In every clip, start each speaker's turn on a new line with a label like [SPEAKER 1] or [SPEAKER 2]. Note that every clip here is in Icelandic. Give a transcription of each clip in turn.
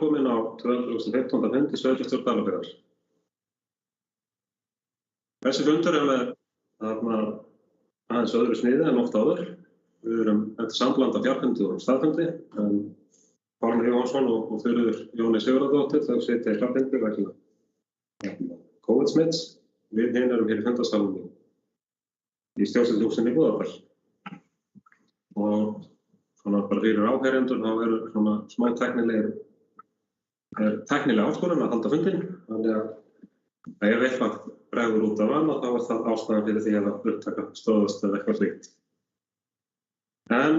[SPEAKER 1] velkomin á 215. fundi sveitarstjórnar Dalvíkur. Þessi fundur með aðeins öðru sniði en oft áður. Við erum eftir samblanda fjarfundi og staðfundi, en Pálmi Jóhannsson og Þuríður Jóni Sigurðardóttir þau sitja í fjarfundi vegna COVID-smits. Við hin erum hér í fundarsalnum í stjórnsýsluhúsinu í Búðardal. Og svona bara fyrir áheyrendur þá eru svona smá tæknileg áskorun að halda fundinn, þannig að ef eitthvað bregður út af vana þá það ástæðan fyrir því að upptaka stöðvast eða eitthvað slíkt. En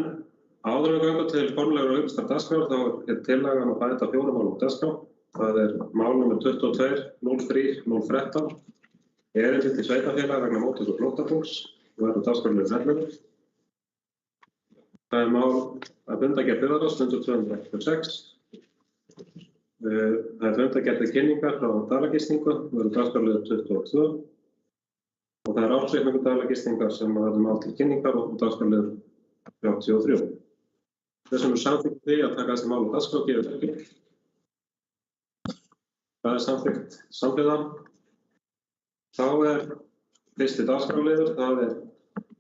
[SPEAKER 1] áður en við göngum til formlegra uppstart dagskrár þá tillagan að bæta 4 málum á dagskrá. Það mál númer 22 03 013 erindi til sveitarfélaga vegna móttöku flóttafólks og verður dagskrárliður 11. Það mál að fundargerð byggðarráðs fundur 206. Það fundargerð til kynningar frá dalagistingu verður dagskrárliður 22. Og það ársreikningur dalagistingar sem verður mál til kynningar og dagskrárliður 33. Þessum samþykkt því að taka þessi mál á dagskrá gefur ekki. Það samþykkt samhliða. Þá fyrsti dagskrárliður, það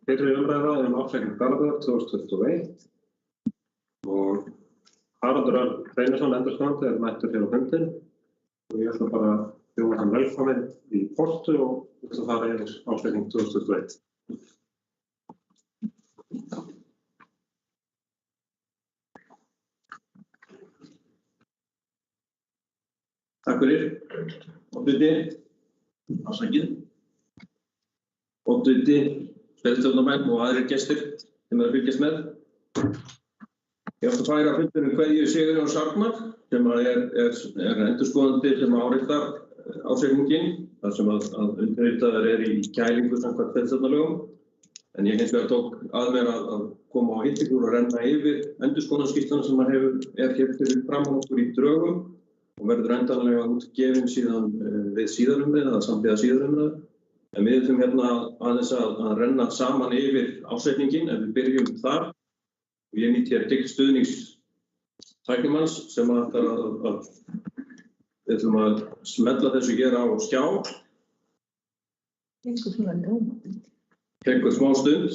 [SPEAKER 1] fyrri umræða ársreikning Dalvíkur 2021. Og Haraldur Örn Hreinisson, endurskoðandi, mættur hér á fundinn. Og ég ætla bara að bjóða hann velkominn í portu og við ætlum að fara yfir ársreikning 2021.
[SPEAKER 2] Takk fyrir. Oddviti, afsakið. Oddviti, sveitarstjórnarmenn og aðrir gestir sem eru að fylgjast með. Ég ætla að færa fundinum kveðju Sigurjón Sarnar sem er endurskoðandi sem áritar ársreikninginn, þar sem að undirritaður í kælingu samkvæmt sveitarstjórnarlögum. En ég hins vegar tók að mér að koma á hittingur og renna yfir endurskoðunarskýrsluna sem hér fyrir framan okkur í drögum og verður endanlega útgefin síðan við síðarumræðu eða samhliða síðarumræðu. En við ætlum hérna aðeins að renna saman yfir ársreikninginn ef við byrjum þar. Og ég nýt hér til stuðnings tæknimanns sem við ætlum að smella þessu hér á skjá. Tekur smá stund.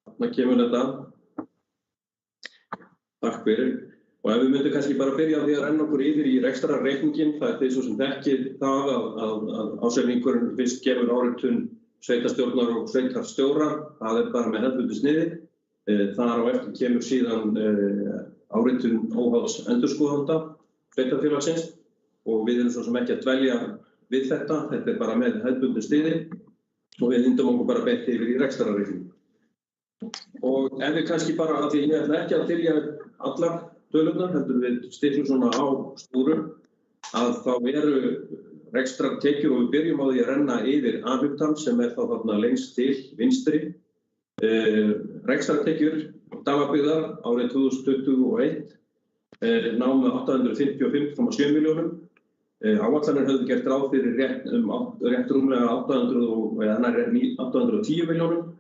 [SPEAKER 2] Þarna kemur þetta. Takk fyrir. Og ef við myndum kannski bara byrja á því að renna okkur yfir í rekstrarreikninginn, það þið svo sem þekkið það að ársreikningurinn fyrst gefur áritun sveitarstjórnar og sveitarstjóra, það bara með hefðbundnu sniði. Þar á eftir kemur síðan áritun óháðs endurskoðanda sveitarfélagsins og við erum svo sem ekki að dvelja við þetta bara með hefðbundnu sniði og við lindum okkur bara beint yfir í rekstrarreikning. Og ef við kannski bara, af því ég ætla ekki að þylja allar tölurnar, heldur við stiklum svona á stúrum, að þá eru rekstrartekjur og við byrjum á því að renna yfir A-hlutann sem þá þarna lengst til vinstri. Rekstrartekjur Dalabyggðar árið 2021 námu 855,7 milljónum. Áætlanir höfðu gert ráð fyrir rétt rúmlega 810 milljónum.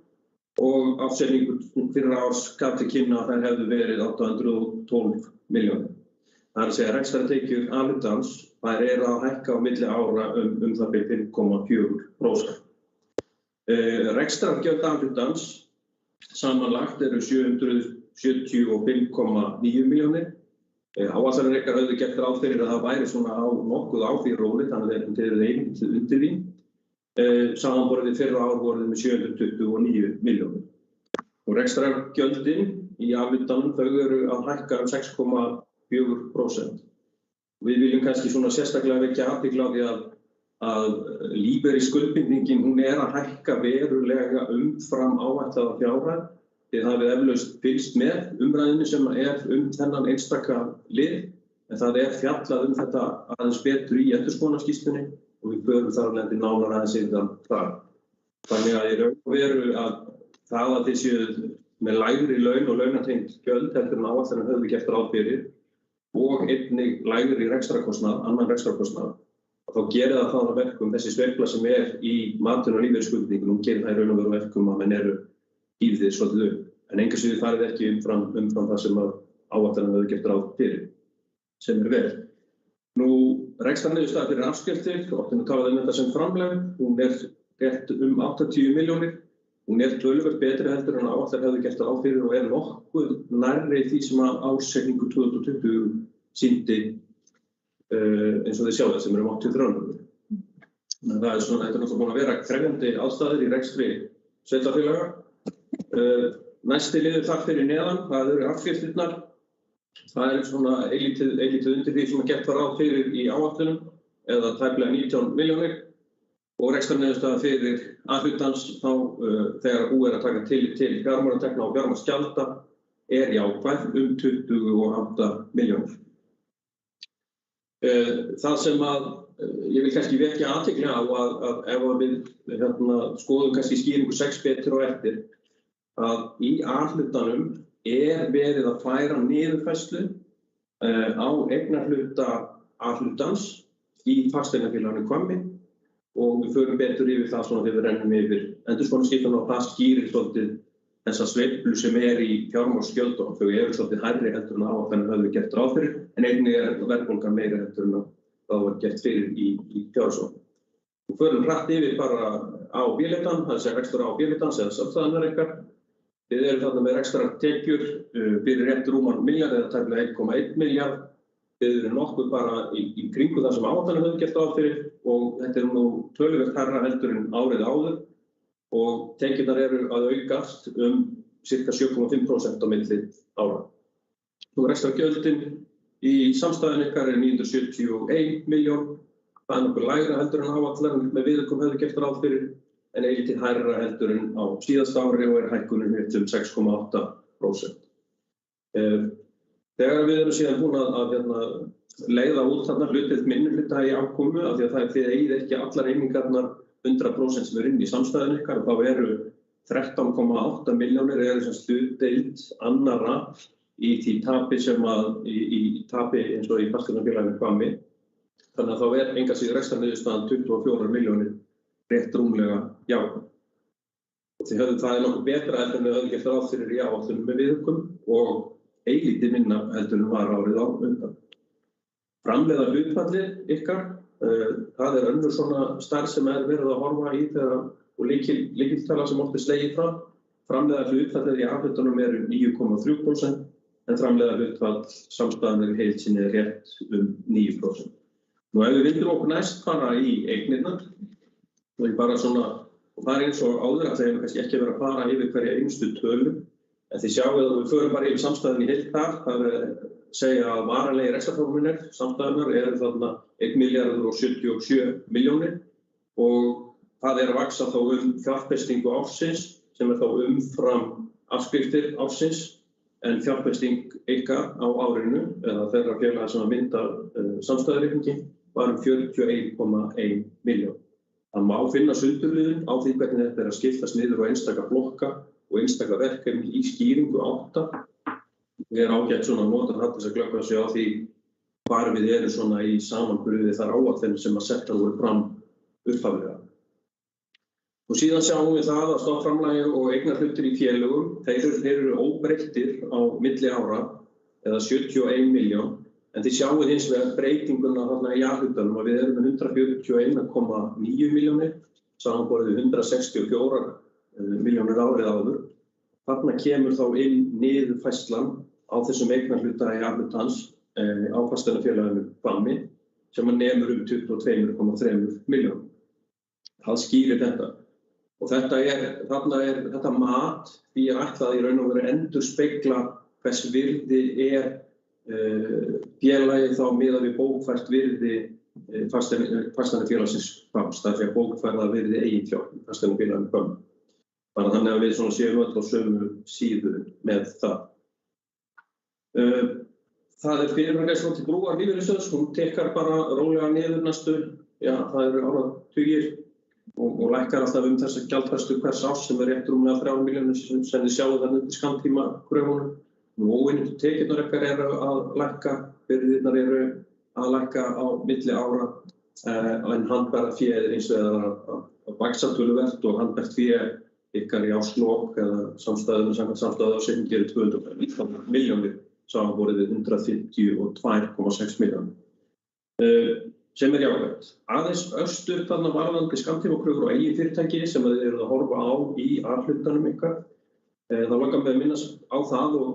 [SPEAKER 2] Og ársreikningur fyrir árs gaf til kynna að þær hefðu verið 812 milljónir. Það er að segja rekstrartekjur A-hlutans, þær eru að hækka á milli ára það bil 5,4%. Rekstrargjöld A-hlutans samanlagt eru 775,9 milljónir. Áætlanir ykkar höfðu gert ráð fyrir að það væri svona nokkuð á því róli, þannig að þeir eru einnig undir því. Samanborið fyrra ár voruð með 729 milljónir. Og rekstrargjöldin í A-hlutanum þau eru að hækka 6,4%. Við viljum kannski svona sérstaklega vekja athygli á því að lífeyrisskuldbindingin hún er að hækka verulega umfram áætlaða fjárhæð. Þið hafið eflaust fylgst með umræðunni sem þennan einstaka lið, en það fjallað þetta aðeins betur í endurskoðunarskýrslunni. Og við börum þar að lendi nánar aðeins yfir það. Þannig að í raun og veru að það að þið séu með lægri laun og launatengd gjöld heldur en áætlanir höfðu gert ráð fyrir og einnig lægri rekstrarkostnað, annan rekstrarkostnað, þá gerir það að verkum þessi sveifla sem í matinu og lífeyrisskuldbindingunum gerir það í raun og veru verkum að menn eru hífðir svolítið upp. en engu að síður farið ekki umfram það sem að áætlanir höfðu gert ráð fyrir, sem vel. Nú, rekstrarniðurstaða fyrir afskriftir, oftinu talaði þetta sem framlegð, hún rétt 80 milljónir. Hún töluvert betri heldur en áætlanir höfðu gert ráð fyrir og nokkuð nærri því sem að ársreikningur 2020 sýndi eins og þið sjáðu sem 83 milljónir. Þetta náttúrulega búin að vera krefjandi aðstæður í rekstri sveitarfélaga. Næsti liður þar fyrir neðan, það eru afskriftirnar. Það svona eilítið undir því sem að gert var ráð fyrir í áætlunum, eða tæplega 19 milljónir. Og rekstrarniðurstaða fyrir A-hlutans þá þegar búið að taka tillit til fjármálatekna og fjármagnsgjalda jákvæð 28 milljónir. Það sem að ég vil kannski vekja athygli á að ef við skoðum kannski skýringu 6 betur og eftir, að í A-hlutanum verið að færa niðurfærslu á eignarhluta A-hlutans í fasteignafélaginu Hvammi og við förum betur yfir það svona þegar við rennum yfir endurskoðunarskýrsluna og það skýrir svolítið þessa sveiflu sem í fjármagnsgjöldum. Þau svolítið hærri heldur en áætlanir höfðu gert ráð fyrir, en einnig verðbólgan meiri heldur en það var gert fyrir í fjárhagsáætlun. Við förum hratt yfir bara á B-hlutann, það rekstur á B-hlutans eða samstæðurnar ykkar. Við erum þarna með rekstrartekjur fyrir rétt rúman milljarð eða tæplega 1,1 milljarð. Við erum nokkuð bara í kringu það sem áætlanir höfðu gert ráð fyrir og þetta nú töluvert hærra heldur en árið áður og tekjurnar eru að aukast sirka 7,5% á milli ára. Nú rekstrargjöldin í samstæðunni ykkar 971 milljón. Það nokkuð lægra heldur en áætlanir með viðaukum höfðu gert ráð fyrir, en eilítið hærra heldur en á síðasta ári og hækkunin 6,8%. Þegar við erum síðan búin að leiða út þarna hlutdeild minnihluta í afkomu, af því að þið eigið ekki allar einingarnar 100% sem inni í samstæðunni ykkar, og þá eru 13,8 milljónir hlutdeild annarra í því tapi sem í tapi eins og í fasteignafélaginu Hvammi. Þannig að þá engu að síður rekstrarniðurstaðan 24 milljónir rétt rúmlega jákvæð. Það nokkuð betra heldur en við höfum gert ráð fyrir í áætlunum með viðaukum og eilítið minna heldur en var árið á undan. Framleiða hlutfallið ykkar, það önnur svona stærð sem verið að horfa í og lykiltala sem oft slegið fram. Framleiða hlutfallið í A-hlutanum 9,3%, en framleiða hlutfall samstæðunnar í heild sinni rétt 9%. Nú ef við vildum okkur næst fara í eignirnar, og það eins og áður að það kannski ekki verið að fara yfir hverja einustu tölu, en þið sjáum að við förum bara yfir samstæðunni í heild þar, það segja að varanlegir rekstrarforminir samstæðunnar þarna 1,077 milljónir og það að vaxa þá fjárfestingu ársins sem þá umfram afskriftir ársins, en fjárfesting ykkar á árinu, eða þeirra félaga sem mynda samstæðureikningi, var 41,1 milljón. Það má finna sundurliðun á því hvernig þetta að skiptast niður á einstaka blokka og einstaka verkefni í skýringu 8. Við ágætt svona að nota þess að glöggva sig á því hvar við erum svona í samanburði þar áætlanir sem að settar voru fram upphaflega. Og síðan sjáum við það að stofnframlagi og eignarhlutir í félögum, þeir eru óbreyttir á milli ára, eða 71 milljón, en þið sjáum hins vegar breytinguna þarna í A-hlutanum að við erum með 141,9 milljónir, samanborið 164 milljónir árið áður. Þarna kemur þá inn niðurfærslan á þessum eignarhluta í A-hlutans á fasteignafélaginu Hvammi, sem nemur 22,3 milljónum. Það skýrir þetta. Og þetta mat því ætlað í raun og veru endurspegla hvers virði félagið þá miðað við bókfært virði fasteignafélagsins Hvamms, það að bókfærða virði eigin fjár í fasteignafélaginu Hvammi. Þannig að við séum öll á sömu síðu með það. Það fyrirframgreiðsla til Brúar lífeyrissjóðs, hún tekkar bara rólega niður næstu, það eru áratugir og lækkar alltaf þessa gjaldfærslu hvers árs sem rétt rúmlega 3 milljónir sem þið sjáum þarna undir skammtíma kröfunum. Óinnheimtu tekjurnar ykkar að lækka, byrðirnar að lækka á milli ára, en handbært fé hins vegar að vaxa töluvert og handbært fé ykkar í árslok eða samstæðu ásetningi eru 215 milljónir samanborið við 152,6 milljónir. Sem jákvætt. Aðeins örstur þarna varðandi skammtímakröfur og eigin fyrirtæki sem þið eruð að horfa á í A-hlutanum ykkar. Þá langar mig að minnast á það og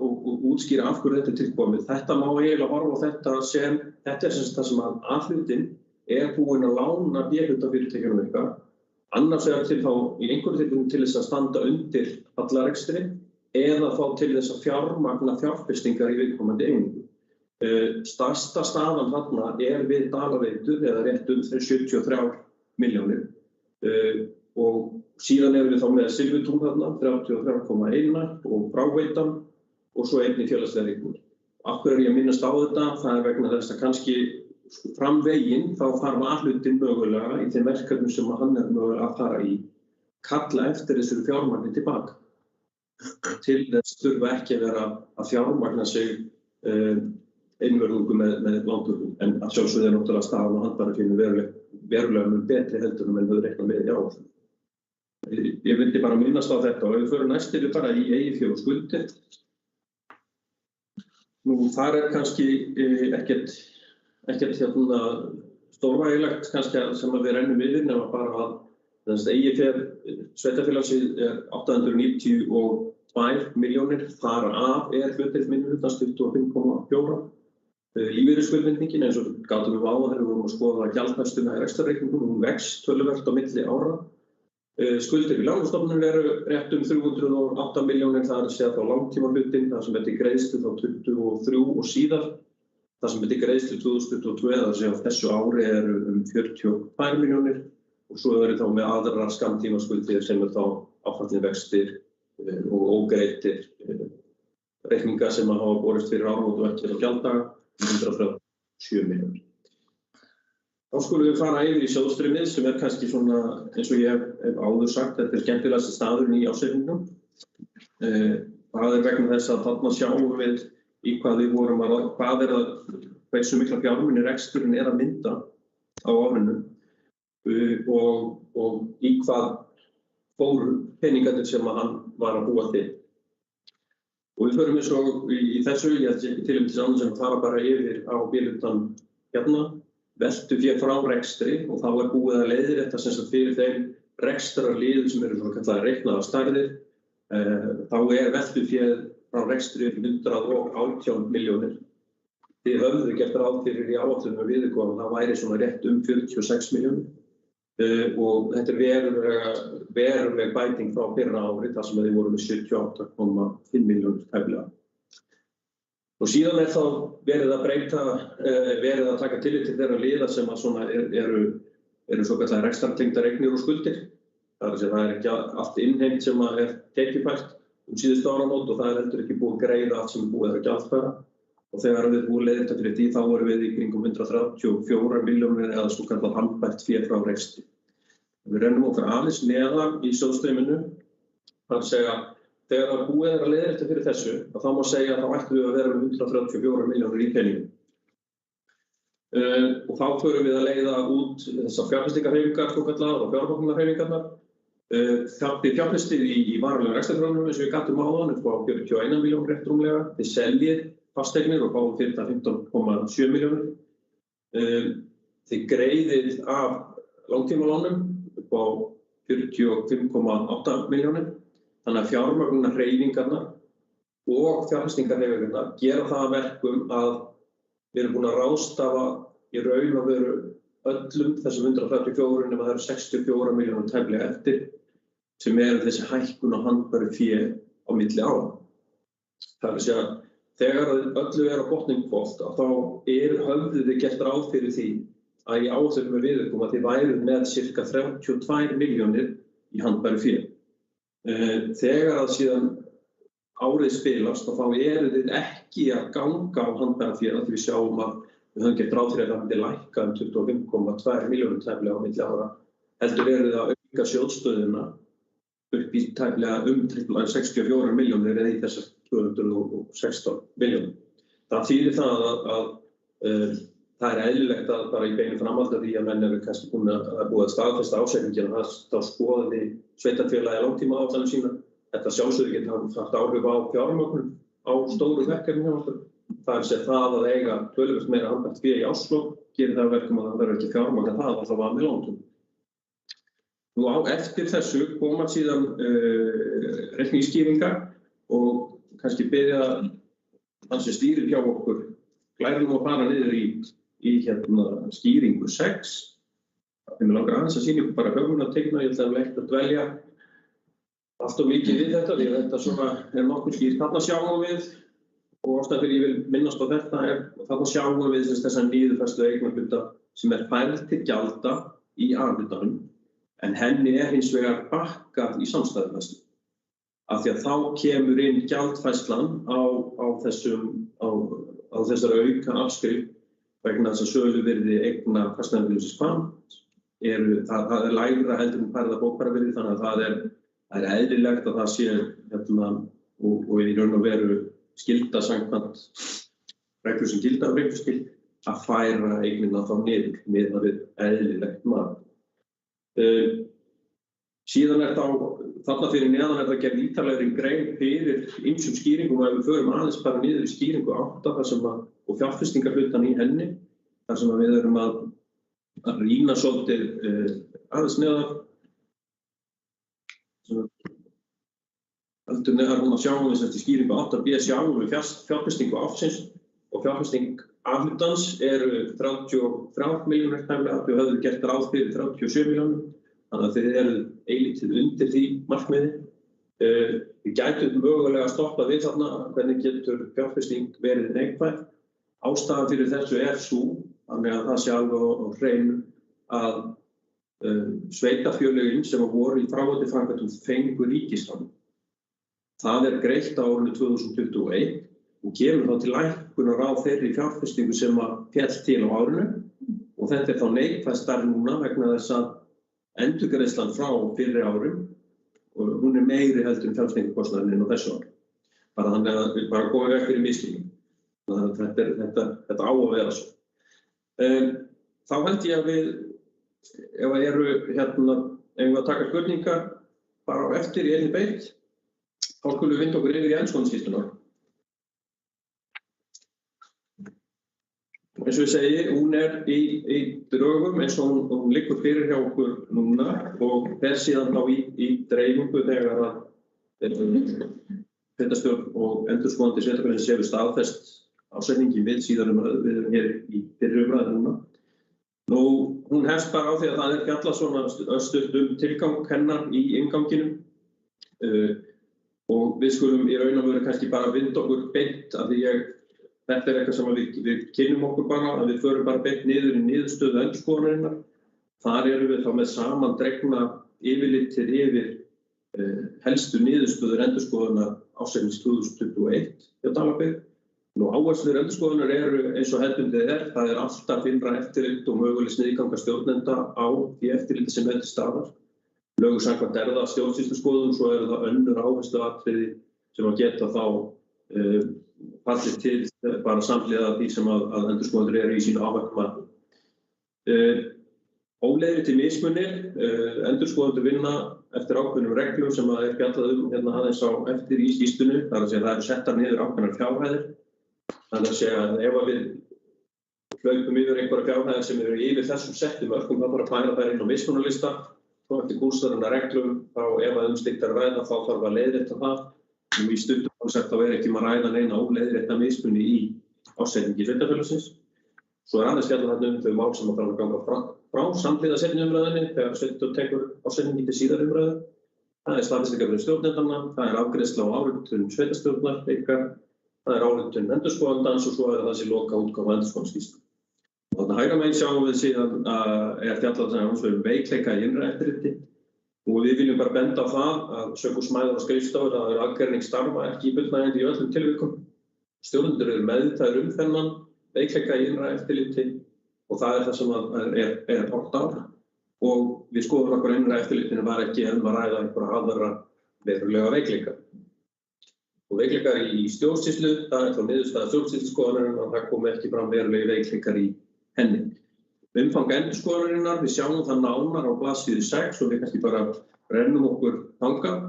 [SPEAKER 2] útskýra af hverju þetta er tilkomið. Þetta má eiginlega horfa á þetta sem það sem að A-hlutin búinn að lána B-hlutafyrirtækjunum ykkar. Annars vegar til þá í einhverjum tilfellum til þess að standa undir hallarekstri eða þá til þess að fjármagna fjárfestingar í viðkomandi einingu. Stærsta staðan þarna við Dalaveitur eða rétt 73 milljónir og síðan við þá með Silfurtún þarna 33,1 og Fráveitan og svo einnig félagslega eignir. Af hverju ég að minnast á þetta? Það vegna þess að kannski framveginn þá þarf A-hlutin mögulega í þeim verkefnum sem hann mögulega að fara í kalla eftir þessu fjármagni tilbaka. Til þess þurfa ekki að vera að fjármagna sig einvörðungu með lántökum, en að sjálfsögðu náttúrulega staðan á handbærafénu verulega mun betri heldur en við reikna með í áætlun. Ég vildi bara minnast á þetta og ef við förum næst bara í eigið fé og skuldir. Nú þar kannski ekkert stórvægilegt kannski sem við rennum yfir nema bara að eigið fé sveitarfélagsins 892 milljónir, þar af hlutdeild minnihlutans 25,4. Lífeyrisskuldbindingin eins og gátum við á þegar við vorum að skoða gjaldfærsluna í rekstrarreikningum, hún vex töluvert á milli ára. Skuldir við lánastofnunum eru rétt 308 milljónir, það að segja þá langtímahlutinn, það sem til greiðslu þá 23 og síðar, það sem til greiðslu 2022, það að segja á þessu ári eru 42 milljónir og svo eru þá með aðrar skammtímaskuldir sem þá áfallnir vextir og ógreiddir reikningar sem hafa borist fyrir áramót og ekki á gjalddaga 137 milljónir. Þá skulum við fara yfir í sjóðstreymið sem kannski svona, eins og ég hef áður sagt, þetta skemmtilegasti staðurinn í ársreikningnum. Það vegna þess að þarna sjáum við í hvað við vorum hversu mikla fjármuni reksturinn að mynda á árinu og í hvað fóru peningarnir sem hann var að búa til. Og við förum eins og í þessu, ég ætla ekki til þess annars en fara bara yfir á B-hlutann hérna. Veltu fé frá rekstri og þá búið að leiðrétta sem sagt fyrir þeim rekstrarliðum sem eru svona kallaðir reiknaðar stærðir. Þá veltu fé frá rekstri 118 milljónir. Þið höfðu gert ráð fyrir í áætlunum viðurkomu það væri svona rétt 46 milljónir og þetta veruleg bæting frá fyrra ári þar sem þið voru með 78,5 milljónir tæplega. Og síðan þá verið að breyta, verið að taka tillit til þeirra liða sem að svona eru svokallaðar rekstrartengdar eignir og skuldir. Það er ekki allt innheimt sem að tekjufært síðustu áramót og það heldur ekki búið að greiða allt sem búið að gjaldfæra. Og þegar við búið leiðrétta fyrir því þá vorum við í kringum 134 milljónir eða svokallað handbært fé frá rekstri. Við rennum okkar aðeins neðar í sjóðstreyminu, það að segja þegar búið að leiðrétta fyrir þessu, þá má segja að þá ættum við að vera með 134 milljónir í peningum. Og þá förum við að leiða út þessar fjárfestingarhreyfingar svokallaðar og fjármögnunarhreyfingarnar. Þið fjárfestið í varanlegum rekstrarframlögum eins og við gattum áðan upp á 41 milljónir rétt rúmlega. Þið seljið fasteignir og fáum fyrir það 15,7 milljónir. Þið greiðið af langtímalánum upp á 45,8 milljónir. Þannig að fjármögnunarhreyfingarnar og fjárfestingarhreyfingarnar gera það að verkum að við erum búin að ráðstafa í raun og veru öllum þessum 134 nema það eru 64 milljónir tæplega eftir sem þessi hækkun á handbæru fé á milli ára. Það að segja þegar öllu á botninn hvolft þá höfðu þið gert ráð fyrir því að í áætlunum með viðaukum að þið væruð með sirka 32 milljónir í handbæru fé. Þegar að síðan árið spilast og þá þið ekki að ganga á handbæra fé því við sjáum að við höfum gert ráð fyrir að það myndi lækka 25,2 milljónir tæplega á milli ára. Heldur þið að auka sjóðstöðuna upp í tæplega 64 milljónir eða í þessar 216 milljónir. Það þýðir það að það eðlilegt að bara í beinu framhaldi af því að menn eru kannski búið að staðfesta ásetningin og þá skoði sveitarfélagið langtímaáætlanir sína. Þetta sjálfsögðu getur haft áhrif á fjármögnun á stóru verkefni hjá okkur. Það það að eiga töluvert meira handbært fé í árslok gerir það verkum að það verður ekki fjármagna það að það var með langtum. Nú á eftir þessu koma síðan reikningsskýringar og kannski byrja þann sem stýrir hjá okkur glærum að fara niður í skýringu 6. Þeim langar aðeins að sýna ykkur bara höfðunarteikna, ég ætla ekki að dvelja allt of mikið við þetta, því að þetta svona nokkuð skýrt. Þarna sjáum við, og ástæðan fyrir ég vil minnast á þetta, þarna sjáum við þessa niðurfærslu eignarhluta sem færð til gjalda í A-hlutanum, en henni hins vegar bakkað í samstæðufærslu. Af því að þá kemur inn gjaldfærslan á þessari auka afskrift vegna þess að söluvirði eigna fasteignaveðsins það lægra heldur en færða bókfærðarvirði, þannig að það eðlilegt að það sé og í raun og veru skylda samkvæmt reglur sem gilda á reikningsskil að færa eignina þá niður miðað við eðlilegt mat. Síðan þarna fyrir neðan það gerð ítarlegri grein fyrir ýmsum skýringum og ef við förum aðeins bara niður í skýringu 8 og fjárfestingarhlutann í henni, þar sem við erum að rýna svolítið aðeins neðar. Heldur neðar hún að sjáum við í skýringu 8b sjáum við fjárfestingu ársins og fjárfesting A-hlutans eru 33 milljónir tæmlega, við höfum gert ráð fyrir 37 milljónum. Þannig að þið eru eilítið undir því markmiði. Við gætum mögulega að stoppa við þarna hvernig getur fjárfesting verið neikvæð. Ástæðan fyrir þessu sú, þannig að það sé alveg á hreinu að sveitarfélögin sem voru í fráhaldi framkvæmdum fengu ríkislán. Það greitt á árinu 2021 og kemur þá til lækkunar á þeirri fjárfestingu sem féll til á árinu og þetta þá neikvæð stærð núna vegna þess að endurgreiðslan frá fyrri árum og hún meiri heldur en fjárfestingarkostnaðurinn á þessu ári. Bara þannig að við bara komum vekk fyrir misskilning. Þetta á að vera svo. Þá held ég að við, ef við að taka spurningar bara á eftir í einni beitt, þá skulum við vinda okkur yfir í endurskoðunarskýrsluna. Eins og ég segi, hún í drögum eins og hún liggur fyrir hjá okkur núna og fer síðan þá í dreifingu þegar að sveitarstjórn og endurskoðandi sveitarfélagsins hefur staðfest ásetningi við síðar umræðu, við erum hér í fyrri umræðu núna. Nú, hún hefst bara á því að það fjallað svona stutt tilgang hennar í innganginum og við skulum í raun og veru kannski bara vinda okkur beint af því þetta eitthvað sem við kynnum okkur bara, að við förum bara beint niður í niðurstöðu endurskoðunarinnar. Þar erum við þá með samandregna yfirlitið yfir helstu niðurstöður endurskoðunar ársins 2021 hjá Dalabyggð. Nú áherslur endurskoðunar eru eins og hefðbundið það alltaf innra eftirlit og möguleg sniðganga stjórnenda á því eftirliti sem til staðar. Lögum samkvæmt það stjórnsýsluskoðun, svo eru það önnur áhersluatriði sem að geta þá fallið til bara samhliða því sem að endurskoðendur eru í sínu áverkum. Óleiðréttir mismunir, endurskoðendur vinna eftir ákveðnum reglum sem fjallað aðeins á eftir í skýrslunni, þar að segja það eru settar niður ákveðnar fjárhæðir. Þannig að segja að ef við hlaupum yfir einhverja fjárhæðir sem eru yfir þessum settum mörkum, þá bara færa þær inn á mismunarlista, þá eftir kúrstarinnar reglum, þá ef slíkt ræða þá þarf að leiðrétta það. Og í stuttum konsept þá ekki að ræða neina óleiðrétta mismuni í ásetningi sveitarfélagsins. Svo aðeins fjallað þarna þau mál sem þarf að ganga frá samhliða seinni umræðunni þegar sveitarstjórn tekur ásetningi til síðari umræðu. Það staðfestingarfresti stjórnendanna, það ágreiðsla á ályktun sveitarstjórnar ykkar, það ályktun endurskoðandans og svo það sé loka útgáfa endurskoðunarskýrslu. Þarna hægra megin sjáum við síðan fjallað veikleika í innra eftirliti. Og við viljum bara benda á það að sökum smæðar og skrifstofur að aðgreining starfa ekki fullnægjandi í öllum tilvikum. Stjórnendur eru meðvitaðir þennan veikleika í innra eftirliti og það það sem horft á. Og við skoðum okkur innra eftirlitinu var ekki að ræða einhverja aðra verulega veikleika. Og veikleikar í stjórnsýslu, það þá niðurstaða stjórnsýsluskoðunarinnar að það komi ekki fram verulega veikleikar í henni. Umfang endurskoðunarinnar, við sjáum það nánar á blaðsíðu 6 og við kannski bara rennum okkur þangað.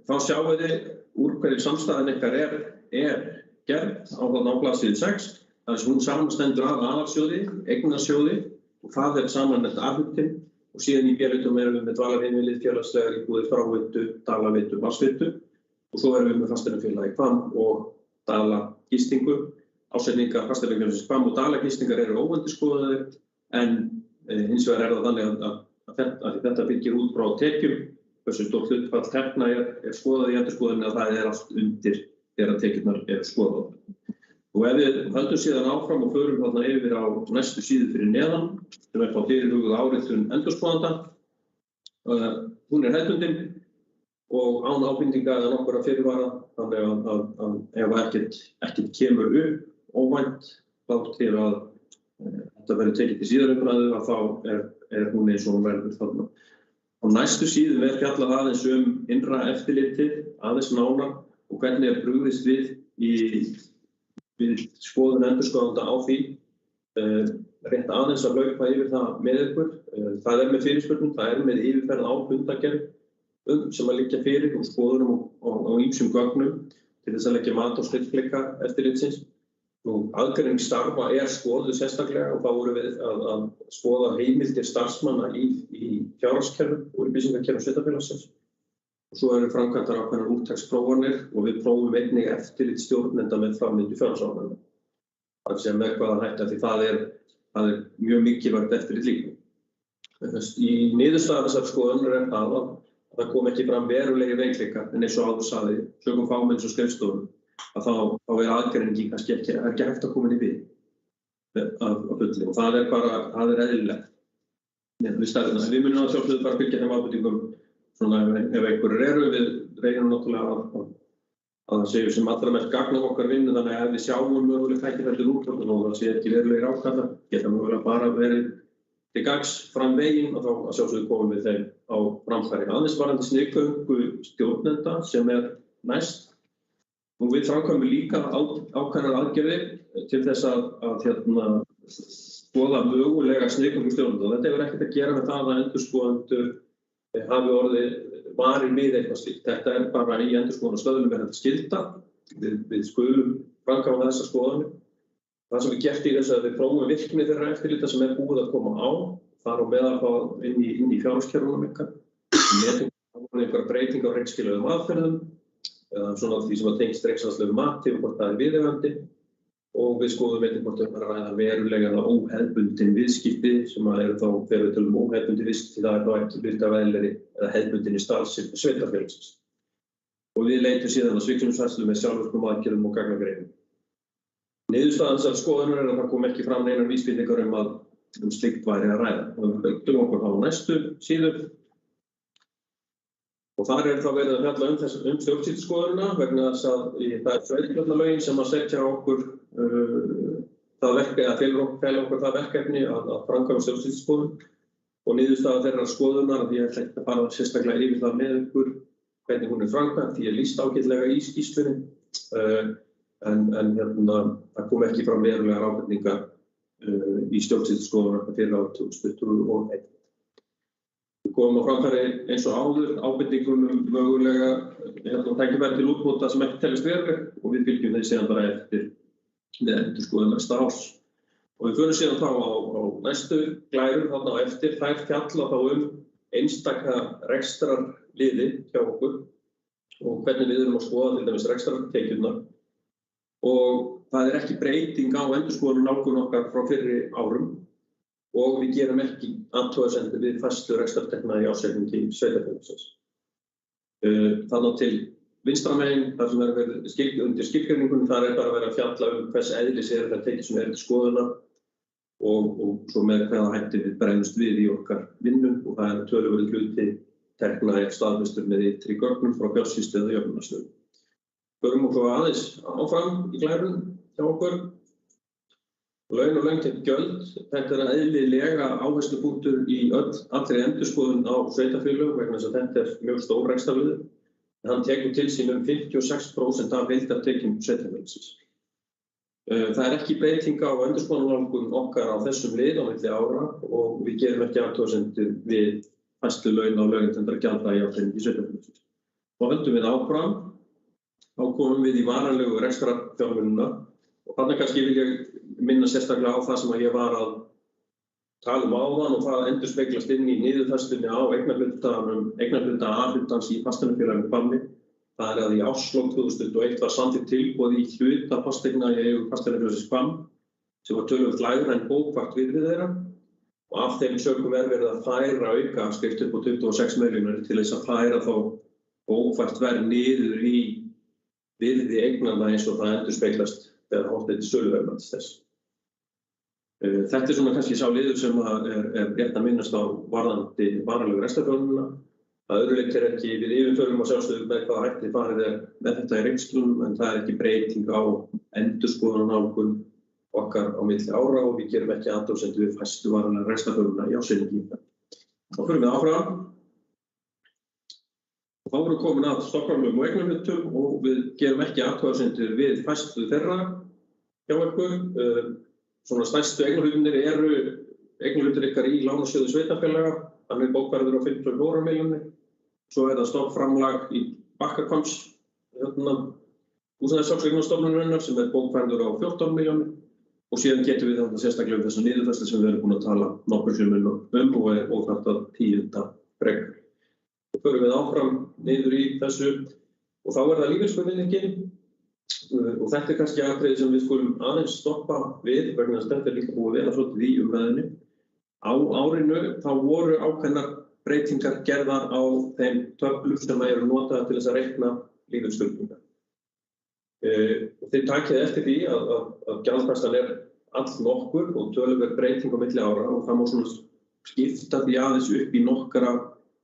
[SPEAKER 2] Þá sjáum við úr hverju samstæðan ykkar er gerð á blaðsíðu 6. Þar sem hún samanstendur af aðalsjóði, eignasjóði og það er samanlagt afhjúptin og síðan í B-hlutum erum við með dvalarheimilið, félagslegar íbúðir, fráveitu, dalaveitu, vatnsveitu og svo erum við með fasteignafélagið Hvamm og dalagistingu. Ásetningar fasteignafélagsins Hvamm og dalagistingar eru óendurskoðaðir en hins vegar er það þannig að þetta byggir út frá tekjum, hversu stórt hlutfall tekna er skoðað í endurskoðuninni að það er allt undir þegar tekjurnar eru skoðaðar. Og ef við höldum síðan áfram og förum þarna yfir á næstu síðu fyrir neðan, sem er þá fyrirhuguð áritun endurskoðanda. Hún er hefðbundin og án ábendinga eða nokkurra fyrirvara, þannig að ef ekkert kemur upp óvænt þátt til að þetta verður tekið til síðari umræðu, að þá er hún eins og hún verður þarna. Á næstu síðum er fjallað aðeins innra eftirlitið, aðeins nánar og hvernig er brugðist við skoðun endurskoðanda á því. Rétt aðeins að hlaupa yfir það með ykkur. Það er með fyrirspurnum, það er með yfirferð á fundargerð sem að liggja fyrir og skoðunum á ýmsum gögnum til þess að leggja mat á styrkleika eftirlitsins. Aðgreining starfa er skoðuð sérstaklega og þá vorum við að skoða heimildir starfsmanna í fjárhagskerfum og upplýsingakerfum sveitarfélagsins. Og svo eru framkvæmdar ákveðnar úrtaksprófanir og við prófum einnig eftirlitsstjórnenda með framvindu fjárhagsáætlana. Það er að segja með hvaða hætti, því það er mjög mikilvægt eftirlit líka. Í niðurstaða þessar skoðunar er það kom ekki fram verulegir veikleikar en eins og áður sagði, sögum fámenns og skrifstofum, að þá er aðgreiningin kannski ekki hægt að koma inn í við af fullu og það er eðlilegt. Við munum að sjálfsögðu bara fylgja þeim ábendingum svona ef einhverjir eru, við reynum náttúrulega að það séu sem allra mest gagn af okkar vinnu, þannig að ef við sjáum möguleg tækifæri til útflutning og það sé ekki verulegir ákallar, geta mögulega bara verið til gagns fram veginn og þá að sjálfsögðu komum við þeim á framfæri. Aðeins varðandi sniðgöngu stjórnenda sem er næst. Og við framkvæmum líka ákveðnar aðgerðir til þess að skoða mögulega sniðgöngu stjórnenda. Þetta hefur ekkert að gera með það að endurskoðendur hafi orðið varir við eitthvað slíkt. Þetta er bara í endurskoðunarstöðlum er þetta skylda. Við skulum framkvæma þessar skoðanir. Það sem við gert í þessu að við prófum virkni þeirra eftirlita sem er búið að koma á, þar á meðal þá inn í fjárhagskerfunum ykkar. Við metum einhverja breytingar á reikskiluðum aðferðum, eða svona því sem að tengist reiksanslegu mati og hvort það er viðeigandi og við skoðum einnig hvort það er að ræða verulega eða óhefðbundin viðskipti sem að eru þá þegar við tölum óhefðbundin viðskipti það er þá ekki hluti af eðlilegri eða hefðbundinni starfsemi sveitarfélagsins. Og við leitum síðan að svigrúmsfærslu með sjálfvirkum aðgerðum og gagnagreinum. Niðurstaðan þessar skoðunar er að það kom ekki fram neinar vísbendingar um slíkt væri að ræða. Við höldum okkur á næstu síðu. Og þar er þá verið að fjalla stjórnsýsluskoðunina vegna þess að það er sveitarfélagalögin sem að setja okkur það verkefni, að fela okkur það verkefni að framkvæma stjórnsýsluskoðun og niðurstaða þeirra skoðunar því ég ætla ekki að fara sérstaklega yfir það með ykkur hvernig hún er framkvæmt, því ég lýst ágætlega í skýrslunni en það kom ekki fram verulegar ábendingar í stjórnsýsluskoðunar fyrir árið 2021. Við komum á framfæri eins og áður ábendingum mögulega tækifæri til útbóta sem ekki teljast veruleg og við fylgjum þeir síðan bara eftir með endurskoðun næsta árs. Og við förum síðan þá á næstu glærur þarna á eftir, þær fjalla þá einstaka rekstrarliði hjá okkur og hvernig við erum að skoða til dæmis rekstrartekjurnar. Og það er ekki breyting á endurskoðun nálgun okkar frá fyrri árum og við gerum ekki athugasemdir við færslu rekstrartekna í ársreikningi sveitarfélagsins. Þarna til vinstra megin, þar sem er verið undir skilgreiningunni, þar er bara að vera að fjalla hvers eðlis það tekið sem til skoðunar og svo með hvaða hætti við bregðumst við í okkar vinnu og það er töluverður hluti tekna staðfestur með ytri gögnum frá fjársýslu eða jöfnunarstöðu. Förum okkur aðeins áfram í glærun hjá okkur. Laun og launkennd gjöld, þetta er eðlilega áherslupunktur í allri endurskoðun á sveitarfélögum vegna þess að þetta er mjög stór rekstrarliður Hann tekur til sín 56% af heildartekjum sveitarfélagsins. Það ekki breyting á endurskoðunarnálgun okkar á þessum lið á milli ára og við gerum ekki athugasemdir við færslu launa og launatengdra gjalda í ársreikningi sveitarfélagsins. Þá höldum við áfram, þá komum við í varanlegu rekstrarfjármunina og þarna kannski vil ég minna sérstaklega á það sem ég var að tala áðan og það endurspeglast inn í niðurfærslunni á eignarhluta A-hlutans í fasteignafélaginu Hvammi. Það að í árslok 2021 var samþykkt tilboð í hluta fasteigna í eigu fasteignafélagsins Hvamm sem var töluvert lægra en bókfært virði þeirra og af þeim sökum verið að færa aukaafskrift upp á 26 milljónir til þess að færa þá bókfært verð niður í virði eignanna eins og það endurspeglast þegar horft til söluverðmætis þess. Þetta svona kannski sá liður sem rétt að minnast á varðandi varanlegu rekstrarfjármunina. Að öðru leyti ekki við yfirförum að sjálfsögðu með hvaða hætti farið með þetta í reynslunum en það ekki breyting á endurskoðunarnálgun okkar á milli ára og við gerum ekki athugasemdir við færslu varanlegu rekstrarfjármunina í ársreikningi. Þá förum við áfram. Þá erum við komin að stofnframlögum og eignarhlutum og við gerum ekki athugasemdir við færslu þeirra hjá ykkur. Svona stærstu eignarhlutirnir eru eignarhlutir ykkar í lánasjóði sveitarfélaga, þannig bókfærður á 54 milljónir. Svo það stofnframlag í Bakkahvamms, húsnæðisstofnunarinnar sem bókfærður á 14 milljónir. Og síðan getum við þarna sérstaklega þessa niðurfærslu sem við erum búin að tala nokkur sinnum og þetta 10. frekar. Svo förum við áfram niður í þessu og þá það lífeyrisspurningin. Og þetta kannski atriði sem við skulum aðeins stoppa við vegna þess að þetta líka búið vel að svolítið í umræðinni. Á árinu þá voru ákveðnar breytingar gerðar á þeim töflum sem eru notaðar til þess að reikna lífeyrisskuldbindingar. Þið takið eftir því að gjaldfærslan allnokkur og töluverð breyting á milli ára og það má svona skipta því aðeins upp í nokkra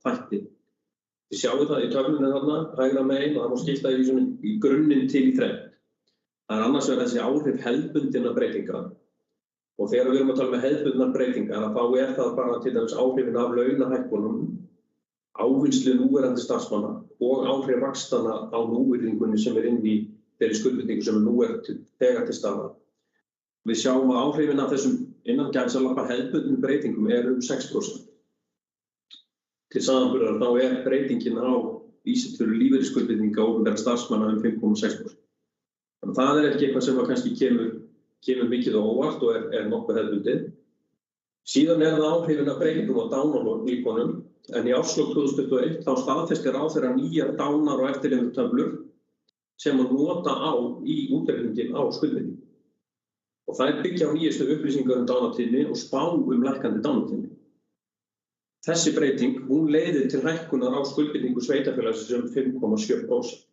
[SPEAKER 2] þætti. Þið sjáu það í töflunni þarna, hægra megin og það má skipta í grunninn til í þrennt. Það annars vegar þessi áhrif hefðbundinna breytinga og þegar við erum að tala með hefðbundnar breytingar þá það bara til dæmis áhrifin af launahækkunum, ávinnslu núverandi starfsmanna og áhrif vaxtanna á núvirðingunni sem inn í þeirri skuldbindingu sem nú þegar til staðar. Við sjáum að áhrifin af þessum innan gæsalappa hefðbundnum breytingum 6%. Til samanburðar þá breytingin á vísitölu lífeyrisskuldbindinga opinberra starfsmanna 5,6%. Þannig að það ekki eitthvað sem kannski kemur mikið á óvart og nokkuð hefðbundið. Síðan það áhrifin af breytingum á dánarlíkonum en í árslok 2021 þá staðfestir ráðherra nýjar dánar- og eftirlifendatöflur sem að nota á í útreikninginn á skuldbindingu. Og það byggja á nýjustu upplýsingar dánartíðni og spá lækkandi dánartíðni. Þessi breyting, hún leiðir til hækkunar á skuldbindingu sveitarfélagsins 5,7%.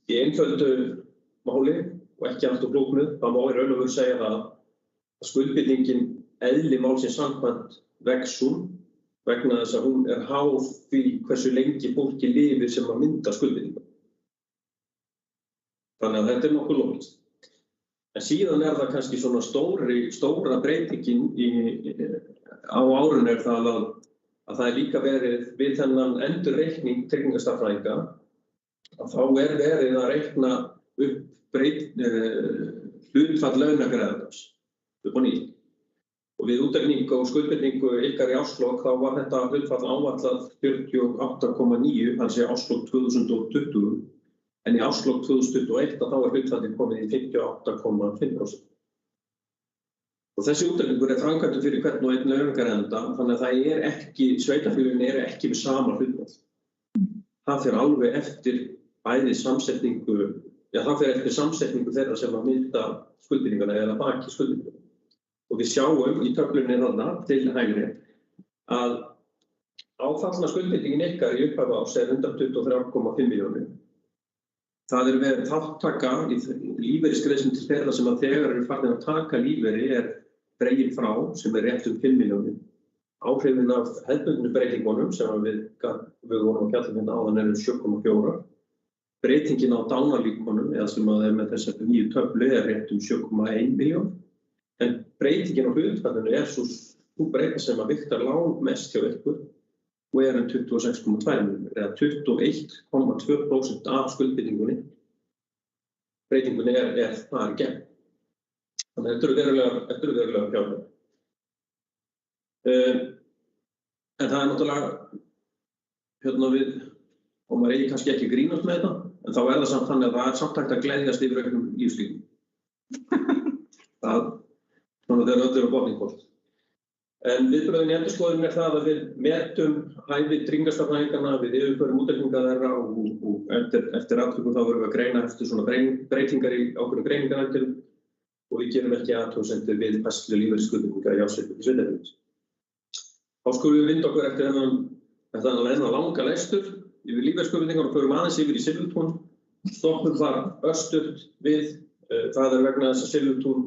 [SPEAKER 2] Í einföldu máli og ekki allt og flóknu, þá má í raun og veru segja það að skuldbindingin eðli málsins samkvæmt vex vegna þess að hún háð því hversu lengi fólki lifir sem að mynda skuldbindingu. Þannig að þetta nokkuð lógist. En síðan það kannski svona stóra breytingin á árinu það að það líka verið við þennan endurreikning tryggingastærðfræðinga að þá verið að reikna upp hlutfall launagreiðandans upp á nýtt. Og við útreikningu og skuldbindingu ykkar í árslok þá var þetta hlutfall áætlað 48,9, þannig að árslok 2020, en í árslok 2021 þá hlutfallið komið í 58,5%. Og þessi útreikningur framkvæmdur fyrir hvern og einn launagreiðanda, þannig að það ekki, sveitarfélögin ekki við sama hlutfall. Það fer alveg eftir bæði samsetningu, það fer eftir samsetningu þeirra sem að mynda skuldbindinguna eða baki skuldbindinguna. Og við sjáum í töflunni þarna til hægri að áfallna skuldbindingin ykkar í upphafi árs 123,5 milljónir. Það verið þáttaka í lífeyrisgreiðslum til þeirra sem að þegar eru farnir að taka lífeyri dregin frá sem rétt 5 milljónir. Áhrifin af hefðbundnu breytingunum sem við vorum að fjalla áðan 7,4. Breytingin á dánarlíkonum eða sem að með þessari nýju töflu rétt 7,1 milljón. En breytingin á hlutfallinu svo breyta sem að vigtar langmest hjá ykkur og er 26,2 milljónir eða 21,2% af skuldbindingunni. Breytingunni það gegn. Þannig að þetta eru verulega fjárhæðir. En það náttúrulega, við, og maður eigi kannski ekki grínast með þetta, en þá það samt þannig að það samt hægt að gleðjast yfir auknum lífslíkum. Svona þegar öllu á botninghvort. En viðbrögðin í endurskoðun það að við metum hæfi tryggingastofnæðinganna, við yfirförum útreikninga þeirra og eftir atvikum þá verðum við að greina eftir svona breytingar í ákveðnum greiningarhættum og við gerum ekki athugasemdir við færslu lífeyrisskuldbindinga í ársreikningi sveitarfélagsins. Þá skulum við vinda okkur eftir þennan langa lestur yfir lífeyrisskuldbindingar og förum aðeins yfir í Silfurtún. Stoppum þar örstutt við, það vegna þess að Silfurtún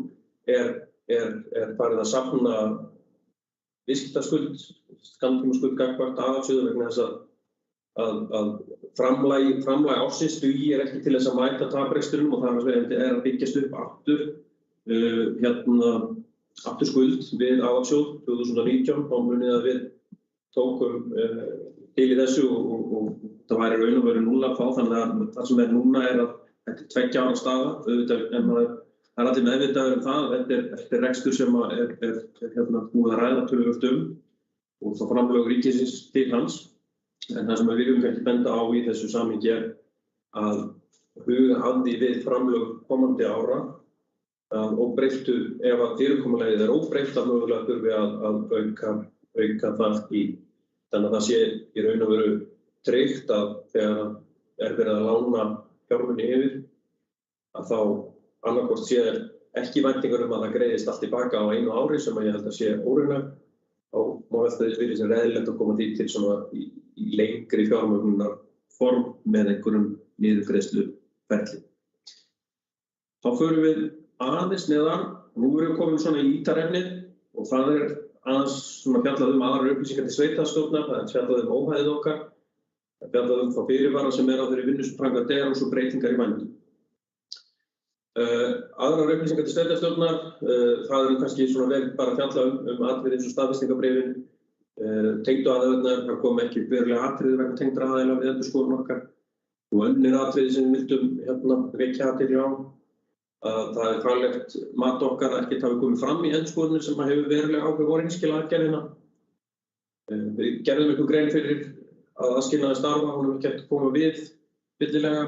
[SPEAKER 2] farið að safna viðskiptaskuld, skammtímaskuld gagnvart aðalsjóði vegna þess að framlagi ársins dugi ekki til þess að mæta taprekstrinum og það að byggjast upp aftur skuld við aðalsjóð 2019. Þá munið að við tókum til í þessu og það væri raun og veru núna að fá, þannig að það sem núna að þetta 2 ára staða, en maður það allir meðvitaður það, þetta rekstur sem búið að ræða töluvert og þá framlög ríkisins til hans. En það sem við viljum ekki benda á í þessu samhengi að huga að því við framlög komandi ára að óbreyttu, ef að fyrirkomulagið óbreytt að mögulega þurfi að auka það í. Þannig að það sé í raun og veru tryggt að þegar verið að lána fjármuni yfir að þá annarkvort sé ekki væntingar að það greiðist allt tilbaka á einu ári sem ég held að sé óraunhæft og má velta þess fyrir sem eðlilegt að koma því til svona í lengri fjármögnunarform með einhverjum niðurgreiðsluferli. Þá förum við aðeins neðan, nú erum við komin svona í ítarefnið og það aðeins svona fjallað aðrar upplýsingar til sveitarstjórnar, það fjallað óhæðið okkar, það fjallað þá fyrirvara sem á þeirri vinnu sem framkvæmd og svo breytingar í vændum. Aðrar upplýsingar til sveitarstjórnar, það kannski svona vel bara að fjalla atriði eins og staðfestingarbréfin, tengdu aðilarnar, það kom ekki verulega atriði vegna tengdra aðila við endurskoðun okkar og önnur atriði sem við vildum vekja athygli á. Það faglegt mat okkar að ekkert hafi komið fram í endurskoðunum sem hefur verulega áhrif á reynskilaaðgerðina. Við gerðum einhver grein fyrir að aðskilnaði starfa, hún hefur ekki hægt að koma við fyllilega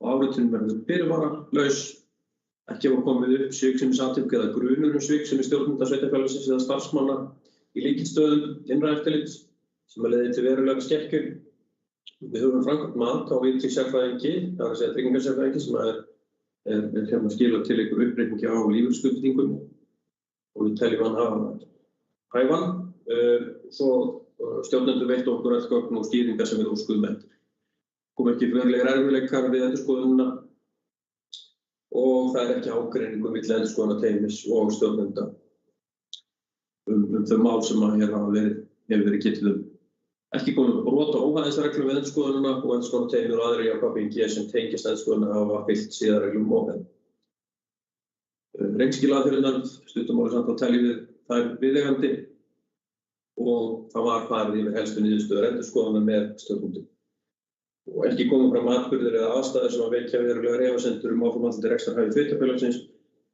[SPEAKER 2] og áritunum verður fyrirvaralaus. Ekki hafa komið upp sviksemisatvik eða grunur sviksemi stjórnenda sveitarfélagsins eða starfsmanna í lykilstöðum innra eftirlits sem leiðir til verulega skekkju. Við höfum framkvæmt mat á sérfræðingi, það að segja tryggingasérfræðingi sem skilað til einhver uppreikningi á lífeyrisskuldbindingum og við teljum hann hafa hæfan. Svo stjórnendur veittu okkur öll gögn og skýringar sem við óskuðum eftir. Kom ekki verulegir erfiðleikar við endurskoðunina og það ekki ágreiningur milli endurskoðunarteymis og stjórnenda þau mál sem hefur verið getið Ekki komið brot á óhæðisreglum við endurskoðunina og endurskoðunarteymið og aðrir JKBG sem tengist endurskoðunina hafa fylgt siðareglum um óhæði. Reynskilaðaðferðirnar, stuttumáli samt að telja við þær viðeigandi og það var farið yfir helstu niðurstöður endurskoðunar með stjórnendum. Og ekki komið fram atburðir eða aðstæður sem að vekja verulegar efasemdir áframhaldandi rekstrarhæfi sveitarfélagsins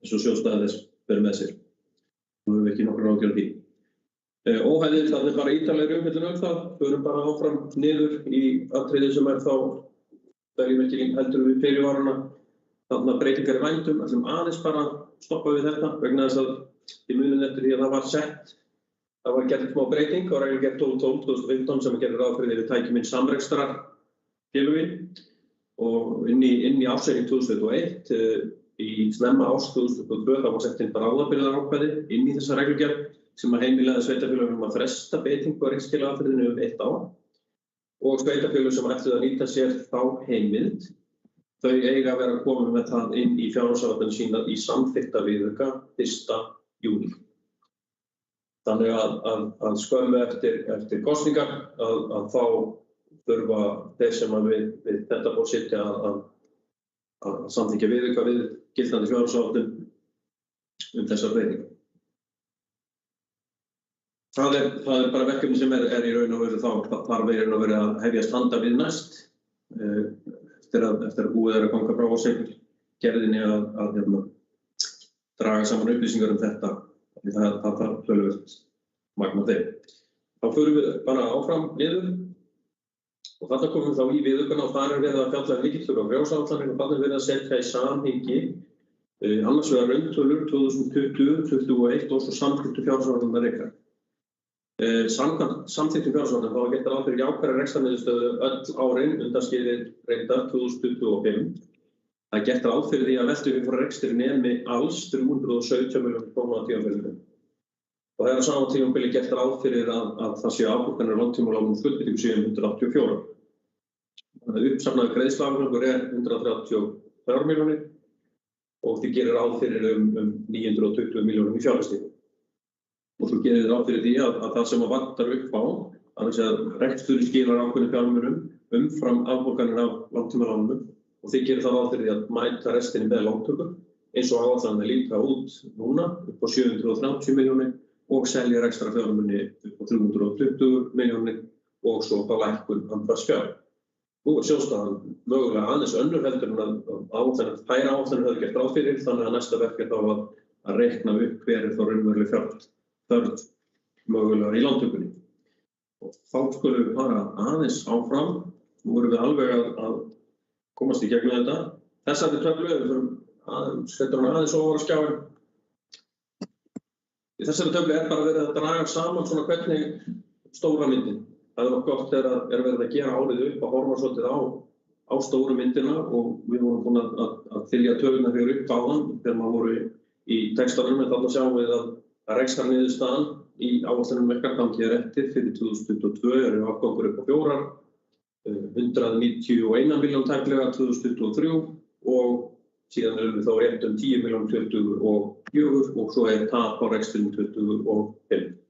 [SPEAKER 2] eins og sjóðstaða þess ber með sér. Nú höfum við ekki nokkrar ágjörð því. Óhæðið, það bara ítarlegri umfjöllun það, förum bara áfram niður í atriði sem þá veljum ekki heldur við fyrirvarana, þarna breytingar í vændum, ætlum aðeins bara stoppa við þetta vegna þess að í muninn eftir því að það var sett, það var gert smá breyting á reglugerð 12/2015 sem gerir ráð fyrir við tækjum inn samrekstrarfélögin og inn í ársreikning 2021 í snemma árs 2022 þá var sett inn bráðabirgðaákvæði inn í þessa reglugerð sem að heimilaði sveitarfélögum að fresta beitingu á reynskilaðaferðinu 1 ár og sveitarfélög sem ætluðu að nýta sér þá heimild, þau eiga að vera komin með það inn í fjárhagsáætlun sína í samþykkta viðauka 1. júní. Þannig að skömmu eftir kosningar að þá þurfa þeir sem við þetta búið sitja að samþykkja viðauka við gildandi fjárhagsáætlun þessar breytingar. Það er bara verkefni sem er í raun og veru þarf í raun og veru að hefjast handa við næst eftir að búið að ganga frá gerðinni að draga saman upplýsingar þetta. Það þarf töluvert magn af þeim. Þá förum við bara áfram niður og þarna komum við þá í viðaukana og þar verið að fjalla mikilvæg á fjárhagsáætlanir og þarna verið að setja í samhengi annars vegar rauntölur 2020, 2021 og svo samþykktu fjárhagsáætlanir ykkar. Samkvæmt samþykktum fjárhagsáætlunum þá var gert ráð fyrir jákvæðri rekstrarniðurstöðu öll árin undanskilið reyndar 2025. Það er gert ráð fyrir því að veltuvík frá rekstri nemi alls 317 milljónir króna á tímabilinu. Og það er á sama tímabili gert ráð fyrir að það séu afborganir á langtímalánum skuldbindingu séu 184. Þannig að uppsafnaður greiðsluafgangur er 134 milljónir og því gerir ráð fyrir 920 milljónum í fjárfestingu. Og svo gerir ráð fyrir því að það sem vantar upp á, annars að reksturinn skilar ákveðnum fjármunum umfram afborganir af langtímalánum og því gerir það ráð fyrir því að mæta restinni með lántöku eins og áætlanir líta út núna upp á 730 milljónir og selja ekstra fjármuni upp á 320 milljónir og svo á lækkun andans fjár. Nú er sjóðstaðan mögulega aðeins önnur heldur en að þær áætlanir höfðu gert ráð fyrir þannig að næsta verk er þá að reikna upp hver er þá raunveruleg fjárþörf mögulega í lántökunni. Og þá skulum við fara aðeins áfram. Nú erum við alveg að komast í gegnum þetta. Þessari töflu setjum við aðeins ofar á skjáinn. Í þessari töflu er bara verið að draga saman svona hvernig stóra myndin. Það er gott er verið að gera árið upp að horfa svolítið á stóru myndina og við vorum búin að þylja töluna fyrir upp áðan þegar maður voru í textanum en þarna sjáum við að rekstrarniðurstaðan í áætlunum verkefnagangi er eftir fyrir 2022 er afgangur upp á 4, 191 milljón tæplega 2023 og síðan erum við þá rétt 10 milljón 24 og svo er tap á rekstrinum 25.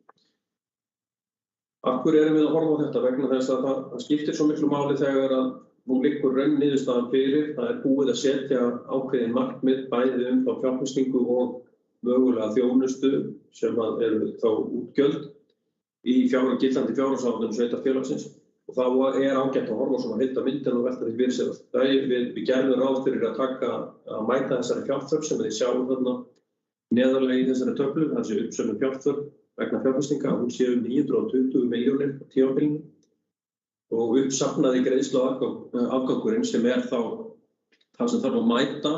[SPEAKER 2] Af hverju erum við að horfa á þetta? Vegna þess að það skiptir svo miklu máli þegar að nú liggur raunniðurstaðan fyrir. Það er búið að setja ákveðin markmið bæði þá fjárfestingu og mögulega þjónustu sem eru þá útgjöld í gildandi fjárhagsáætlun sveitarfélagsins og þá er ágætt að horfa svona heildarmyndina og velta því fyrir sér. Við gerðum ráð fyrir að mæta þessari fjárþörf sem þið sjáum þarna neðarlega í þessari töflu, þessi uppsöfnuð fjárþörf vegna fjárfestinga, hún séu 920 milljónir á tímabilinu og uppsafnaði greiðsluafgangurinn sem er þá það sem þarf að mæta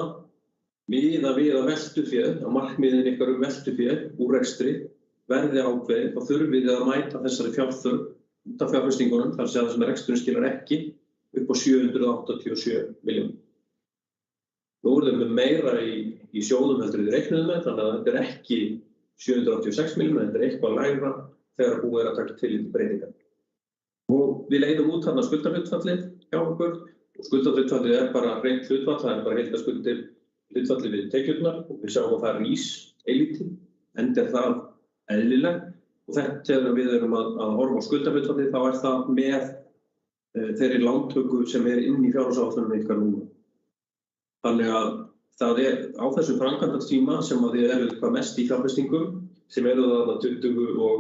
[SPEAKER 2] miðað við að veltufé, að markmiðin ykkar veltufé úr rekstri verði ákveðið, þá þurfum við að mæta þessari fjárþörf út af fjárfestingunum, þar sem það sem reksturinn skilar ekki upp á 787 milljónir. Nú erum við meira í sjóðum heldur við reiknuðum með, þannig að þetta er ekki 786 milljónir, þetta er eitthvað lægra þegar búið að taka til breytingar. Og við leiðum út þarna skuldahlutfallið hjá okkur og skuldahlutfallið er bara hreint hlutfall, það er bara heildarskuldir hlutfallið við tekjurnar og við sjáum að það rís eilítið, enda er það eðlileg og þetta þegar við erum að horfa á skuldahlutfallið þá er það með þeirri lántöku sem er inn í fjárhagsáætlunum ykkar núna. Þannig að það er á þessum framkvæmdatíma sem að þið eru hvað mest í fjárfestingum sem eru þarna 23 og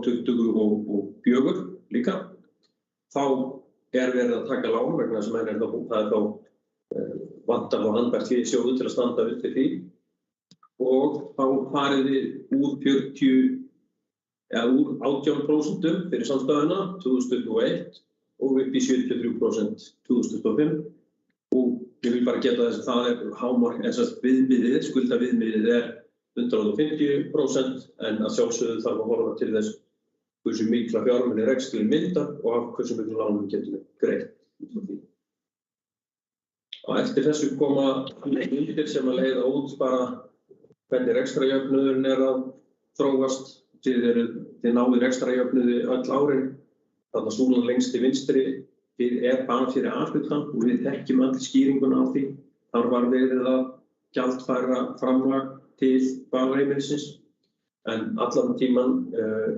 [SPEAKER 2] 24 líka. Þá er verið að taka lán vegna sem það er þá vantar á handbært í sjóðu til að standa undir því og þá farið þið úr 18% fyrir samstæðuna 2021 og upp í 73% 2025 og ég vil bara geta þess að það er hámark, viðmiðið, skuldaviðmiðið er 150% en að sjálfsögðu þarf að horfa til þess hversu mikla fjármuni rekstrinn myndar og af hversu miklu lánum getur við greitt. Og eftir þessu koma myndir sem að leiða út bara hvernig rekstrarjöfnuðurinn er að þróast. Þið náðu rekstrarjöfnuði öll árin, þarna súlan lengst til vinstri er bara fyrir A-hlutann og við þekkjum allir skýringuna á því. Þar var verið að gjaldfæra framlag til barnaheimilisins en allan tíman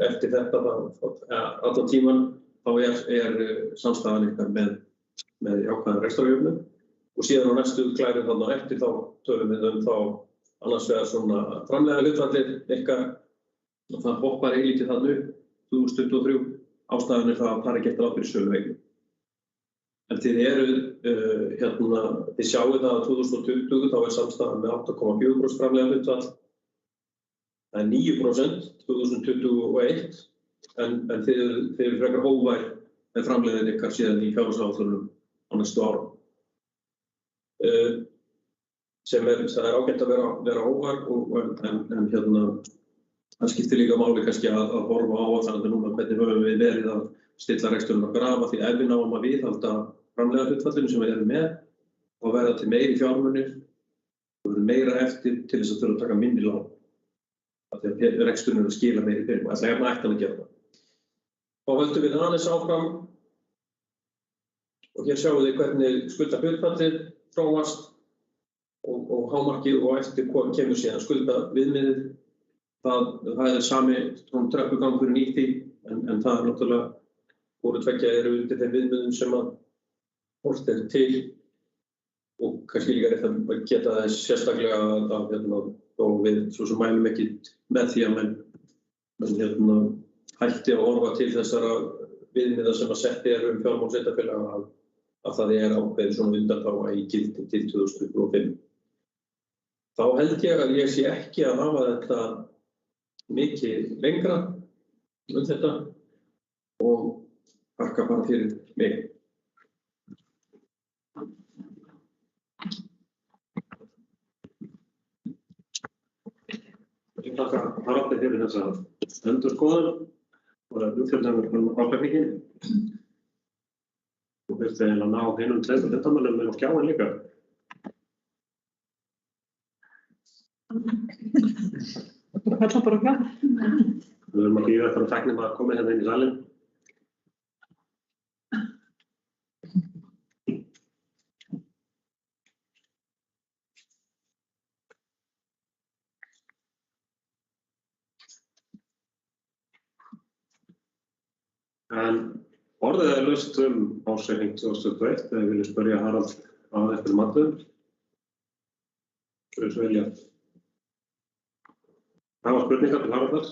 [SPEAKER 2] eftir þetta allan tíman þá er samstæðan ykkar með jákvæðan rekstrarjöfnuð og síðan á næstu klæri þarna eftir þá tölum við þá annars vegar svona framleiða hlutfallið ykkar og það hoppar eilítið þarna upp 2023. Ástæðan það að það gert ráð fyrir sölueignum. En þið þið sjáið það að 2020 þá samstaðan með 8,4% framleiðarhlutfall. Það 9% 2021, en þið eru frekar hógvær með framleiðin ykkar síðan í fjárhagsáætlunum á næstu árum. Það ágætt að vera hógvær, en það skiptir líka máli kannski að horfa á áætlanir núna hvernig höfum við verið að stilla reksturinn okkar af, því ef við náum að viðhalda framleiðarhlutfallinu sem við erum með og verða til meiri fjármunir og verður meira eftir til þess að þurfa að taka minni lán. Því að reksturinn að skila meiri fyrir og ætti hann að gera það. Þá höldum við aðeins áfram og hér sjáum við hvernig skuldahlutfallið þróast og hámarkið og eftir kemur síðan skuldaviðmiðið. Það sami tröppugangurinn í því, en það náttúrulega voru tveggja eru undir þeim viðmiðum sem að horft til og kannski líka rétt að geta þess sérstaklega og við svo sem mælum ekki með því að menn hætti að horfa til þessara viðmiða sem að setti fjármál sveitarfélaga að það ákveðið svona undanþága í gildi til 2025. Þá held ég að ég sé ekki að hafa þetta mikið lengra þetta og þakka bara fyrir mig.
[SPEAKER 1] Ég þakka Haraldi fyrir þessa endurskoðun og umfjöllun ábyrgningin. Þú þurfti eiginlega að ná hinum tveimur fréttamönnum á skjáinn líka.
[SPEAKER 3] Það kalla bara hvað?
[SPEAKER 1] Við erum að bíða eftir að tæknimaður komi hérna inn í salinn. En orðið laust ársreikning 2021 þegar við viljum spyrja Harald að eftir matum. Svo velja. Það var spurningar til Haraldar.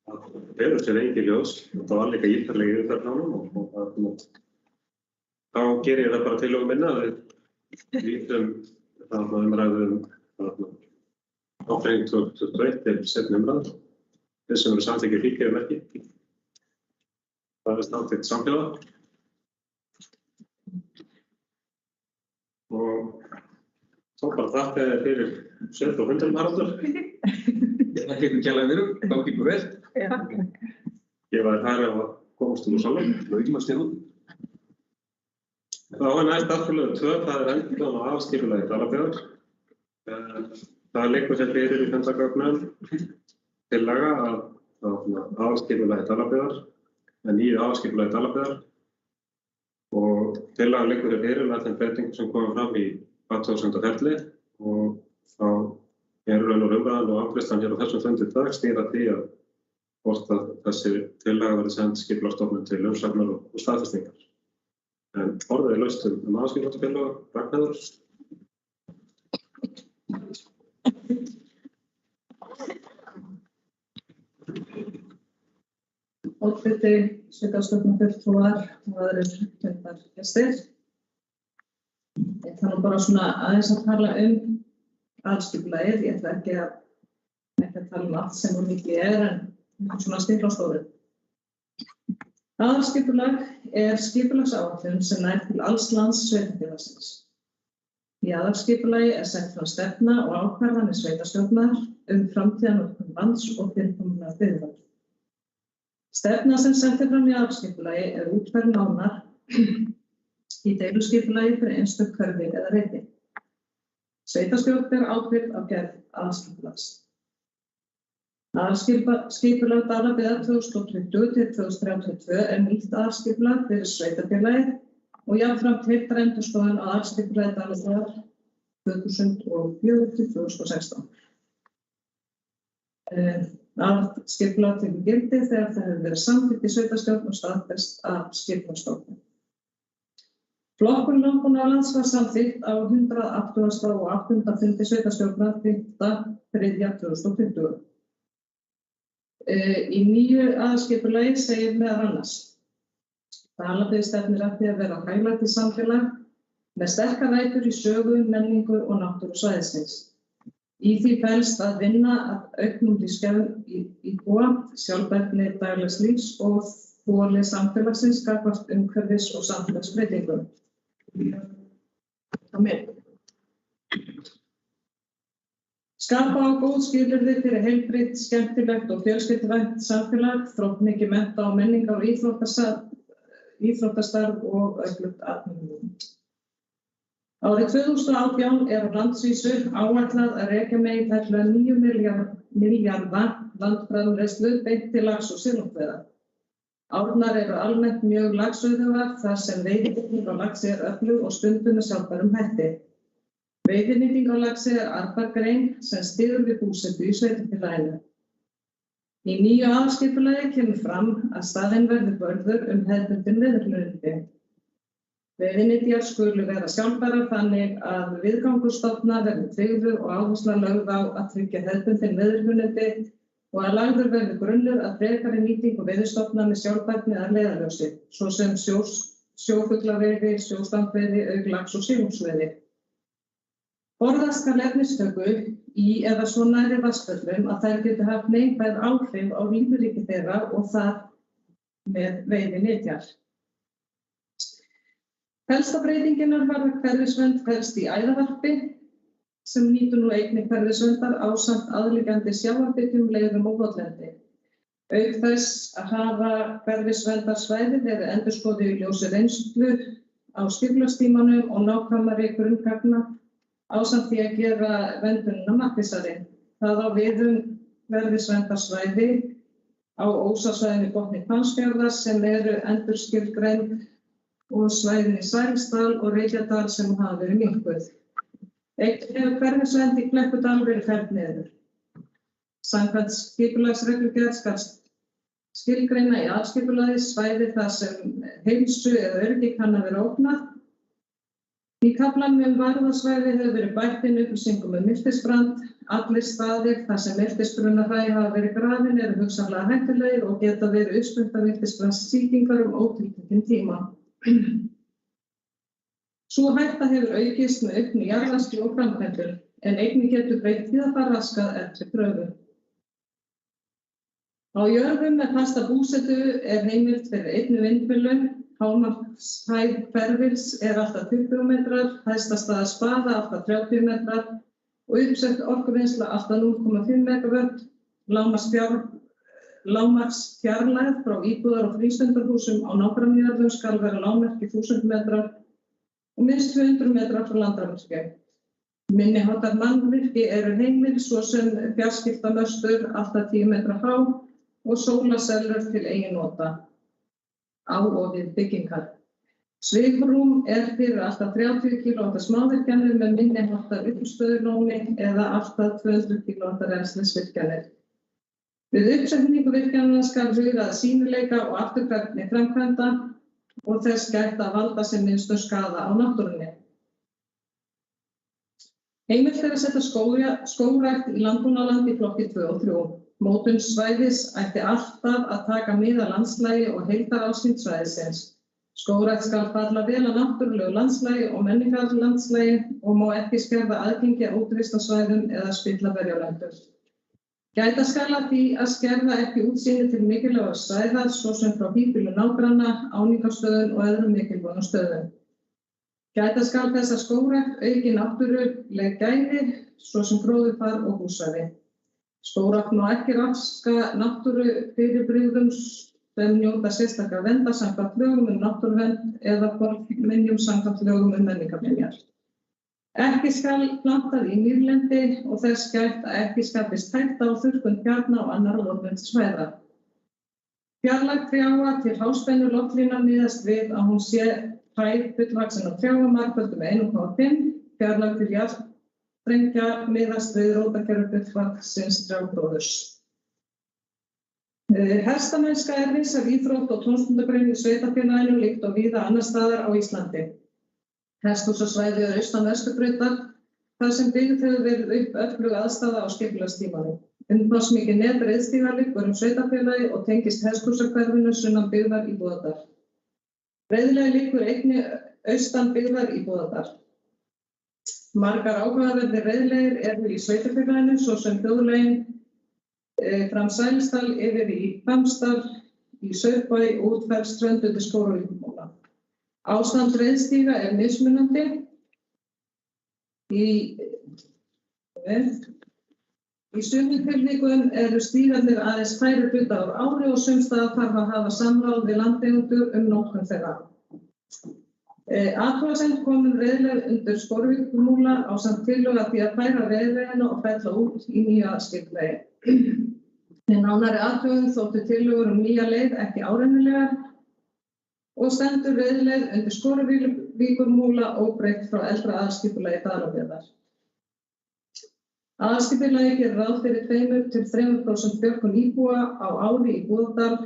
[SPEAKER 1] Það hefur sér engin ljós. Það var líka ítarlega yfirferð á honum og þá gerir ég það bara tillögu minna að við lítum umræðu áfengi 2021 til seinni umræðu. Þeir sem eru samþykkir ríkir ekki. Það samþykkt samfélag. Og þá bara þakka þér fyrir sveit og hundum, Haraldur.
[SPEAKER 2] Það getur kjærlega verið, gangi ykkur vel.
[SPEAKER 1] Ég var þar að komast úr salnum.
[SPEAKER 2] Laugum að stela út.
[SPEAKER 1] Þá næst aðfélagur 2, það endurskoðun á aðalskipulagi Dalabyggðar. Það liggur sér fyrir í fundargögnum tillaga að aðalskipulagi Dalabyggðar, nýju aðalskipulagi Dalabyggðar og tillagan liggur sér fyrir með þeim breytingum sem koma fram í athugasemdaferli og þá raun og umræðan og afgreiðslan hér á þessum fundi í dag snýr að því að hvort að þessi tillaga verði send Skipulagsstofnun til umsagnar og staðfestingar. En orðið laust aðalskipulagsfélag, Ragnheiður.
[SPEAKER 3] Oddviti, sveitarstjórnarfulltrúar og aðrir fundargestir. Ég ætla bara svona aðeins að tala aðalskipulagið. Ég ætla ekki að tala allt sem úr mikið en svona stikla á stóru. Aðalskipulag skipulagsáætlun sem nær til alls lands sveitarfélagsins. Í aðalskipulagi sett fram stefna og ákvarðanir sveitarstjórnar framtíðarnotkun lands og fyrirkomulag byggðar. Stefna sem sett fram í aðalskipulagi útfærð nánar í deiluskipulagi fyrir einstök hverfi eða reiti. Sveitarstjórn ber ábyrgð á gerð aðalskipulags. Aðalskipulag Dalabyggðar 2020 til 2032 nýtt aðalskipulag fyrir sveitarfélagið og jafnframt heildarendurskoðun á aðalskipulagi Dalabyggðar 2004 til 2016. Aðalskipulag tekur gildi þegar það hefur verið samþykkt í sveitarstjórn og staðfest af Skipulagsstofnun. Flokkun landbúnaðarlands var samþykkt á 180. og 8. fundi sveitarstjórnar 5.3.2020. Í nýju aðalskipulagi segir meðal annars: Dalabyggð stefnir að því að vera hæglegt samfélag með sterkar rætur í sögu, menningu og náttúru svæðisins. Í því felst að vinna að auknum lífsgæðum íbúa, sjálfbærni daglegs lífs og þoli samfélagsins gagnvart umhverfis- og samfélagsbreytingum. Skapa á góð skilyrði fyrir heilbrigt, skemmtilegt og fjölskylduvænt samfélag, þróttmikið mennta- og menningar- og íþróttastarf og öflugt atvinnulíf. Árið 2018 á landsvísu áætlað að rekja megi tæplega 9 milljarða landframleiðslu beint til lax- og silungsveiða. Árnar eru almennt mjög laxauðugar þar sem veiðinýting á laxi öflug og stundum með sjálfbærum hætti. Veiðinýting á laxi arðbær sem styður við búsetu í sveitarfélaginu. Í nýju aðalskipulagi kemur fram að staðinn verður vörður hefðbundin veiðihlunnindi. Veiðinytjar skulu vera sjálfbærar þannig að viðgangur stofna verði tryggður og áhersla lögð á að tryggja hefðbundin veiðihlunnindi og að lagður verði grunnur að frekari nýtingu veiðistofna með sjálfbærni að leiðarljósi, svo sem sjófuglaveiði, sjóstangveiði, auk lax- og silungsveiði. Forðast skal efnistöku í eða svo nærri vatnsföllum að þær geti haft neikvæð áhrif á lífríki þeirra og þar með veiðinytjar. Helsta breytinginnar varðar hverfisvernd felst í æðarvarpi sem nýtur nú einnig hverfisverndar ásamt aðliggjandi sjávarbyggðum, leiðum og votlendi. Auk þess að hafa hverfisverndarsvæði verið endurskoðuð í ljósi reynslu á skipulagstímanum og nákvæmari grunngagna ásamt því að gera verndunina markvissari. Það á við hverfisverndarsvæði á ósasvæðinu í botni Hvammsfjarðar sem eru endurskilgreind og svæðin í Sælingsdal og Reykjadal sem hafa verið minnkuð. Einnig hefur hverfisvernd í Kleppudal verið felld niður. Samkvæmt skipulagsreglugerð skal skilgreina í aðalskipulagi svæði þar sem heilsu eða öryggi kann að vera ógnað. Í kaflanum varðarsvæði hefur verið bætt inn upplýsingum miltisbrand. Allir staðir þar sem miltisbrunahræ hafa verið grafin eru hugsanlega hættulegir og geta verið uppsprettar miltisbrandssýkingar ótiltekinn tíma. Sú hætta hefur aukist með auknu jarðraski og framkvæmdum, en einnig getur breytt tíðarfar raskað eftir kröfu. Á jörðum með fasta búsetu heimild fyrir einni vindmyllu, hámarkshæð hverfils allt að 20 metrar, hæsta staða spaða allt að 30 metrar og uppsett orkuvinnsla allt að 0,5 megawatt, lágmarksfjarlægð frá íbúðar- og frístundarhúsum á nágrannajörðum skal vera lágmarki 1000 metrar og minnst 200 metrar frá landavirkjum. Minni háttar mannvirki eru heimil svo sem fjarskiptamöstur allt að 10 metra há og sólasellur til eigin nota á og við byggingar. Svigrúm fyrir allt að 30 kW smávirkjanir með minni háttar uppstöðulóni eða allt að 200 kW rennslisvirkjanir. Við uppsetningu virkjananna skal huga að sýnileika og afturkvæmni framkvæmda og þess gætt að valda sem minnstum skaða á náttúrunni. Heimilt að setja skógrækt í landbúnaðarland í flokki 2 og 3. Mótun svæðis ætti alltaf að taka mið af landslagi og heildarásýnd svæðisins. Skógrækt skal falla vel að náttúrulegu landslagi og menningarlandslagi og má ekki skerða aðgengi að útivistarsvæðum eða spilla berjalöndur. Gæta skal að því að skerða ekki útsýni til mikilvægra svæða svo sem frá híbýlum nágranna, áningarstöðum og öðrum mikilvægum stöðum. Gæta skal þess að skógrækt auki náttúruleg gæði svo sem gróðurfar og búsvæði. Skógrækt má ekki raska náttúrufyrirbrigðum sem njóta sérstakrar verndar samkvæmt lögum náttúruvernd eða fornminjum samkvæmt lögum menningarminjar. Ekki skal plantað í mýrlendi og þess gætt að ekki skapist hætta á þurrkun tjarna og annarra votlendissvæða. Fjarlægð trjáa til háspennu loftlína miðast við að hún sé hæð fullvaxin á trjáa margföldum með 1,5. Fjarlægð til jarðstrengja miðast við rótarkerfi fullvaxins trjágróðurs. Hestamennska vinsæl íþrótt- og tómstundagrein í sveitarfélaginu líkt og víða annars staðar á Íslandi. hesthúsasvæði er austan Vesturbrautar, þar sem byggð hefur verið upp öflug aðstaða á skipulagstímanum. Umfangsmikið net reiðstíga liggur sveitarfélagið og tengist hesthúsahverfinu sunnan byggðar í Búðardal. Reiðleið liggur einnig austan byggðar í Búðardal. Margar áhugaverðir reiðleiðir eru í sveitarfélaginu, svo sem þjóðleiðin fram Sælsdal yfir í Hvammsdal, í Saurbæ og útferð strönd undir Skólavíkurmúla. Ástand reiðstíga er mismunandi. Í sumum tilvikum eru stígarnir aðeins færri hluta á ári og sums staðar þarf að hafa samráð við landeigendur notkun þeirra. Athugasemd kom reiðleið undir Skólavíkurmúla ásamt tillögu að því að færa reiðleiðina og fella út í nýja skipulagi. Við nánari athugun þóttu tillögur nýja leið ekki árennilegar og stendur reiðleið undir Skólavíkurmúla óbreytt frá eldra aðalskipulagi Dalabyggðar. Aðalskipulagið gerir ráð fyrir 2 til 3% fjölgun íbúa á ári í Búðardal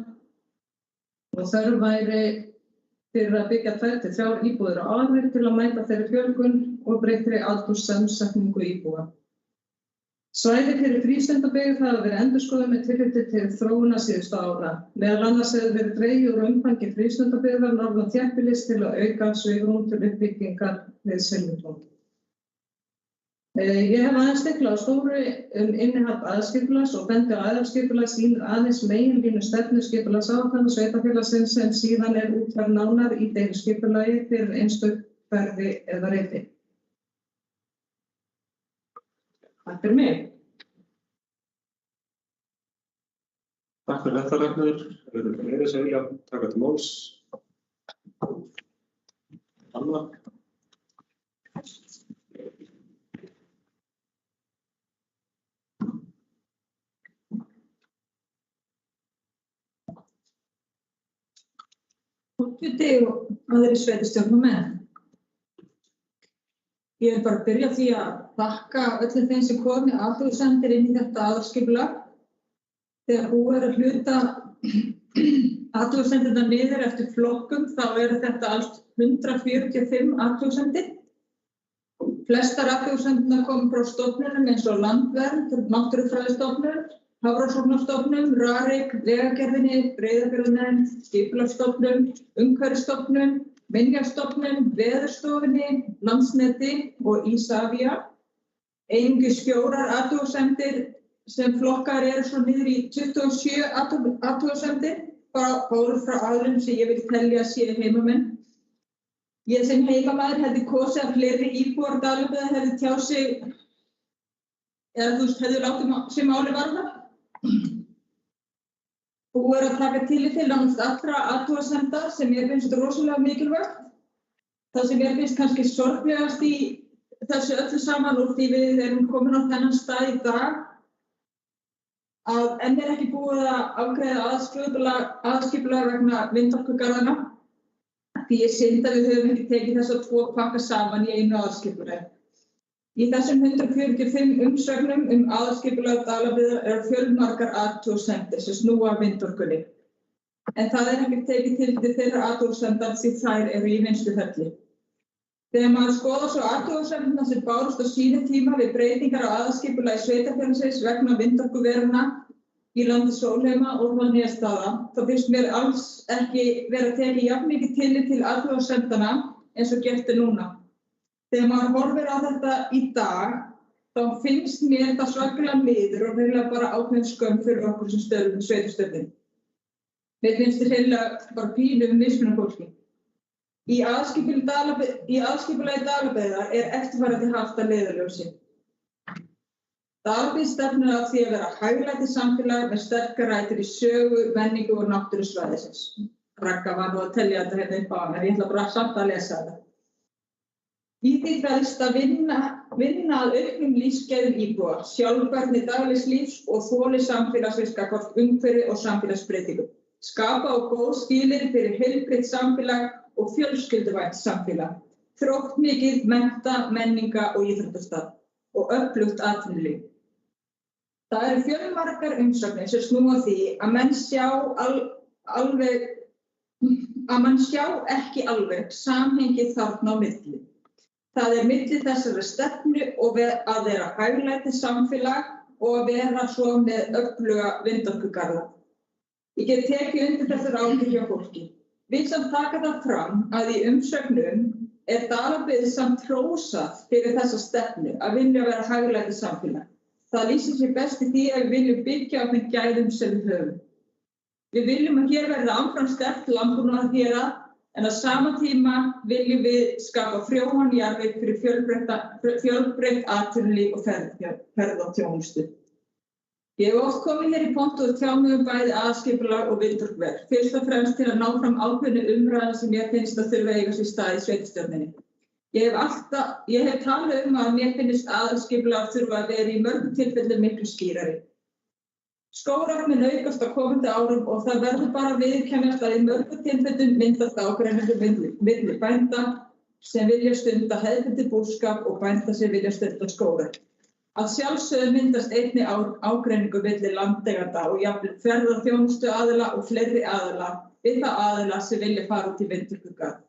[SPEAKER 3] og þörf væri fyrir að byggja 2 til 3 íbúðir á ári til að mæta þeirri fjölgun og breyttri aldurssamsetningu íbúa. Svæði fyrir frístundabyggð hafa verið endurskoðuð með tilliti til þróunar síðustu ára. Meðal annars hefur verið dregið úr umfangi frístundabyggðar norðan þéttbýlis til að auka svigrúm til uppbyggingar við Silfurtún. Ég hef aðeins stiklað á stóru innihald aðalskipulags og bendi á aðalskipulag sýnir aðeins meginlínu stefnu skipulagsáætlana sveitarfélagsins sem síðan er útfærð nánar í deiliskipulagi fyrir einstök hverfi eða reiti. Takk fyrir mig.
[SPEAKER 1] Takk fyrir þetta, Ragnheiður. Eru fleiri sem vilja taka til máls? Anna?
[SPEAKER 4] Oddviti og aðrir sveitarstjórnarmenn. Ég vil bara byrja á því að þakka öllum þeim sem komu með athugasemdir inn í þetta aðalskipulag. Þegar búið er að hluta athugasemdirnar niður eftir flokkum þá eru þetta allt 145 athugasemdir. Flestar athugasemdirnar komu frá stofnunum eins og Landvernd, Náttúrufræðistofnun, Hafrannsóknastofnun, RARIK, Vegagerðinni, Breiðafjarðarnefnd, Skipulagsstofnun, Umhverfisstofnun, Minjastofnun, Veðurstofunni, Landsneti og Isavia. Einungis 4 athugasemdir sem flokkar eru svo niður í 27 athugasemdir báru frá aðilum sem ég vil telja sé heimamenn. Ég sem heimamaður hefði kosið að fleiri íbúar Dalabyggðar hefði tjáð sig eða hefði látið sem máli varða. Búið er að taka tillit til nánast allra athugasemda sem mér finnst rosalega mikilvægt. Það sem mér finnst kannski sorglegast í þessu öllu saman úr því við erum komin á þennan stað í dag að enn er ekki búið að afgreiða aðalskipulag vegna vindorkugarðanna. Því ég synd að við höfum ekki tekið þessa 2 pakka saman í einu aðalskipulagi. Í þessum 145 umsögnum aðalskipulag Dalabyggðar eru fjölmargar athugasemdir sem snúa að vindorkunni. En það er ekki tekið tillit til þeirra athugasemda því þær eru í vinnsluferli. Þegar maður skoðar svo athugasemdirnar sem bárust á sínum tíma við breytingar á aðalskipulagi sveitarfélagsins vegna vindorkuveruna í landi Sólheima og Nýjastaða, þá finnst mér alls ekki vera tekið jafn mikið tillit til athugasemdanna eins og gert er núna. Þegar maður horfir á þetta í dag, þá finnst mér þetta svakalega miður og hreinlega bara ákveðin skömm fyrir okkur sem störfum í sveitarstjórninni. Mér finnst þetta hreinlega bara pínu mismunandi fólki. Í aðalskipulagi Dalabyggðar er eftirfarandi haft að leiðarljósi. Dalabyggð stefnir að því að vera hæglæti samfélag með sterkar rætur í sögu, menningu og náttúru svæðisins. Ragga var nú að telja þetta hérna upp á hana, en ég ætla bara samt að lesa þetta. Í því felst að vinna að auknum lífsgæðum íbúa, sjálfbærni daglegs lífs og þoli samfélagsins gagnvart umhverfi og samfélagsbreytingum. Skapa og góð skilyrði fyrir heilbrigt samfélag og fjölskylduvænt samfélag. Þróttmikið mennta, menninga og íþróttastarf og öflugt atvinnulíf. Það eru fjölmargar umsagnir sem snúa að því að menn sjá ekki alveg samhengið þarna á milli. Það milli þessari stefnu og að vera hæglæti samfélag og að vera svo með öfluga vindorkugarða. Ég get tekið undir þessar áhyggjur hjá fólki. Vil samt taka það fram að í umsögnum Dalabyggð samt hrósað fyrir þessa stefnu að vilja vera hæglæti samfélag. Það lýsir sér best í því að við viljum byggja á þeim gæðum sem við höfum. Við viljum að hér verði áfram sterkt landbúnaðarhérað en á sama tíma viljum við skapa frjóan jarðveg fyrir fjölbreytt atvinnulíf og ferðaþjónustu. Ég hef oft komið hér í pontu og tjáð mig bæði aðalskipulag og vindorkuver, fyrst og fremst til að ná fram ákveðnu umræða sem ég finnst að þurfa að eiga sér stað í sveitarstjórninni. Ég hef talað að mér finnst aðalskipulag þurfa að vera í mörgum tilfellum miklu skýrari. Skógrækt mun aukast á komandi árum og það verður bara að viðurkennast að í mörgum tilfellum myndast ágreiningur milli bænda sem vilja stunda hefðbundinn búskap og bænda sem vilja stunda skógrækt. Að sjálfsögðu myndast einnig ágreiningur milli landeigenda og jafnvel ferðaþjónustuaðila og fleiri aðila við þá aðila sem vilja fara út í vindorkugarð.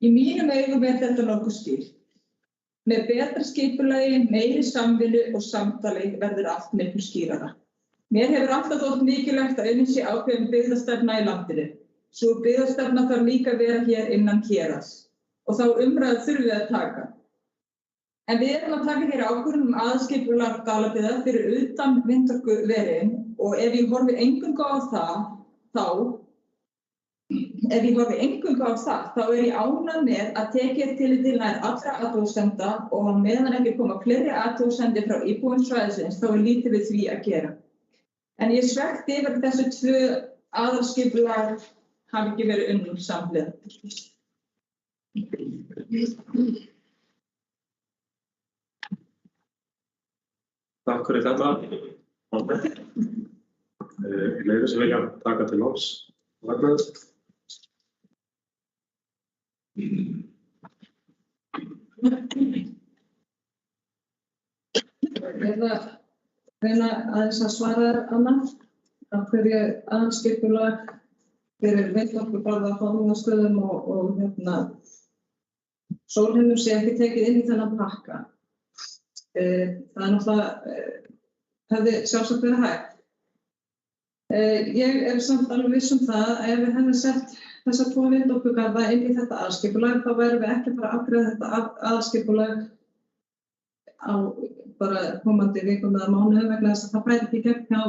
[SPEAKER 4] Í mínum augum þetta nokkuð skýrt. Með betra skipulagi, meiri samvinnu og samtali verður allt miklu skýrara. Mér hefur alltaf þótt mikilvægt að unnið sé ákveðin byggðastefna í landinu. Sú byggðastefna þarf líka að vera hér innan héraðs og þá umræðu þurfum við að taka. En við erum að taka hér ákvörðun aðalskipulag Dalabyggðar fyrir utan vindorkuverin og ef ég horfi eingöngu á það, þá er ég ánægð með að tekið tillit til nær allra athugasemda og á meðan ekki koma fleiri athugasemdir frá íbúum svæðisins þá er lítið við því að gera. En ég svekkt yfir þessu 2 aðalskipulag hafi ekki verið unnum samhliða.
[SPEAKER 1] Takk fyrir þetta. Fleiri sem vilja taka til máls.
[SPEAKER 3] Reyna aðeins að svara annað af hverju aðalskipulag fyrir vindorkugarða á Hólmavíkurstöðum og sólheimum sé ekki tekið inn í þennan pakka. Það náttúrulega hefði sjálfsagt verið hægt. Ég samt alveg viss það að ef við hefðum sett þessar 2 vindorkugarða inn í þetta aðalskipulag þá værum við ekki bara að afgreiða þetta aðalskipulag á bara komandi vikum eða mánuðum vegna þess að það færi ekki gegn hjá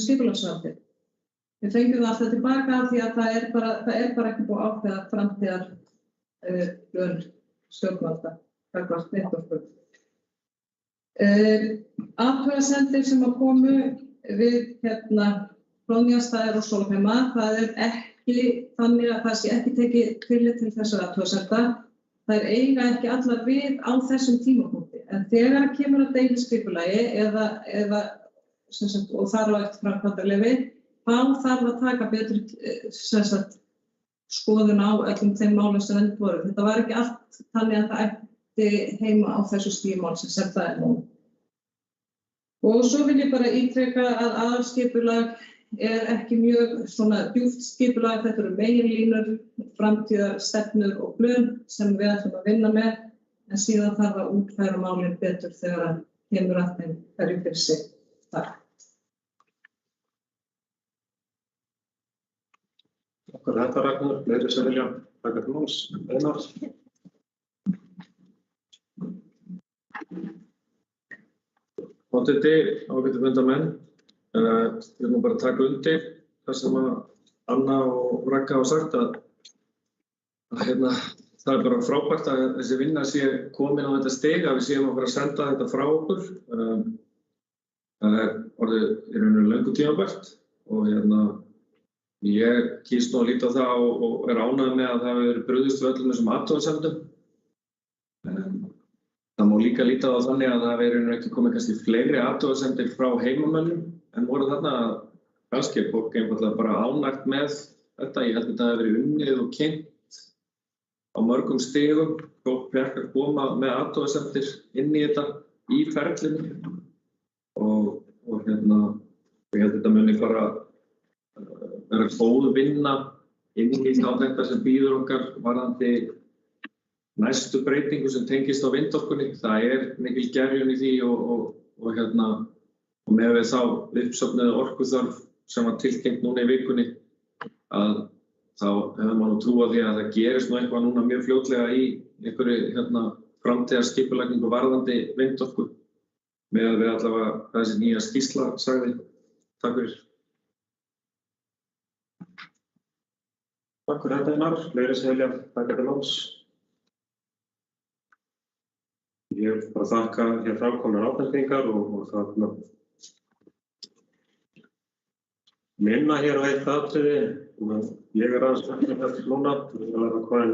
[SPEAKER 3] skipulagsráði. Við fengjum það alltaf tilbaka því að það er bara ekki búið að ákveða framtíðar plön stjórnvalda gagnvart vindorku. Athugasemdir sem að komu við Hróðnýjarstaðir og Sólheima, það er ekki þannig að það sé ekki tekið tillit til þessara athugasemda. Þær eiga ekki allar við á þessum tímapunkti. En þegar kemur að deiliskipulagi og þar á eftir framkvæmdarleyfi, þá þarf að taka betur skoðun á öllum þeim málum sem nefnd voru. Þetta var ekki allt þannig að það ætti heima á þessu stigi málsins sem það er nú. Og svo vil ég bara ítreka að aðalskipulag er ekki mjög djúpt skipulag. Þetta eru meginlínur, framtíðar stefnur og plön sem við ætlum að vinna með, en síðan þarf að útfæra málin betur þegar kemur að þeim hverju fyrir sig. Takk.
[SPEAKER 1] Takk fyrir þetta, Ragnar. Fleiri sem vilja taka til máls. Einar. Ágætu fundarmenn. Við erum bara að taka undir það sem Anna og Ragga hafa sagt að það er bara frábært að þessi vinna sé komin á þetta stig, að við séum að fara að senda þetta frá okkur. Það er orðið í rauninu löngu tímabært og ég kýst nú að líta á það og er ánægður með að það hefur verið brugðist við öllum þessum athugasemdum. Það má líka líta á þannig að það verður ekki komið kannski fleiri athugasemdir frá heimamönnum en voru þarna að kannski er fólk einfaldlega bara ánægt með þetta. Ég held að þetta hefur verið unnið og kynnt á mörgum stigum. Fólk frekar að koma með athugasemdir inn í þetta í ferlinu og ég held að þetta muni bara vera góð vinna inn í þá þetta sem býður okkar varðandi
[SPEAKER 2] næstu breytingu sem tengist á vindorkunni. Það mikil gerjun í því og með við þá uppsöfnuðu orkuþörf sem var tilkynnt núna í vikunni að þá hefur maður trúað því að það gerist eitthvað núna mjög fljótlega í einhverju framtíðarskipulagningu varðandi vindorku með við allavega þessi nýja skýrsla sagði. Takk fyrir.
[SPEAKER 1] Takk fyrir þetta Einar. Fleiri sem vilja taka til máls. Ég vil bara þakka hér framkomnar ábendingar og það minna hér á eitt atriði. Ég aðeins núna, það hvað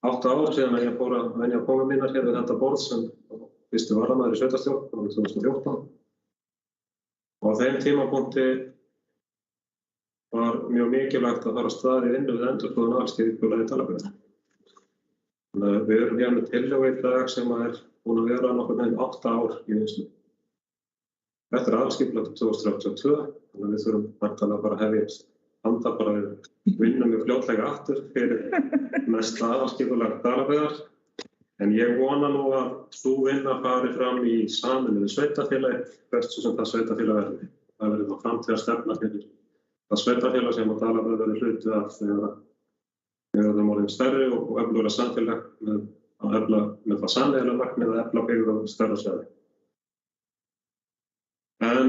[SPEAKER 1] 8 ár síðan að ég fór að venja komur mínar hér við þetta borð sem fyrstu varamaður í sveitarstjórn árið 2014. Og á þeim tímapunkti var mjög mikilvægt að fara af stað í vinnu við endurskoðun aðalskipulagi Dalabyggðar. Við erum hér með tillögu í dag sem búin að vera nokkurn veginn 8 ár í vinnslu. Þetta aðalskipulag til 2032, þannig að við þurfum væntanlega bara að hefja handa bara við vinnum mjög fljótlega aftur fyrir næsta aðalskipulag Dalabyggðar. En ég vona nú að sú vinna fari fram í samvinnu við sveitarfélagi, hvert svo sem það sveitarfélag verði. Það verður þá framtíðarstefna fyrir það sveitarfélag sem að Dalabyggð verður hluti af þegar við verðum orðin stærri og öflugra samfélag með það sameiginlega markmið að efla byggð á stærra svæði. En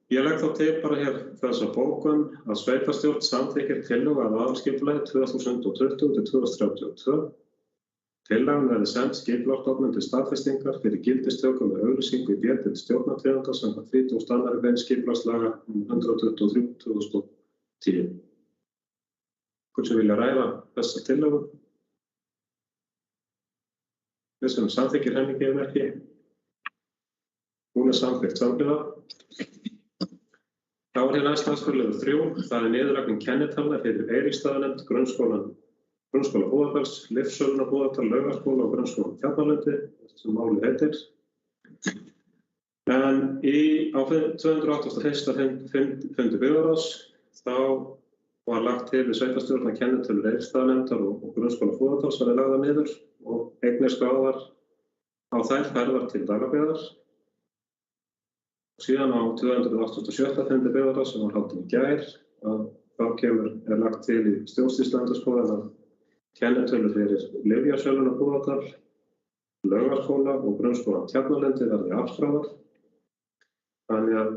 [SPEAKER 1] ég legg þá til bara hér þessa bókun að sveitarstjórn samþykkir tillögu að aðalskipulagi 2020 til 2032. Tillagan verði send skipulagsstofnun til staðfestingar fyrir gildistöku með auglýsingu í B-deild stjórnartíðanda samkvæmt 32. grein skipulagslaga 122/2010. Hvort sem vilja ræða þessa tillögu? Við sem samþykkir henni gefum ekki. Hún samþykkt samhliða. Þá hér næst dagskrárliður 3. Það niðurlagning kennitalna fyrir Eiríksstaðanefnd, Grunnskóla Búðardals, Leifssöluna Búðardal, Laugarskóla og Grunnskóla Tjarnarlundi, sem málið heitir. En á 281. fundi byggðarráðs þá var lagt til við sveitarstjórn að kennitölur Eiríksstaðanefndar og Grunnskóla Búðardals verði lagðar niður og eignir skráðar á þær færðar til Dalabyggðar. Síðan á 287. fundi byggðarráðs sem var haldinn í gær að þá lagt til í stjórnsýsluendurskoðun að kennitölur fyrir Lyfjasöluna Búðardal, Laugarskóla og Grunnskóla Tjarnarlundi verði afskráðar. Þannig að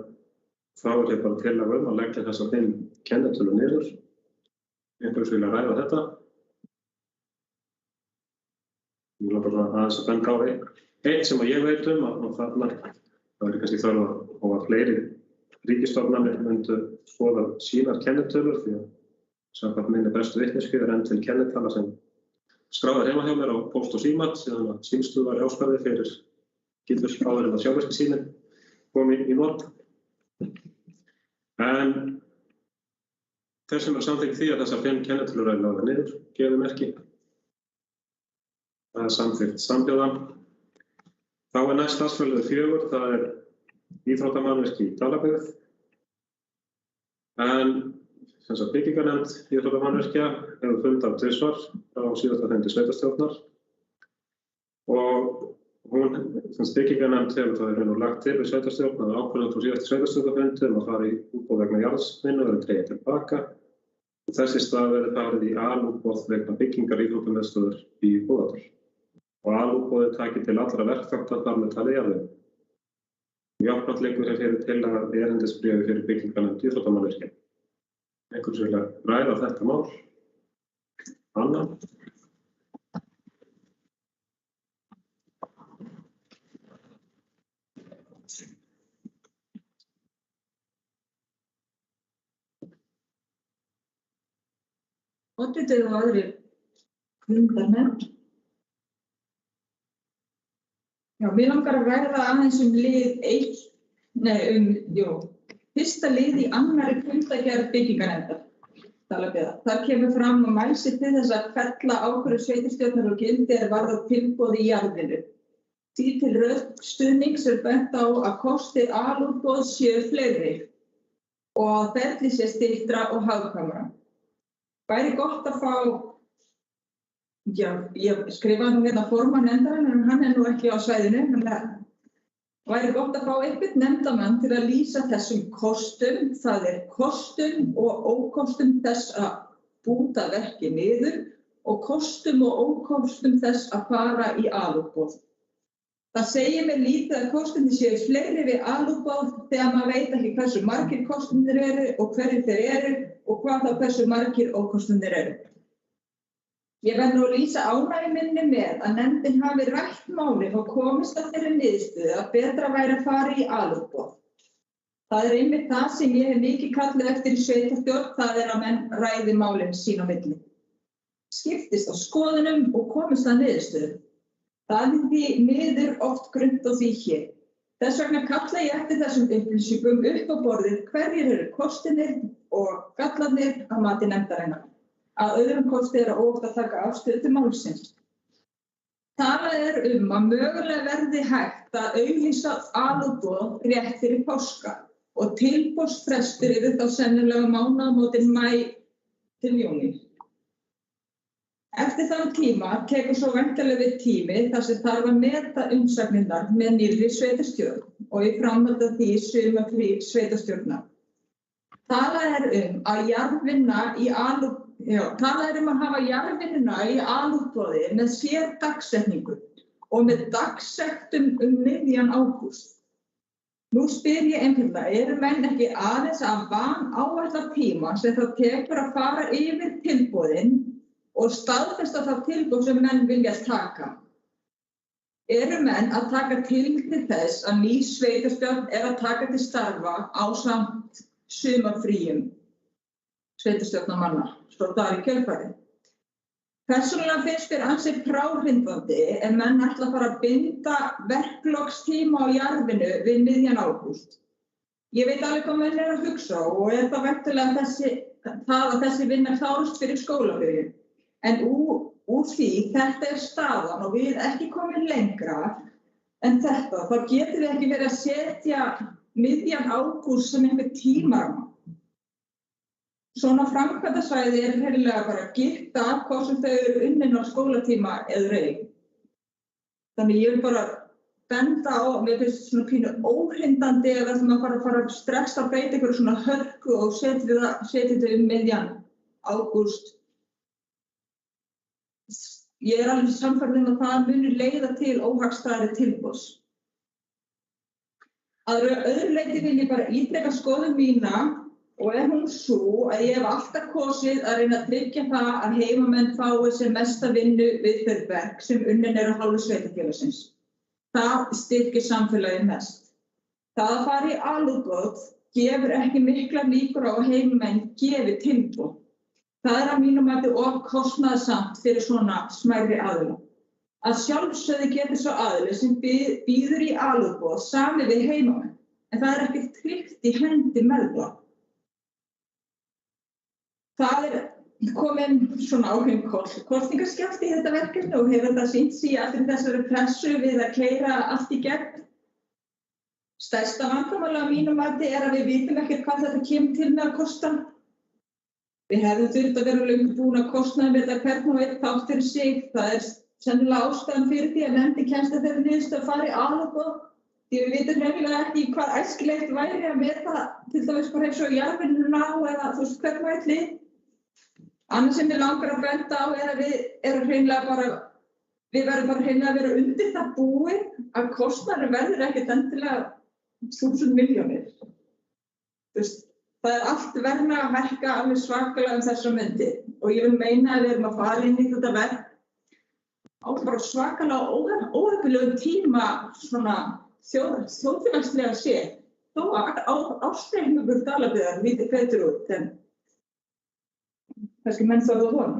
[SPEAKER 1] þá hér bara tillaga að leggja þessar 5 kennitölur niður. Einhvers vilja ræða þetta. Ég vil bara aðeins að benda á eitt sem ég veit að það kannski þörf að fleiri ríkisstofnanir myndu skoða sínar kennitölur því að samkvæmt minni bestu vitneskju enn til kennitala sem skráðar heima hjá mér á Póst og Símat síðan að símstöð var í Ásgarði fyrir áður en að sjálfvirkjasýnin kom í notkun. En þeir sem samþykkt því að þessar 5 kennitölur verði lagðar niður gefur merki. Það samþykkt samhljóða. Þá næst dagskrárliður 4, það íþróttamannvirki í Dalabyggð. En byggingarnefnd íþróttamannvirkja hefur fundað tvisvar á síðasta fundi sveitarstjórnar og byggingarnefnd hefur það lagt til við sveitarstjórn að ákvörðun frá síðasta sveitarstjórnarfundi að fara í útboð vegna jarðvinnu verði dregið til baka og þess í stað verði farið í alútboð vegna byggingar íþróttamiðstöðvar í Búðardal og alútboðið taki til allra verkþátta þar með talið jarðvinnu. Jafnframt liggur fyrir tillaga erindisbréfi fyrir byggingarnefnd íþróttamannvirkja. Einhvers vilja ræða þetta mál? Anna?
[SPEAKER 4] Oddviti og aðrir fundarmenn. Já, mér langar að ræða aðeins fyrsta lið í annarri fundargerð byggingarnefndar Dalabyggðar. Þar kemur fram að mælst til þess að fella ákvörðun sveitarstjórnar og gildi varðar tilboð í jarðvinnu. Því til rökstuðnings bent á að kostir alútboðs séu fleiri og að ferli sé styttra og hagkvæmara. Væri gott að fá Já, ég skrifaði nú hérna formann nefndarinnar en hann nú ekki á svæðinu, þannig að væri gott að fá einhvern nefndarmann til að lýsa þessum kostum, það kostum og ókostum þess að búta verkið niður og kostum og ókostum þess að fara í alútboð. Það segir mér lítið að kostundir séu fleiri við alútboð þegar maður veit ekki hversu margir kostundir eru og hverjir þeir eru og hvað þá hversu margir ókostundir eru. Ég verð nú að lýsa ánægju minni með að nefndin hafi rætt málið og komist að þeirri niðurstöðu að betra væri að fara í alútboð. Það einmitt það sem ég hef mikið kallað eftir í sveitarstjórn, það að menn ræði málin sín á milli. Skiptist á skoðunum og komist að niðurstöðu. Það því miður oft grunnt á því hér. Þess vegna kalla ég eftir þessum upplýsingum upp á borðið hverjir eru kostirnir og gallarnir að mati nefndarinnar. Að öðrum kosti að óvægt að taka afstöðu til málsins. Talað að mögulega verði hægt að auglýsa alútboð rétt fyrir páska og tilboðsfrestur yfir þá sennilega mánaðamótin maí til júní. Eftir þann tíma tekur svo væntanlega við tími þar sem þarf að meta umsagnirnar með nýrri sveitarstjórn og í framhaldi af því sumarfrí sveitarstjórnar. Talað að hafa jarðvinnuna í alútboði með sér dagsetningu og með dagsektum miðjan ágúst. Nú spyr ég einfaldlega, eru menn ekki aðeins að vanáætla tíma sem það tekur að fara yfir tilboðin og staðfesta það tilboð sem menn vilja taka? Eru menn að taka til þess að ný sveitarstjórn að taka til starfa ásamt sumarfríum sveitarstjórnarmanna, svo það í kjölfarið? Persónulega finnst mér ansi fráhrindandi ef menn ætla að fara að binda verklokstíma á jarðinu við miðjan ágúst. Ég veit alveg hvað menn að hugsa og það væntanlega að þessi vinna klárist fyrir skólabyrjun. En úr því þetta staðan og við ekki komin lengra en þetta, þá getum við ekki verið að setja miðjan ágúst sem einhver tímaramma. Svona framkvæmdasvæði hreinlega bara girt af hvort sem þau eru unnin á skólatíma eða ei. Þannig ég vil bara benda á, mér finnst svona pínu óhrindandi að það sem að fara strax að beita ykkur svona hörku og setja þetta miðjan ágúst. Ég alveg sannfærð að það muni leiða til óhagstæðari tilboðs. Að öðru leyti vil ég bara ítreka skoðun mína og hún sú að ég hef alltaf kosið að reyna að tryggja það að heimamenn fái sem mesta vinnu við þau verk sem unnin af hálfu sveitarfélagsins. Það styrkir samfélagið mest. Það að fara í alútboð gefur ekki miklar líkur á að heimamenn gefi tilboð. Það að mínum mati of kostnaðarsamt fyrir svona smærri aðila. Að sjálfsögðu getur svo aðili sem býður í alútboð samið við heimamenn, en það ekki tryggt í hendi með það. Það komin svona ákveðin kosningaskjálfti í þetta verkefni og hefur það sýnt sig allir þessari pressu við að keyra allt í gegn. Stærsta vandamál að mínum mati að við vitum ekkert hvað þetta kemur til með að kosta. Við hefðum þurft að vera löngu búin að kostnaði með þetta hvern og einn þátt fyrir sig. Það sennilega ástæðan fyrir því að nefndin kemst að þeirra niðurstöðu að fara í alútboð. Því við vitum hreinlega ekki hvað æskilegt væri að meta til dæmis bara eins og jarðvinnuna á eða þú veist hvern og einn lið. Annars sem við langar að benda á að við verðum bara hreinlega að vera undir það búið að kostnaðurinn verður ekkert endilega 1000 milljónir. Það allt verna að hækka alveg svakalega þessa myndi og ég vil meina að við erum að fara inn í þetta verk á bara svakalega óheppilegum tíma svona þjóðfélagslega séð. Þó að ástreikningur Dalabyggðar líti betur út en kannski menn þorðu að vona.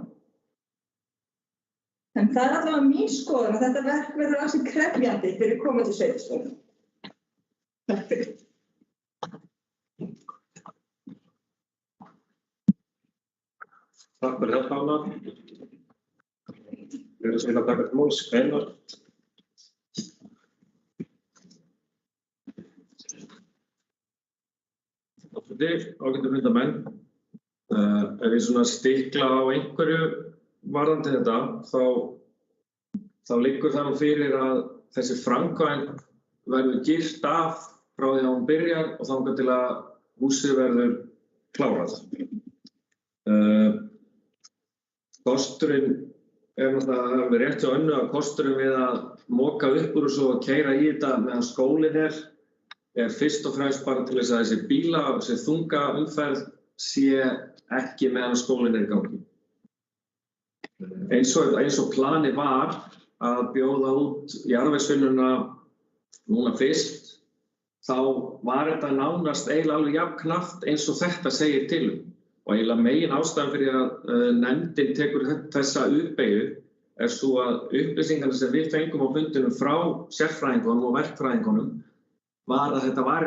[SPEAKER 4] En það allavega mín skoðun að þetta verk verður ansi krefjandi fyrir komandi sveitarstjórn. Takk fyrir.
[SPEAKER 1] Takk fyrir þetta, Anna. Við erum að taka til máls, Einar.
[SPEAKER 2] Ágætu fundamenn. Ef ég svona stikla á einhverju varðandi þetta, þá liggur það nú fyrir að þessi framkvæmd verður girt af frá því að hún byrjar og þangað til að húsið verður klárað. Kosturinn náttúrulega, það er rétt hjá Önnu að kosturinn við að moka upp úr og svo að keyra í þetta meðan skólinn er fyrst og fremst bara til þess að þessi bíla og þessi þunga umferð sé ekki meðan skólinn í gangi. Eins og planið var að bjóða út jarðvegsvinnuna núna fyrst, þá var þetta nánast eiginlega alveg jafn knappt eins og þetta segir til um. Og eiginlega megin ástæðan fyrir að nefndin tekur þessa uppbeygju svo að upplýsingarna sem við fengum á fundinum frá sérfræðingunum og verkfræðingunum var að þetta var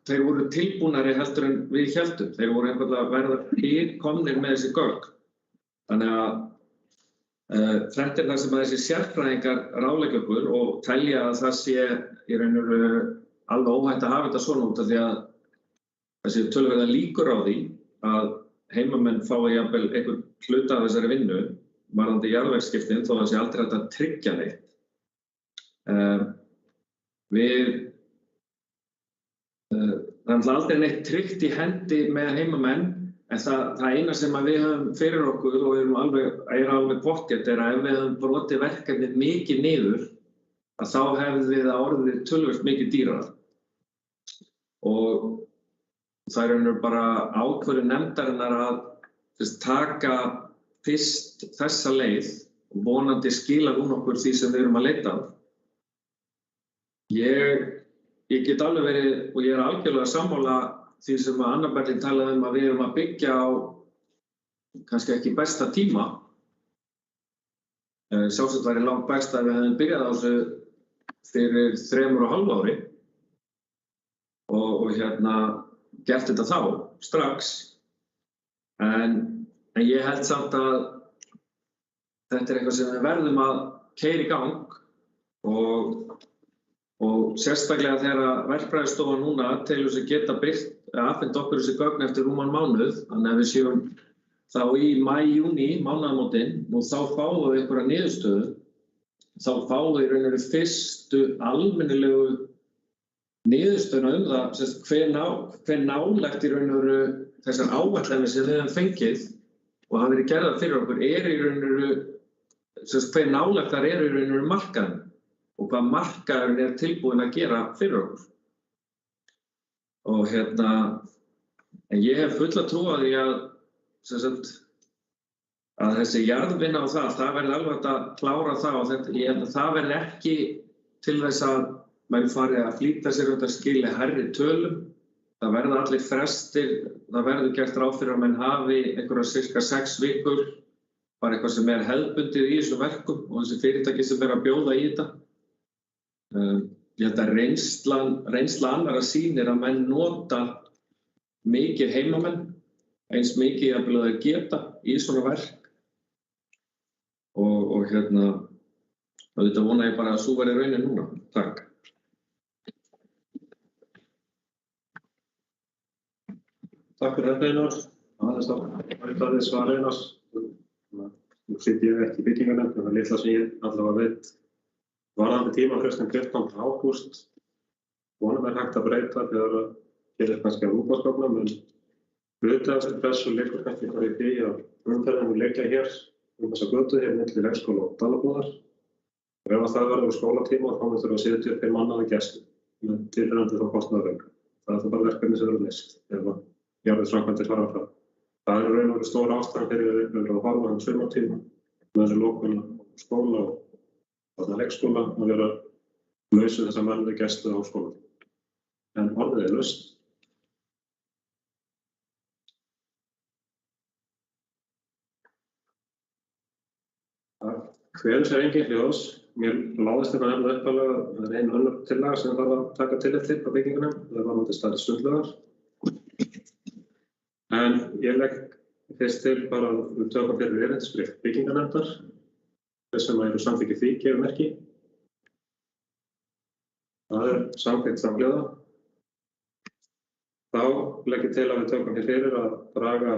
[SPEAKER 2] þeir voru tilbúnari heldur en við héldum. Þeir voru einfaldlega að verða komnir með þessi gögn. Þannig að þetta það sem að þessi sérfræðingar ráðleggja okkur og telja að það sé í raun og veru alveg óhætt að hafa þetta svona út af því að þessi töluverða líkur á því að heimamenn fái jafnvel einhvern hluta af þessari vinnu varðandi jarðvegsskiptin þó að það sé aldrei hægt að tryggja neitt. Það er aldrei neitt tryggt í hendi með heimamenn en það eina sem að við höfum fyrir okkur og alveg pottþétt að ef við höfum brotið verkefnið mikið niður að þá hefði það orðið töluvert mikið dýrara. Og það er bara ákvörðun nefndarinnar að taka fyrst þessa leið og vonandi skilar hún okkur því sem við erum að leita að. Ég get alveg verið og ég er algjörlega sammála því sem að Anna Berglind talaði að við erum að byggja á kannski ekki besta tíma. Sjálfsagt væri langt best að við hefðum byrjað á þessu fyrir 3,5 ári og gert þetta þá, strax. En ég held samt að þetta er eitthvað sem við verðum að keyra í gang og sérstaklega þegar verkfræðistofan núna telur sig geta afhent okkur þessi gögn eftir rúman mánuð, þannig að við séum þá í maí-júní, mánaðamótin, og þá fáum við einhverja niðurstöðu, þá fáum við í raun og veru fyrstu almennilegu niðurstöðuna það, hve nálægt í raun og veru þessar áætlanir sem við höfum fengið og hafa verið gerðar fyrir okkur í raun og veru, hve nálægt þar í raun og veru markaðurinn og hvað markaðurinn tilbúinn að gera fyrir okkur. Og en ég hef fulla trú á því að þessi jarðvinna á það verði alveg hægt að klára það og ég held að það verði ekki til þess að menn fari að flýta sér undan skili hærri tölum. Það verða allir frestir, það verður gert ráð fyrir að menn hafi einhverja sirka 6 vikur, bara eitthvað sem hefðbundið í þessu verkum og þessi fyrirtæki sem að bjóða í þetta. Ég held að reynsla annarra sýnir að menn nota mikið heimamenn, eins mikið að þeir geta í svona verk. Og þetta vona ég bara að sú verði raunin núna. Takk.
[SPEAKER 1] Takk fyrir þetta Einar. Aðeins að þið svara Einars. Nú sitt ég ekki í byggingarnefnd, en það litla sem ég allavega veit varðandi tímafrestin 14. ágúst. Vonum hægt að breyta þegar það gerir kannski að útboðsgögnum, en hluti af þessu liggur kannski bara í því að umferðin liggja hér þessa götu hér milli leikskóla og Dalabúðar. Og ef það verður skólatíma þá þurfa að setja upp 5 mannaða gesti með tilheyrandi þá kostnaðarauka. Það er bara verkefni sem verður leyst ef jarðvegsframkvæmdir fara fram. Það er raun og veru stór ástæða fyrir að horfa sumartíma með þessi lokun skóla og leikskóla að vera laus við þessa mannlega gesti á skólatíma. En orðið er laust. Það hver sér engin hljós. Mér láðist þetta nefnilega upphaflega að það er ein önnur tillaga sem þarf að taka tillit til á byggingunum. Það er varðandi stærri sundlaugar. En ég legg fyrst til bara að við tökum fyrir erindisbréf byggingarnefndar. Þeir sem eru samþykkið því gefur merki. Það er samþykkt samhljóða. Þá legg ég til að við tökum fyrir að draga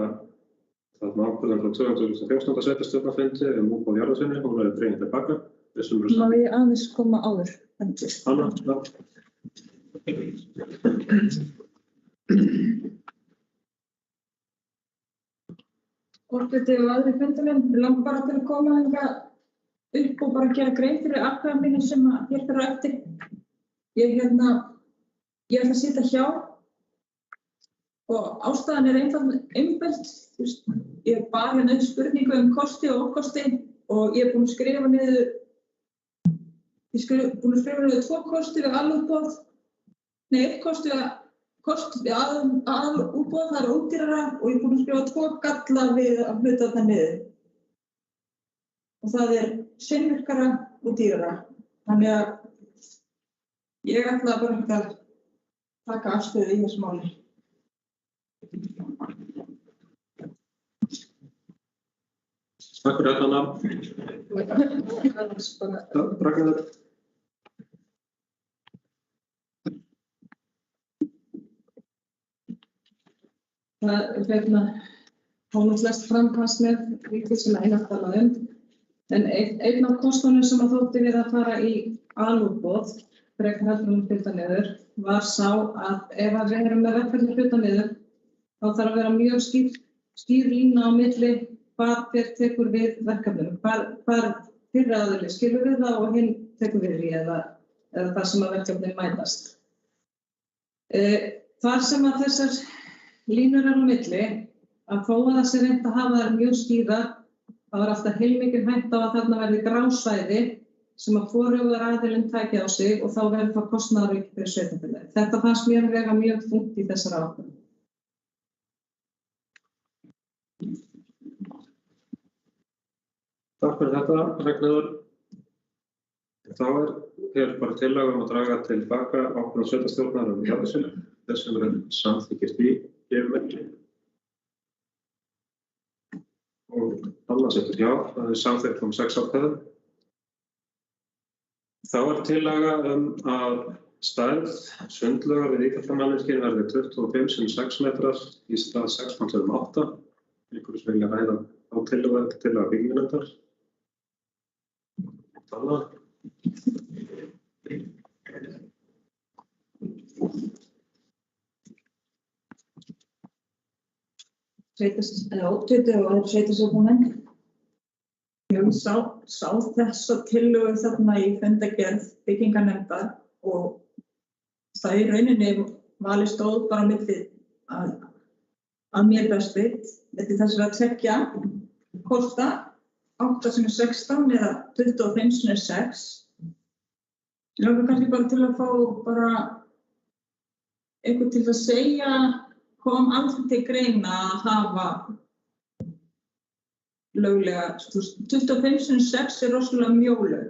[SPEAKER 1] Þarna ákvörðun frá 2014. sveitarstjórnarfundi útboð jarðasinni og verður dregin til baka.
[SPEAKER 4] Má ég aðeins koma áður?
[SPEAKER 1] Anna,
[SPEAKER 4] Forseti og aðrir fundarmenn, mig langar bara til að koma hingað upp og bara gera grein fyrir atkvæðum mínum sem hér fer á eftir. Ég ætla að sitja hjá og ástæðan einföld. Ég bar hérna upp spurningu kosti og ókosti og ég búin að skrifa niður tvo kosti við alútboð. Nei, einn kosti við aðalútboð, það ódýrara og ég búin að skrifa tvo galla við að hluta það niður. Og það seinvirkara og dýrara. Þannig að ég ætla bara ekki að taka afstöðu í þessu máli.
[SPEAKER 1] takk fyrir þetta, Anna. Ragnar.
[SPEAKER 3] Það honum flest framkvæmst með ríkið sem Einar talaði en einn af kostunum sem þótti við að fara í alútboð frekar heldur en hluta niður var sá að ef við erum með verkefni hluta niður þá þarf að vera mjög skýr lína á milli hver tekur við verkefninu, hvar fyrri aðili skilur við það og hinn tekur við því eða það sem að verkefnin mætast. Þar sem að þessar línur á milli, að þó að það sé reynt að hafa þær mjög skýrar, þá alltaf heilmikil hætta á að þarna verði grásvæði sem að hvorugur aðilinn taki á sig og þá verður það kostnaðarauki fyrir sveitarfélagið. Þetta fannst mér vega mjög þungt í þessari ákvörðun.
[SPEAKER 1] Takk fyrir þetta, Ragnheiður. Þá hér bara tillaga að draga til baka ákvörðun sveitarstjórnar jarðasinni, þess sem samþykkist í yfirmenni. Og Anna situr hjá, það samþykkt 6 atkvæðum. Þá tillaga að stærð sundlaugar við íþróttamannvirki verði 25 x 6 metrar í stað 16,8. Einhverjum sem vilja ræða á tillaga byggingarnefndar. Anna.
[SPEAKER 4] Sveitarstjórnarmenn. Ég sá þessa tillögu þarna í fundargerð byggingarnefndar og það í rauninni valið stóð bara milli að mér best veit, milli þessara tveggja kosta 8 x 16 eða 25 x 6. Ég langar kannski bara til að fá bara eitthvað til að segja kom aldrei til greina að hafa löglega, 25 x 6 rosalega mjólaug.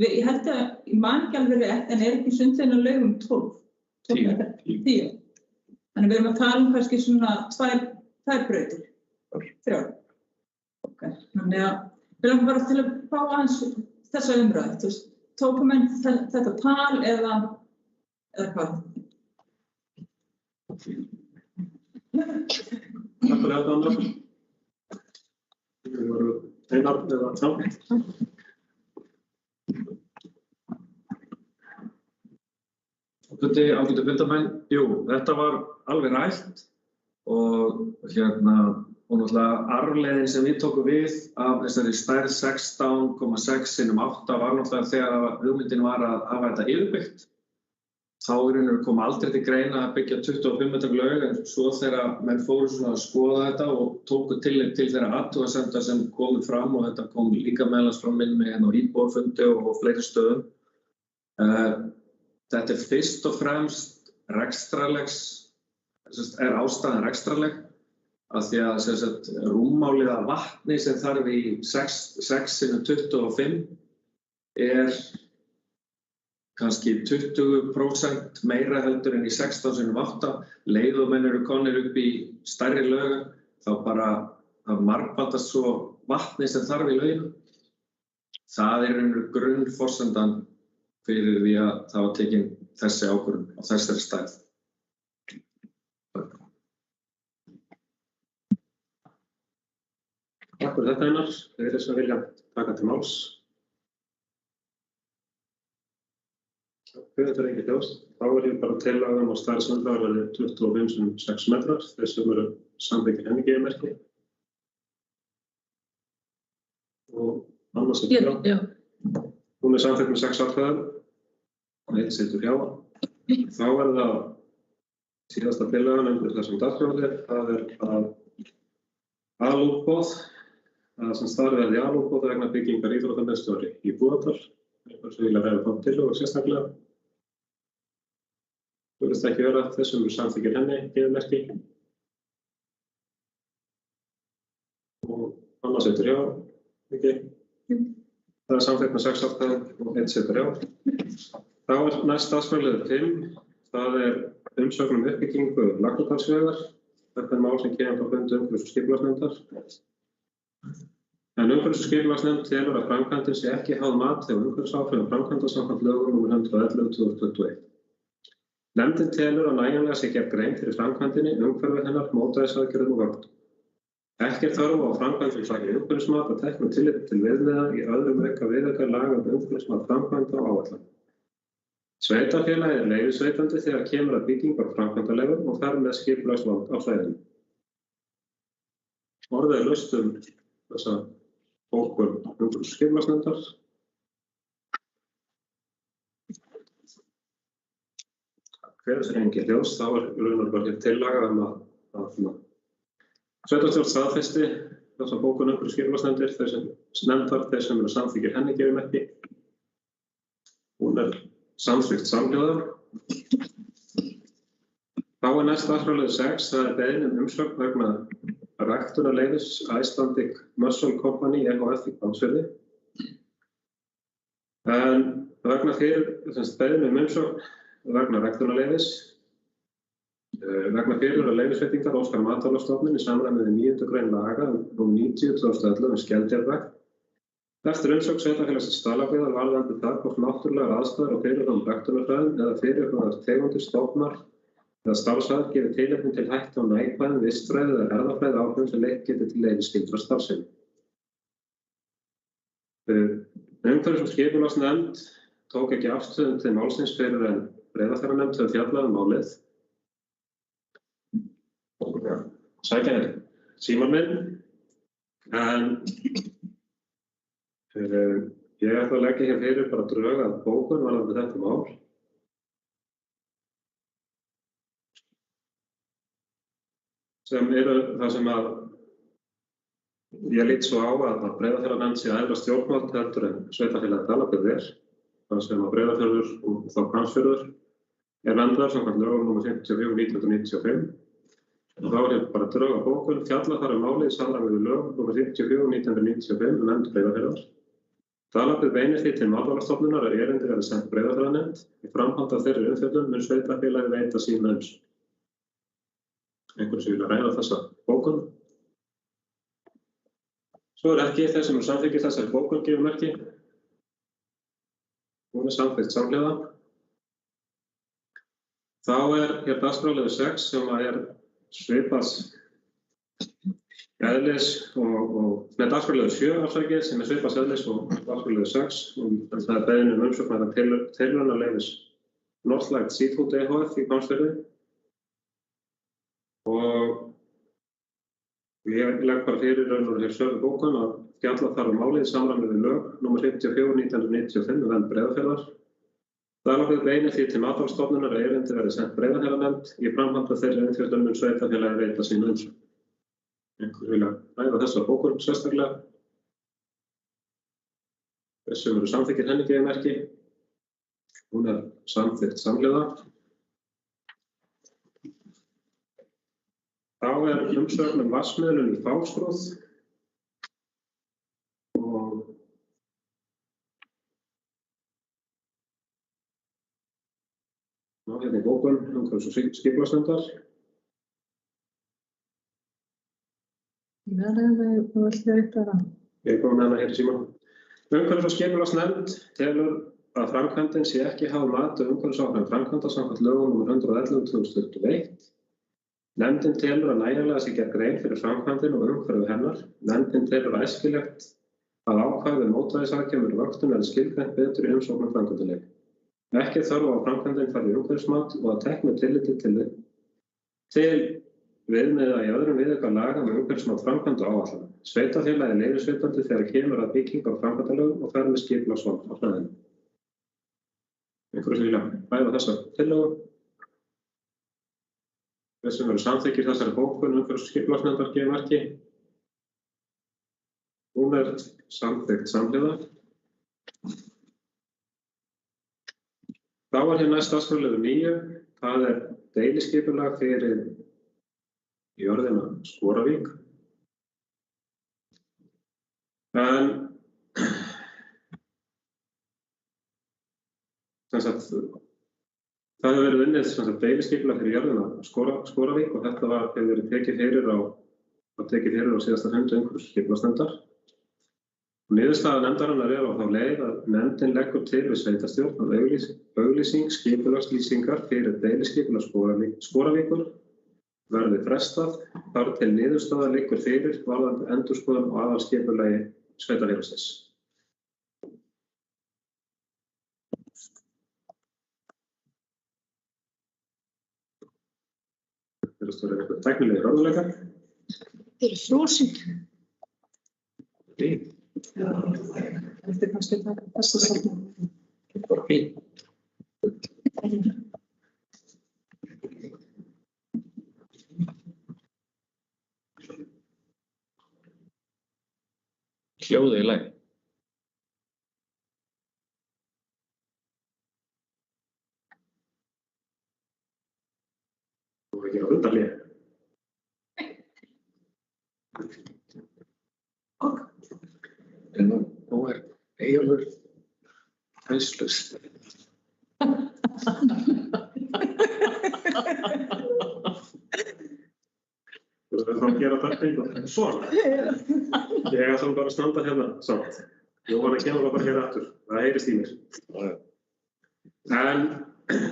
[SPEAKER 4] Ég held að, ég man ekki alveg rétt, en ekki sundlaugin lögum 12? 10. Þannig við erum að tala kannski svona tvær brautir, 3. Okay. Þannig að við erum bara til að fá aðeins þessa umræðu, tókum menn þetta tal eða hvað?
[SPEAKER 1] Takk fyrir þetta, Anna. Við vorum Einar eða saman.
[SPEAKER 2] Ágætu fundarmenn, þetta var alveg rætt og náttúrulega arfleiðin sem við tókum við af þessari stærð 16,6 x 8 var náttúrulega þegar hugmyndin var að hafa þetta yfirbyggt. Þá kom aldrei til greina að byggja 25 metra laug en svo þegar menn fóru svona að skoða þetta og tóku tillit til þeirra athugasemda sem komu fram og þetta kom líka meðal fram inn með á íbúafundi og fleiri stöðum. Þetta fyrst og fremst rekstrarlegs, ástæðan rekstrarleg af því að rúmmálið af vatni sem þarf í 6 x 25 kannski 20% meira heldur en í 16 x 8. Leið og menn eru komnir upp í stærri lauga, þá bara margfaldast svo vatni sem þarf í laugina. Það grunnforsendan fyrir því að það var tekin þessi ákvörðun á þessari stærð.
[SPEAKER 1] Takk fyrir þetta Einar, þeir sem vilja taka til máls. Þetta ekki hljóðst. Þá ég bara tillagan og stærð sundlagar verði 25,6 metrar, þeir sem eru samþykkir henni gefimerki. Og annars já. Hún samþykkt með 6 atkvæðum og 1 situr hjá. Þá það síðasta tillagan undir þessum dagskrárlið, það að alútboð, sem starfið verði alútboð vegna byggingar íþróttamiðstöðvar í Búðardal. Eitthvað sem vilja ræða þá tillögu sérstaklega. Þú veist ekki vera þeir sem samþykkir henni gefimerki. Og annars situr hjá, ekki? Það samþykkt með 6 atkvæðum og 1 situr hjá. Þá næst dagskrárliður 5. Það umsögn uppbyggingu Laggardalsvegar. Þetta mál sem kemur frá fundi umhverfis- og skipulagsnefndar. En umhverfis- og skipulagsnefnd telur að framkvæmdin sé ekki háð mati á umhverfisáhrifum framkvæmda samkvæmt lögum nr. 111/2021. Nefndin telur að nægjanlega sé gerð grein fyrir framkvæmdinni, umhverfi hennar, mótvægisaðgerðum og vöktun. Ekki þörf á framkvæmdum taki umhverfismat að teknu tilliti til viðmiða í öðrum viðauka laga umhverfismat framkvæmda og áætlana. Sveitarfélagið leyfisveitandi þegar kemur að byggingu á framkvæmdaleyfum og þar með skipulagsvald á svæðinu. Orðið laust þessa bókun umhverfis- og skipulagsnefndar. Hver sem engin hljóðs, þá raunar bara hér tillaga að sveitarstjórn staðfesti þessa bókun umhverfis- og skipulagsnefndir, þeir sem eru samþykkir henni gefimerki. Hún samþykkt samhljóða. Þá næst dagskrárliður 6, það beiðni umsögn vegna ræktunarleyfis Icelandic Mussel Company EHF í Hvammsfirði. En vegna beiðni umsögn vegna ræktunarleyfis, vegna fyrirhugaðrar leyfisveitingar óskar Matvælastofnun í samræmi við 9. grein laga nr. 90/2011 skeldýrarækt. Eftir umsögn sveitarfélagsins Dalabyggðar varðandi það hvort náttúrulegar aðstæður og fyrirhugaðum ræktunarfræðum eða fyrirhugaðar tegundir, stofnar eða starfsvæðar gefi tilefni til hættu á neikvæðum vistfræði eða erfðafræði áhrifum sem leitt geti til leyfisskyldrar starfsemi. Umhverfis- og skipulagsnefnd tók ekki afstöðu til málsins fyrir en Breiðafjarðarnefnd hefur fjallað málið. Sækja símann minn, en ég ætla að leggja hér fyrir bara drög að bókun varðandi þetta mál. Sem það sem ég lít svo á að Breiðafjarðarnefnd sé æðra stjórnvald heldur en sveitarfélagið Dalabyggð. Það sem að Breiðafjörður og þá Hvammsfjörður verndaður samkvæmt lögum nr. 54/1995. Og þá hér bara drög að bókun, fjalla þar málið í samræmi við lög nr. 54/1995 nefnd Breiðafjarðar. Dalabyggð beinir því til Matvælastofnunar að erindi verði sent Breiðafjarðarnefnd. Í framhaldi af þeirri umfjöllun mun sveitarfélagið veita sína umsögn. Einhverjir sem vilja ræða þessa bókun. Svo ekki þeir sem samþykkir þessari bókun gefimerki. Hún samþykkt samhljóða. Þá hér dagskrárliður 6 sem svipaðs eðlis dagskrárliður 7 sem svipaðs eðlis og dagskrárliður 6. Það beiðni umsókn vegna tilraunaleyfis Northlight Seafood EHF í Hvammsfirði. Og ég legg bara fyrir raunur hér sömu bókun að fjalla þar málið í samræmi við lög nr. 54/1995 vernd Breiðafjarðar. Dalabyggð beinir því til Matvælastofnunar að erindi verði sent Breiðafjarðarnefnd. Í framhaldi af þeirri umfjöllun mun sveitarfélagið veita sína umsögn. Einhver vilja ræða þessa bókun sérstaklega. Þeir sem eru samþykkir henni gefimerki. Hún samþykkt samhljóða. Þá umsögn vatnsmiðlun í Fáskrúð. Hérna í bókun, umhverfis- og skipulagsnefndar.
[SPEAKER 3] Ég
[SPEAKER 1] er komin með hana hér í símanum. Umhverfis- og skipulagsnefnd telur að framkvæmdin sé ekki háð mati á umhverfisáhrifum framkvæmda samkvæmt lögum nr. 111/2021. Nefndin telur að nægjanlega sé gerð grein fyrir framkvæmdinni og umhverfi hennar. Nefndin telur æskilegt að ákvæði mótvægisaðgerðir vöktun verði skilgreint betur í umsókn um framkvæmdaleyfi. Ekki er þörf á að framkvæmdin fari í umhverfismat og að teknu tilliti til viðmiða í öðrum viðauka laga um umhverfismat framkvæmd og áætlana. Sveitarfélagið er leyfisveitandi þegar kemur að byggingu á framkvæmdalögum og fer með skipulagsvald á hlaðinu. Einhverju sem vilja ræða þessa tillögu? Þeir sem eru samþykkir þessari bókun umhverfis- og skipulagsnefndar gefa merki. Hún er samþykkt samhliða. Þá er hér næst dagskrárliður 9. Það er deiliskipulag fyrir jörðina Skoravík. En það hefur verið unnið deiliskipulag fyrir jörðina Skoravík og þetta hefur verið tekið fyrir á síðasta fundi umhverfis- og skipulagsnefndar. Niðurstaða nefndarinnar er á þá leið að nefndin leggur til við sveitarstjórn að auglýsing skipulagslýsingar fyrir deiliskipulag Skoravíkur verði frestað þar til niðurstaða liggur fyrir varðandi endurskoðun og aðalskipulagi sveitarfélagsins. Það er eitthvað tæknilegir örðuleikar.
[SPEAKER 3] Þeir eru frosin.
[SPEAKER 1] Fín.
[SPEAKER 3] Já, þetta er kannski þessa saman.
[SPEAKER 1] Bara fín.
[SPEAKER 2] Hljóðið í lagi.
[SPEAKER 1] Þú er ekki á undarlega.
[SPEAKER 2] Nú er Eyjólfur hæslaus.
[SPEAKER 1] Þú veist að gera þetta eitthvað svona. Ég er samt bara að standa hérna samt. Jóhanna kemur bara hér aftur. Það heyrist í mér. En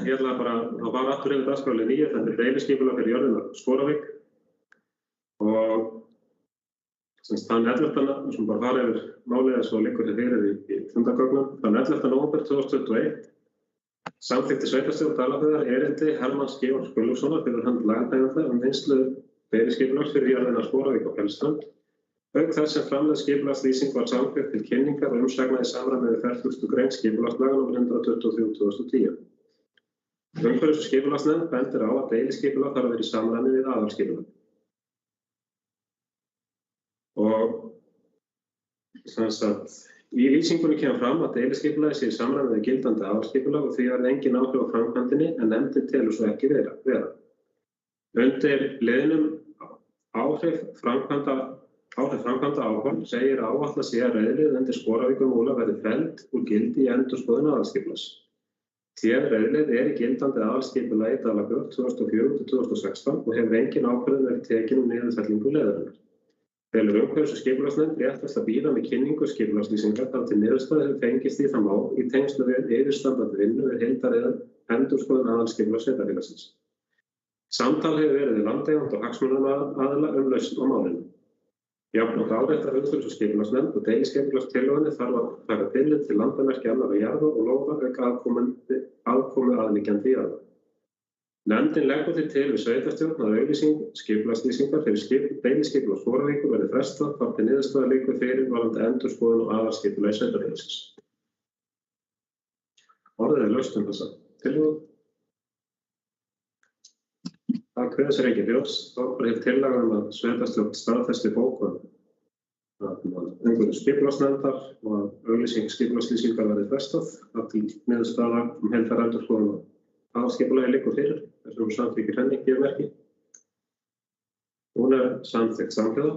[SPEAKER 1] ég ætla bara að fara aftur yfir dagskrárlið 9. Þetta er deiliskipulag fyrir jörðina Skoravík. Og þann 11. Við skulum bara fara yfir málið eins og liggur hér fyrir í fundargögnum. Þann 11. nóvember 2021 samþykkti sveitarstjórn Dalabyggðar erindi Hermanns Georgs Gunnlaugssonar fyrir hönd lagaþeganda vinnslu deiliskipulags fyrir jörðina Skoravík og Fellsströnd. Auk þess sem framleidd skipulagslýsing var samþykkt til kynningar og umsagna í samræmi við 40. grein skipulagslaga nr. 123/2010. Umhverfis- og skipulagsnefnd bendir á að deiliskipulag þarf að vera í samræmi við aðalskipulag. Og í lýsingunni kemur fram að deiliskipulagið sé í samræmi við gildandi aðalskipulag og því verði engin áhrif á framkvæmdinni en nefndin telur svo ekki vera. Undir liðnum áhrif framkvæmda áform segir að áætlað sé að reiðlið undir Skoravíkurmúla verði felld úr gildi í endurskoðun aðalskipulags. Reiðlið er í gildandi aðalskipulagi Dalabyggðar 2004-2016 og hefur engin ákvörðun verið tekin niðurfellingu leiðarinnar. Telur umhverfis- og skipulagsnefnd réttast að bíða með kynningu skipulagslýsingar þar til niðurstaða hefur fengist í það mál í tengslum við yfirstandandi vinnu við heildareiðan endurskoðun aðalskipulags sveitarfélagsins. Samtal hefur verið við landeiganda og hagsmunaaðila lausn á málinu. Jafnframt áréttar umhverfis- og skipulagsnefnd og deiliskipulagstillögunni þarf að taka tillit til landamerkja annarra jarða og lóða auk aðkomu aðliggjandi jarða. Nefndin leggur því til við sveitarstjórn að auglýsing skipulagslýsingar fyrir deiliskipulag Skoravíkur verði frestað þar til niðurstaða liggur fyrir varðandi endurskoðun og aðalskipulagi sveitarfélagsins. Orðið er laust þessa tillögu. Það kveður sér ekki bjóðs. Þá er hér tillaga að sveitarstjórn staðfesti bókun umhverfis- og skipulagsnefndar og að auglýsing skipulagslýsingar verði frestað þar til niðurstaða heildarendurskoðun og aðalskipulagi liggur fyrir. Þessum samþykkir henni gefur merki. Hún er samþykkt samhliða.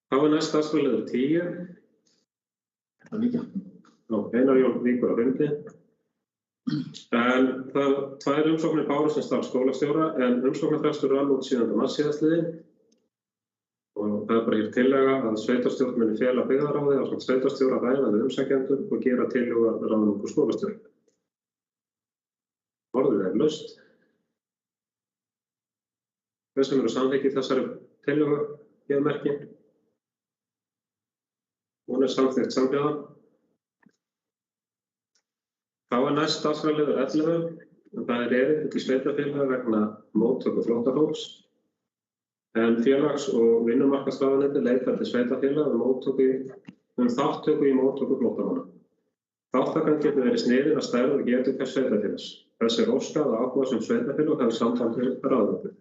[SPEAKER 1] Þá er næst dagskrárliður 10. Einar Jón víkur á fundi. En það tvær umsóknir bárust sem starf skólastjóra en umsóknarfrestur rann út 7. mars síðastliðinn. Og það er bara hér tillaga að sveitarstjórn muni fela byggðarráði ásamt sveitarstjóra ræða við umsækjendur og gera tillögu að ráðningu skólastjóra. Orðið er laust. Hver sem eru samþykki þessari tillögu gefa merki. Hún samþykkt samhliða. Þá næst dagskrárliður 11, en það erindi til sveitarfélaga vegna móttöku flóttafólks. En félags- og vinnumarkaðsráðuneytið leitar til sveitarfélaga þátttöku í móttöku flóttamanna. Þátttakan getur verið sniðin að stærð og getu hvers sveitarfélags. Þess óskað að áhugasöm sveitarfélög hafi samband við ráðuneytið.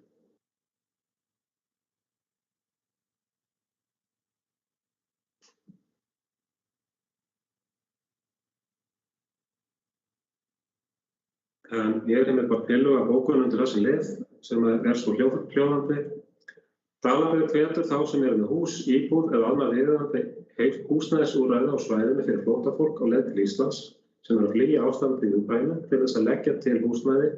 [SPEAKER 1] Ég með bara tillögu að bókun undir þessum lið sem svo hljóðandi. Dalabyggð hvetur þá sem eru með hús, íbúð eða annað viðeigandi húsnæðisúrræði á svæðinu fyrir flóttafólk á leið til Íslands sem eru að flýja ástandið í Úkraínu til þess að leggja til húsnæði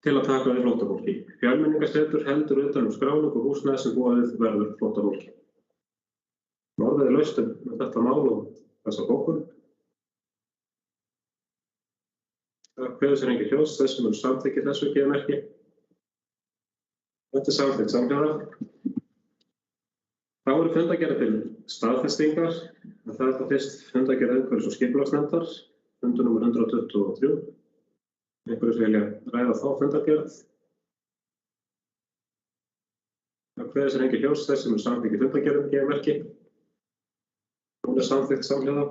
[SPEAKER 1] til að taka við flóttafólki. Fjölmenningarsetur heldur utan skráningu húsnæði sem boðið verður flóttafólki. Orðið laust með þetta mál og þessa bókun. Það kveður sér engin hljóðs, þess sem eru samþykki þessu gefa merki. Þetta samþykkt samhljóða. Þá eru fundargerðir til staðfestingar. Það er það fyrst fundargerð umhverfis- og skipulagsnefndar, fundur númer 123. Einhverjir vilja ræða þá fundargerð. Það kveður sér engin hljóðs, þess sem eru samþykki fundargerðir gefa merki. Hún samþykkt samhljóða.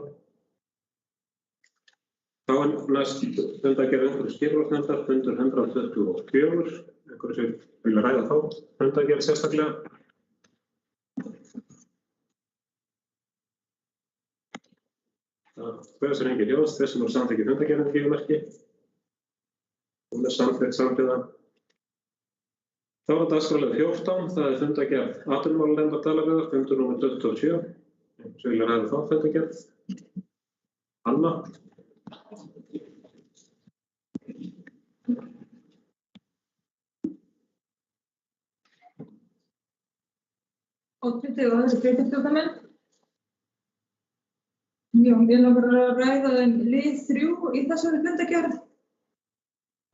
[SPEAKER 1] Þá næst fundargerð umhverfis- og skipulagsnefndar, fundur 124. Einhverjir sem vilja ræða þá fundargerð sérstaklega. Það kveður sér engin hljóðs, þess sem eru samþykki fundargerðir gefa merki. Hún samþykkt samhljóða. Þá dagskrárliður 14, það fundargerð atvinnumálanefndar Dalabyggðar, fundur númer 27. Einhverjir sem vilja ræða þá fundargerð. Anna.
[SPEAKER 4] Oddviti og þessi breytistjórnarmenn. Já, ég langar að ræða lið 3 í þessari fundargerð.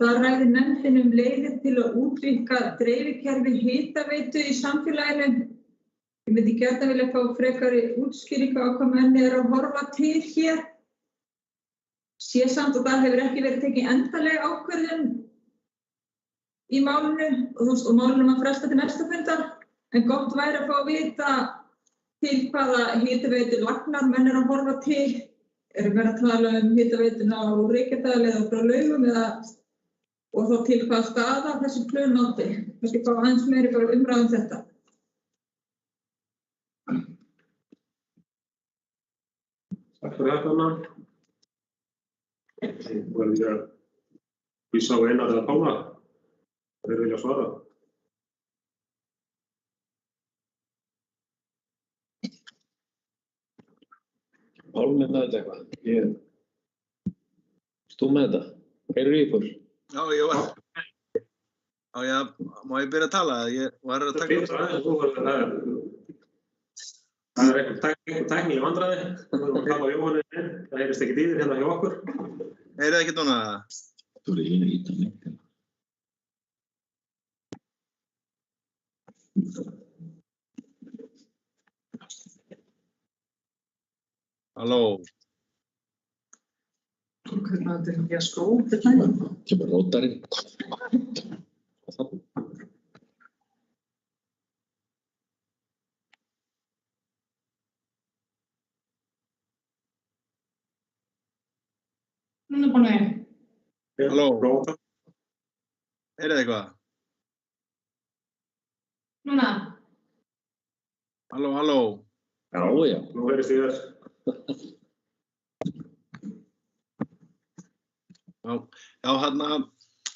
[SPEAKER 4] Það ræðir nefndin leiðir til að útvíkka dreifikerfi hitaveitu í samfélaginu. Ég myndi gjarnan vilja fá frekari útskýringu á hvað menn að horfa til hér. Sé samt og það hefur ekki verið tekið endanleg ákvörðun í málinu og málinu maður fresta til næsta fundar. En gott væri að fá að vita til hvaða hitaveitu lagnar menn að horfa til. Erum við að tala hitaveituna á Reykjadal eða frá Laugum og þá til hvaða staða þessi plön átti. Kannski fá aðeins meiri bara umræðu þetta.
[SPEAKER 1] Takk fyrir þetta, Anna. Verður ég að vísa á Einar eða Pálma. Þeir vilja svara.
[SPEAKER 2] Pálmi með þetta eitthvað. Þú með þetta? Heyrðu í ykkur?
[SPEAKER 5] Já, ég var. Já, má ég byrja að tala? Ég var að taka.
[SPEAKER 1] Það einhver tæknileg vandræði. Við erum að tala á Jóhanni. Það heyrist ekki dýðir hérna hjá okkur.
[SPEAKER 5] Heyrðu ekki núna?
[SPEAKER 2] Þú eru í ítalning.
[SPEAKER 5] Halló.
[SPEAKER 3] Hvernig þetta ekki að skróa til nægum?
[SPEAKER 2] Kemur rótarinn.
[SPEAKER 3] Núna búin við.
[SPEAKER 5] Halló. Heyrðu eitthvað?
[SPEAKER 3] Núna.
[SPEAKER 5] Halló.
[SPEAKER 2] Já.
[SPEAKER 1] Nú heyrist ég þér.
[SPEAKER 5] Já,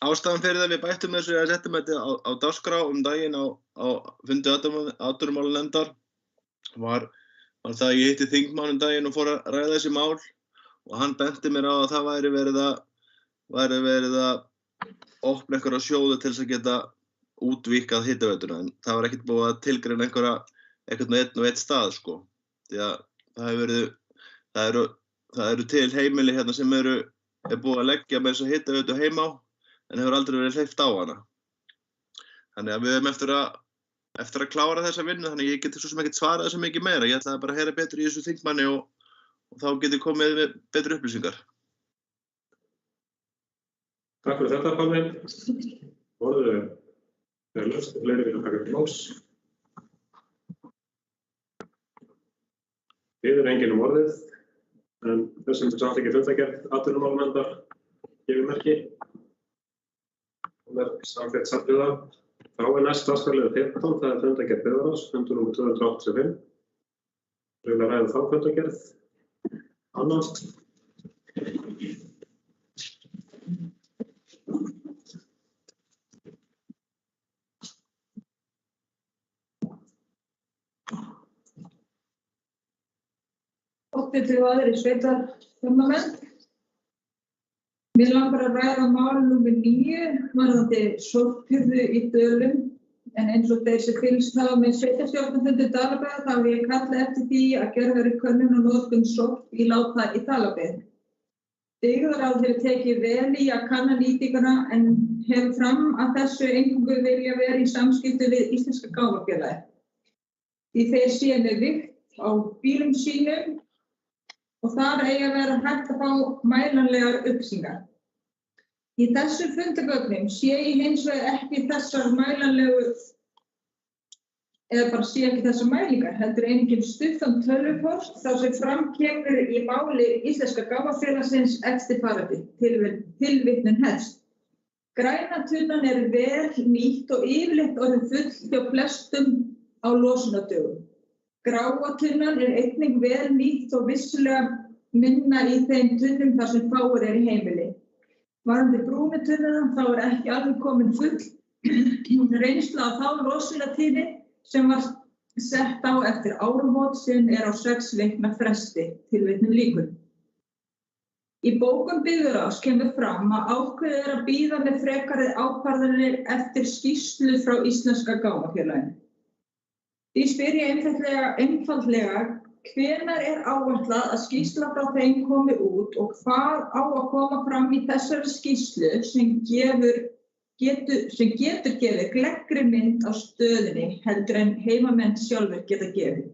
[SPEAKER 5] ástæðan fyrir það við bættum þessu að setja með þetta á dagskrá daginn á fundi atvinnumálanefndar var það að ég hitti þingmann daginn og fór að ræða þessi mál og hann benti mér á að það væri verið að opna einhverja sjóði til þess að geta útvíkkað hitaveituna en það var ekkert búið að tilgreina einhvern einn stað sko. Því að það eru til heimili hérna sem er búið að leggja með þess að hitaveitu heima á en hefur aldrei verið hleypt á hana. Þannig að við höfum eftir að klára þessa vinnu, þannig að ég geti svo sem ekkert svarað þessu mikið meira. Ég ætlaði bara að heyra betur í þessu þingmanni og þá geti komið með betri upplýsingar.
[SPEAKER 1] Takk fyrir þetta, Pálmi. Orðið er laust, fleiri vilja taka til máls. Biður enginn orðið, en þessum sem samt ekki fundargerð atvinnumálanefndar gefur merki. Hún samþykkt samhliða. Þá næst dagskrárliður 15, það fundargerð byggðarráðs, fundur númer 285. Við viljum ræða þá fundargerð. Annars.
[SPEAKER 4] Oddviti og aðrir sveitarstjórnarmenn. Mig langar að ræða mál númer 9 varðandi sorphirðu í Dölum, en eins og þeir sem fylgst hafa með sveitarstjórnarfundi Dalabyggðar þá hef ég kallað eftir því að gerð verði könnun á notkun sorps í láta í Dalabyggð. Byggðarráð hefur tekið vel í að kanna nýtinguna en hefur fram að þessu eingöngu vilja vera í samskiptum við Íslenska gámafélagið. Því þeir séu með vigt á bílum sínum og þar eigi að vera hægt að fá mælanlegar upplýsingar. Í þessum fundagögnum sé ég hins vegar ekki þessar mælanlegu, eða bara sé ekki þessar mælingar, heldur einungis stuttan tölvupóst þar sem fram kemur í máli Íslenska gámafélagsins eftirfarandi, tilvitnun hefst. Græna tunnan er vel nýtt og yfirleitt orðin full hjá flestum á losunardögum. Gráa tunnan er einnig vel nýtt og vissulega minna í þeim tunnum þar sem fáir er í heimili. Varðandi brúnu tunnuna þá er ekki alveg komin full reynsla af þá losunartíðni sem var sett á eftir áramót sem er á 6 vikna fresti, tilvitnun lýkur. Í bókum byggðarráðs kemur fram að ákveðið er að bíða með frekari ákvarðanir eftir skýrslu frá Íslenska gámafélaginu. Því spyr ég einfaldlega hvenær er áætlað að skýrsla frá þeim komi út og hvað á að koma fram í þessari skýrslu sem getur gefið gleggri mynd á stöðunni heldur en heimamenn sjálfur geta gefið.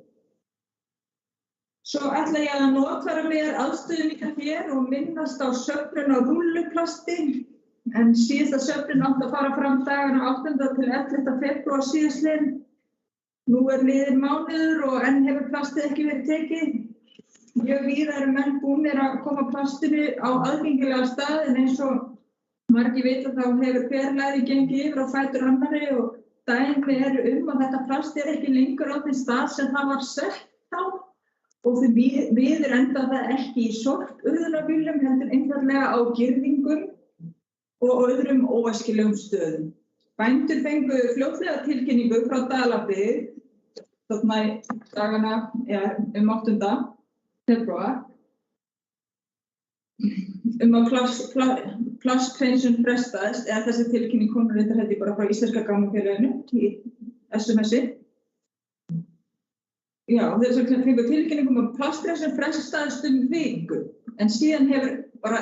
[SPEAKER 4] Svo ætla ég að notfæra mér aðstöðu mína hér og minnast á söfnun á rúlluplasti, en síðasta söfnun átti að fara fram dagana 8. til 11. febrúar síðastliðinn. Nú er liðinn mánuður og enn hefur plastið ekki verið tekið. Mjög víða eru menn búnir að koma plastinu á aðgengilega stað en eins og margir vita þá hefur hver læri gengið yfir á fætur annarri og dæmi eru að þetta plast er ekki lengur á þeim stað sem það var sett á og því miður enda það ekki í sorpurðunarbílum heldur einfaldlega á girðingum og öðrum óæskilegum stöðum. Bændur fengu fljótlega tilkynningu frá Dalabyggð þarna í dagana um 8. febrúar að plasthreinsun frestaðist, eða þessi tilkynning komur reyndar held ég bara frá Íslenska gámafélaginu í SMS-i. Já, þess að fengu tilkynning að plasthreinsun frestaðist viku, en síðan hefur bara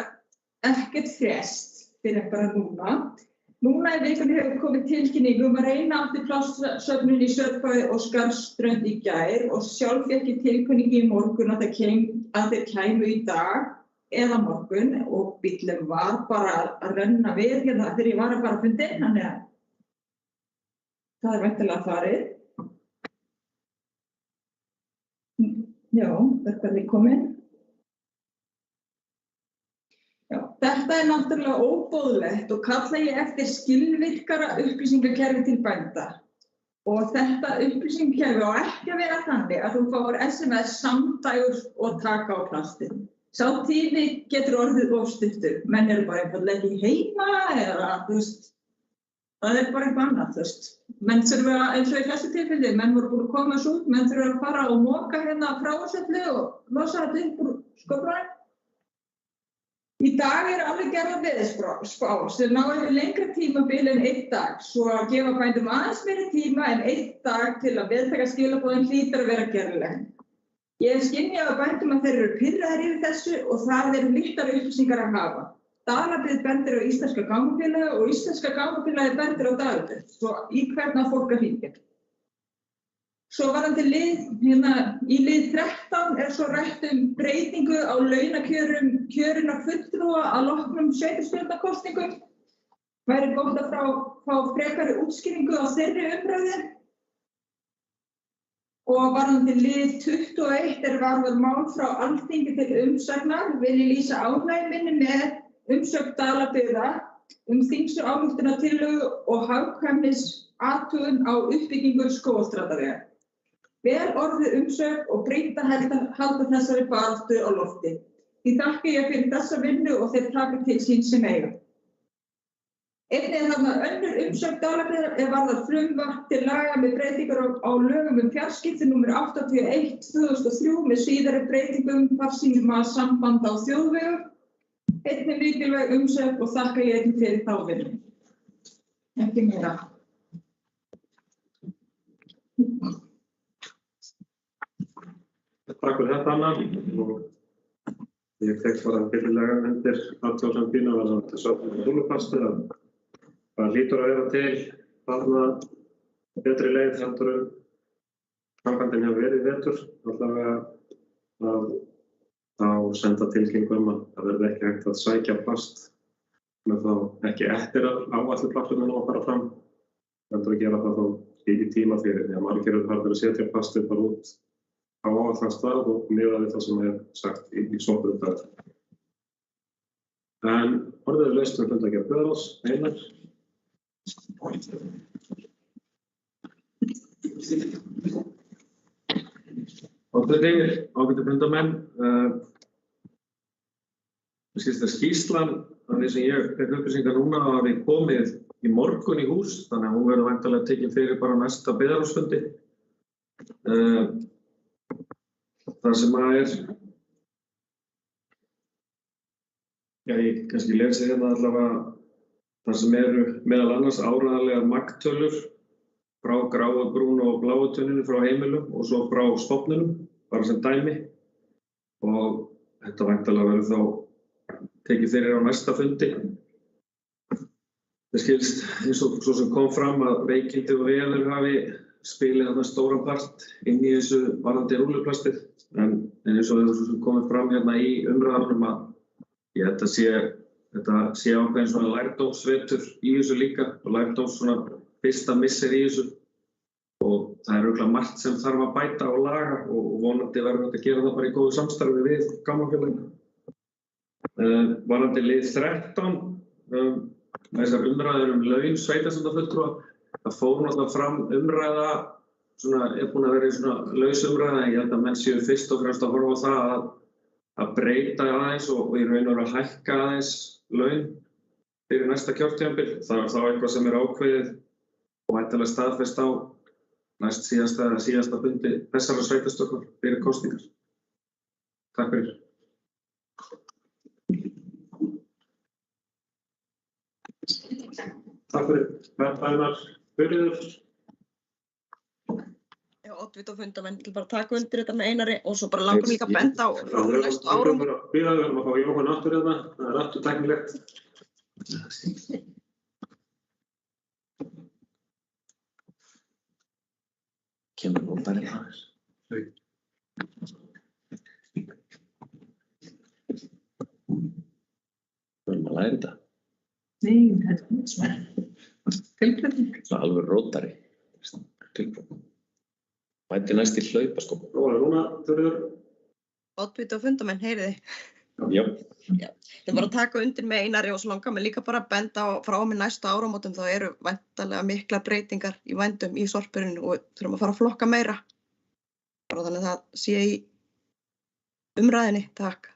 [SPEAKER 4] ekkert frest fyrir bara núna. Núna í vikunni hefur komið tilkynning að reyna átti plastsöfnun í Sörfhóli og Skarðsströnd í gær og sjálf fékk ég tilkynning í morgun að þeir kæmu í dag eða morgun og bíllinn var bara að renna við hérna þegar ég var að fara fundin, þannig að það er væntanlega farið. Já, þetta er komin. Já, þetta er náttúrulega óboðlegt og kalla ég eftir skilvirkara upplýsingakerfi til bænda. Og þetta upplýsingakerfi á ekki að vera þannig að þú fáir SMS samdægurs og taka á plastið. Sá tími getur orðið of stuttur. Menn eru bara einfaldlega ekki heima eða, það er bara eitthvað annað, Menn þurfa, eins og í þessu tilfelli, menn voru búin að koma þessu út, menn þurfa að fara og moka hérna frásetlu og losa þetta upp úr skóflunum. Í dag er alveg gerða veðurspár sem ná yfir lengra tímabil en 1 dag, svo að gefa bændum aðeins meiri tíma en 1 dag til að veðtaka skilaboðin hlýtur að vera gerðileg. Ég skynja á bændum að þeir eru pirraðir yfir þessu og það eru litlar upplýsingar að hafa. Dalabyggð bendir á Íslenska gámafélagið og Íslenska gámafélagið bendir á Dalabyggð. Svo í hvern fólk að hringja. Svo varðandi í lið 13 svo rætt breytingu á launakjörum kjörinna fulltrúa að loknum sveitarstjórnarkosningum. Væri gott að fá frekari útskýringu á þeirri umræðu. Og varðandi lið 21 varðar mál frá Alþingi til umsagnar vil ég lýsa ánægju minni með umsögn Dalabyggðar þingsályktunartillögu og hagkvæmnisathugun á uppbyggingu Skógarstrandarvegar. Vel orðið umsögn og brýnt að halda þessari baráttu á lofti. Því þakka ég fyrir þessa vinnu og þeir taka til sín sem eiga. Einnig þarna önnur umsögn Dalabyggðar varðar frumvarp til laga með breytingar á lögum fjarskipti nr. 81/2003 með síðari breytingum farsímasamband á þjóðvegum. Einnig mikilvæg umsögn og þakka ég einnig fyrir þá vinnu. Ekki meira.
[SPEAKER 1] Takk fyrir þetta, Anna. Ég tek bara fyllilega undir athugasemdina varðandi söfnun rúlluplasti að það hlýtur að vera til þarna betri leið heldur en framkvæmdin hefur verið í vetur. Allavega að þá senda tilkynningu að það verði ekki hægt að sækja plast með þá ekki eftir að áætlunarplásturinn að fara fram. Heldur að gera það þá í tíma fyrir því að margir eru farnir að setja plastið bara út á áætlan stað og miðað við það sem sagt í sorpurumdag. En orðið laust fundargerð Böðrós, Einar.
[SPEAKER 2] Ágætu fundarmenn. Mér skilst að skýrslan af því sem ég fekk upplýsingar núna hafi komið í morgun í hús, þannig að hún verður væntanlega tekin fyrir bara næsta Böðrósfundi. Það sem ég kannski lesi hérna allavega það sem eru meðal annars áreiðanlegar magntölur frá gráu, brúnu og bláu tunnunum frá heimilum og svo frá stofnunum, bara sem dæmi. Og þetta væntanlega verður þá tekið fyrir á næsta fundi. Það skilst eins og svo sem kom fram að veikindi og veður hafi spilið þarna stóran part inn í þessu varðandi rúlluplastið. En eins og það sem komið fram hérna í umræðunum að þetta sé ákveðin svona lærdómsvetur í þessu líka og lærdóms svona fyrsta missir í þessu. Og það er örugglega margt sem þarf að bæta og laga og vonandi verður þetta að gera það bara í góðu samstarfi við gámafélagið. Varðandi lið 13, þessar umræður laun sveitarstjórnarfulltrúa, það fór náttúrulega fram umræða, búin að vera í svona laus umræða, en ég held að menn séu fyrst og fremst að horfa á það að breyta aðeins og í raun og veru að hækka aðeins laun fyrir næsta kjörtímabil. Það er þá eitthvað sem er ákveðið og væntanlega staðfest á næst síðasta fundi þessara sveitarstjórnar fyrir kosningar. Takk fyrir.
[SPEAKER 1] Takk fyrir þetta, Einar. Þuríður.
[SPEAKER 6] Oddvita og fundamenn til bara að taka undir þetta með Einari og svo bara langar líka að benda á frá næstu árum.
[SPEAKER 1] Við erum að fá Jóhann aftur hérna, það er aftur tæknilegt.
[SPEAKER 2] Kemur nú bara aðeins. Verðum að læra þetta.
[SPEAKER 3] Nei, þetta er svona tilbreyting.
[SPEAKER 2] Það er alveg rótari. Tilbreyting. Mæti næst í hlaupaskópa.
[SPEAKER 1] Núna, Þuríður.
[SPEAKER 6] Oddvita og fundamenn, heyriði.
[SPEAKER 2] Já.
[SPEAKER 6] Ég var að taka undir með Einari og svo langar mig líka bara að benda á frá með næstu áramótum þá eru væntanlega mikla breytingar í vændum í sorpurinn og þurfum að fara að flokka meira. Bara þannig að það sé í umræðinni. Takk.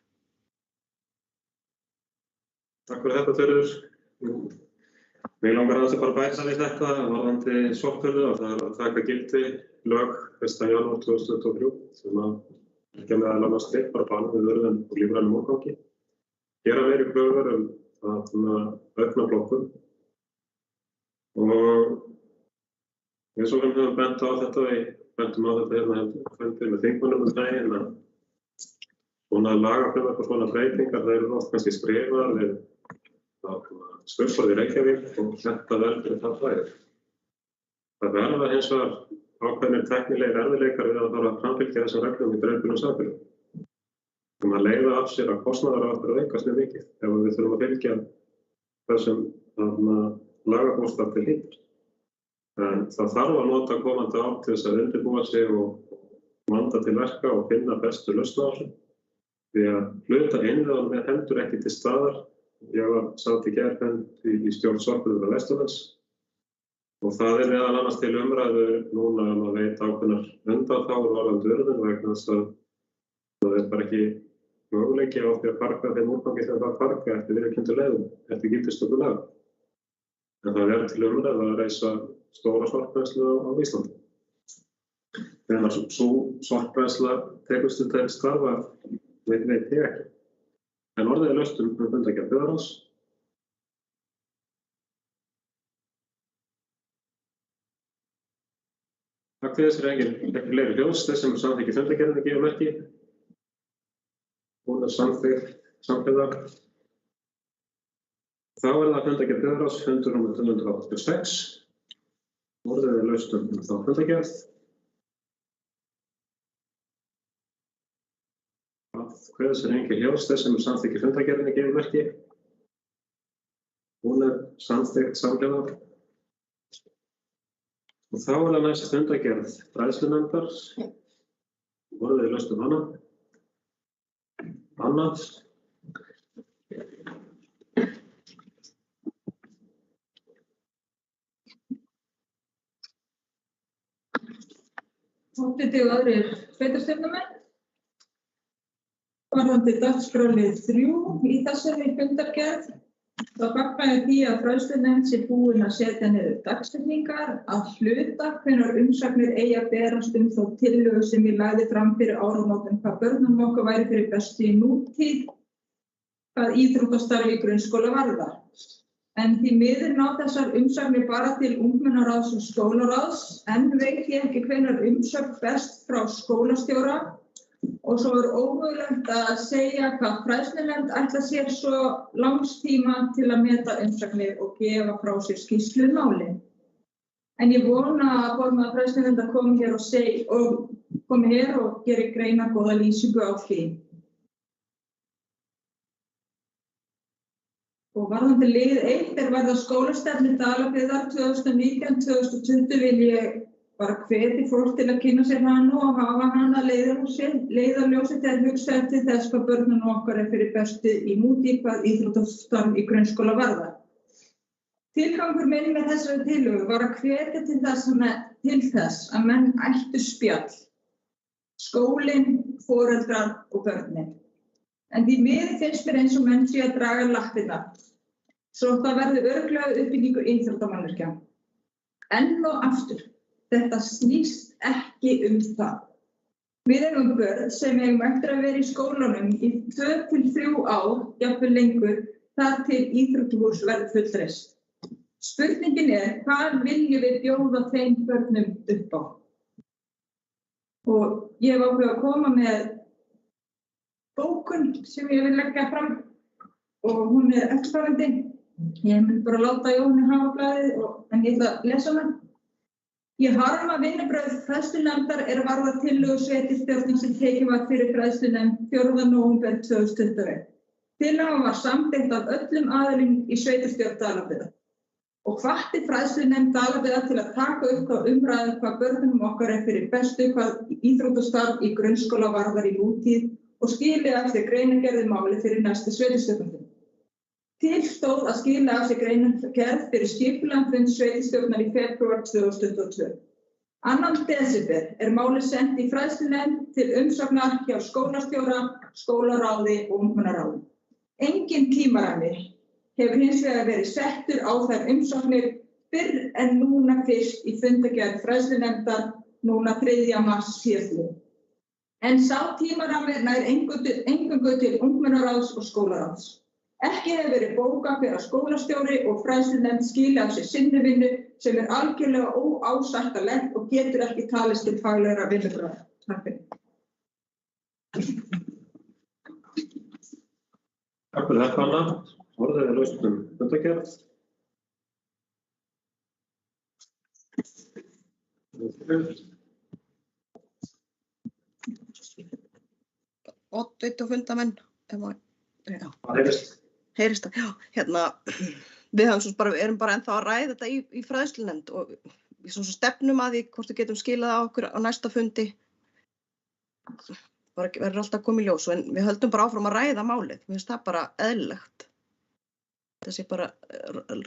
[SPEAKER 1] Takk fyrir þetta, Þuríður. Mig langar aðeins að bara bæta við þetta varðandi sorphurðu og það er að taka gildi lög 1. janúar 2023 sem að ekki meðal annars bara banna við vörðum og lífrænum úrgangi. Gera meiri kröfur aukna flokkun og eins og við höfum bent á þetta, við bentum á þetta hérna fundið með þingmönnum daginn að svona lagafrumvarp og svona breytingar, það eru oft kannski skrifaðar við skrifstofu í Reykjavík og þetta verður það fræðir. Það verða hins vegar ákveðnir tæknilegir erfiðleikar við að fara að framfylgja þessum reglum í dreifbýlum samfélögum. Það leiða af sér að kostnaðaráttur aukast mjög mikið ef við þurfum að fylgja þessum lagabústaf til hlítar. En það þarf að nota komandi ár til þess að undirbúa sig og vanda til verka og finna bestu lausn á þessu. Því að hluta innviðanna með hendur ekki til staðar. Ég satt í gærfund í stjórn Sorpurðar Vesturlands og það meðal annars til umræðu núna að veita ákveðnar undanþágur varðandi urðun vegna þess að það bara ekki möguleiki á því að farga þeim úrgangi sem það farga eftir viðurkenndu leiðum, eftir gildistöku laga. En það til umræðu að reisa stóra sorpbrennslu á Íslandi. Þegar sú sorpbrennsla tekur stund til starfa, veit ég ekki. En orðið laust fundargerð byggðarráðs. Það kveðst ekki fleiri hljóðs, þess sem samþykki fundargerðinni gefur merki. Hún samþykkt samhliða. Þá það fundargerð byggðarráðs, fundur númer 286. Orðið laust þá fundargerð. Kveðst ekki hljóðs, þess sem samþykki fundargerðinni gefur merki. Hún samþykkt samhliða. Og þá það næst fundargerð fræðslunefndar. Orðið laust hana. Annað.
[SPEAKER 4] Háttvirtir og aðrir sveitarstjórnarmenn. Varðandi dagskrárlið 3 í þessari fundargerð. Það fagnaði því að fræðslunefnd sé búin að setja niður dagsetningar að hluta hvenær umsagnir eigi að berast þá tillögu sem ég lagði fram fyrir áramótin hvað börnum okkar væri fyrir bestu í nútíð hvað íþróttastarfi í grunnskóla varðar. En því miður ná þessar umsagnir bara til ungmennaráðs og skólaráðs en veit ég ekki hvenær umsögn berst frá skólastjóra. Og svo ómögulegt að segja hvað fræðslunefnd ætla sér svo langs tíma til að meta umsagnir og gefa frá sér skýrslu máli. En ég vona að formaður fræðslunefndar komi hér og geri greinargóða lýsingu á því. Og varðandi lið 1 varðar skólastefnu Dalabyggðar 2019-2020 vil ég bara hvetja fólk til að kynna sér hana og hafa hana leiðarljósi þegar hugsað til þess hvað börnum okkar fyrir bestu í nútíð hvað íþróttastarf í grunnskóla varðar. Tilgangur minn með þessari tillögu var að hvetja til þess að menn ættu spjall, skólinn, foreldrar og börnin. En því miður finnst mér eins og menn sé að draga lappirnar, svo það verður örugglega uppbyggingu íþróttamannvirkja. Enn og aftur. Þetta snýst ekki það. Við eigum börn sem eigum eftir að vera í skólanum í 2 til 3 ár, jafnvel lengur, þar til íþróttahús verður fullreist. Spurningin hvað viljum við bjóða þeim börnum upp á? Og ég hef ákveðið að koma með bókun sem ég vil leggja fram og hún eftirfarandi. Ég mun bara láta Jóhanni hafa blaðið en ég ætla að lesa hana. Ég harma vinnubrögð fræðslunefndar varða tillögu sveitarstjórnar sem tekin var fyrir fræðslunefnd 4. nóvember 2021. Tillagan var samþykkt af öllum aðilum í sveitarstjórn Dalabyggðar og hvatti fræðslunefnd Dalabyggðar til að taka upp á umræðu hvað börnum okkar fyrir bestu hvað íþróttastarf í grunnskóla varðar í nútíð og skili af sér greinargerð máli fyrir næsta sveitarstjórnarfund. Til stóð að skila af sér greinargerð fyrir skipulegan fund sveitarstjórnar í febrúar 2022. 2. desember málið sent í fræðslunefnd til umsagnar hjá skólastjóra, skólaráði og ungmennaráði. Enginn tímarammi hefur hins vegar verið settur á þær umsagnir fyrr en núna fyrst í fundargerð fræðslunefndar núna 3. mars síðastliðinn. En sá tímarammi nær eingöngu til ungmennaráðs og skólaráðs. Ekki hefur verið bókað fyrir að skólastjóri og fræðslunefnd skili af sér sinni vinnu sem algjörlega óásættanlegt og getur ekki talist til faglegra vinnubragða. Takk fyrir.
[SPEAKER 1] Takk fyrir þetta, Anna. orðið laust fundargerð.
[SPEAKER 6] Oddviti og fundamenn.
[SPEAKER 1] Það heyrist.
[SPEAKER 6] Heyrist það, já, við erum bara ennþá að ræða þetta í fræðslunefnd og við svo stefnum að því hvort við getum skilað á okkur á næsta fundi. Bara verður alltaf að koma í ljós, en við höldum bara áfram að ræða málið. Mér finnst það bara eðlilegt. Það sé bara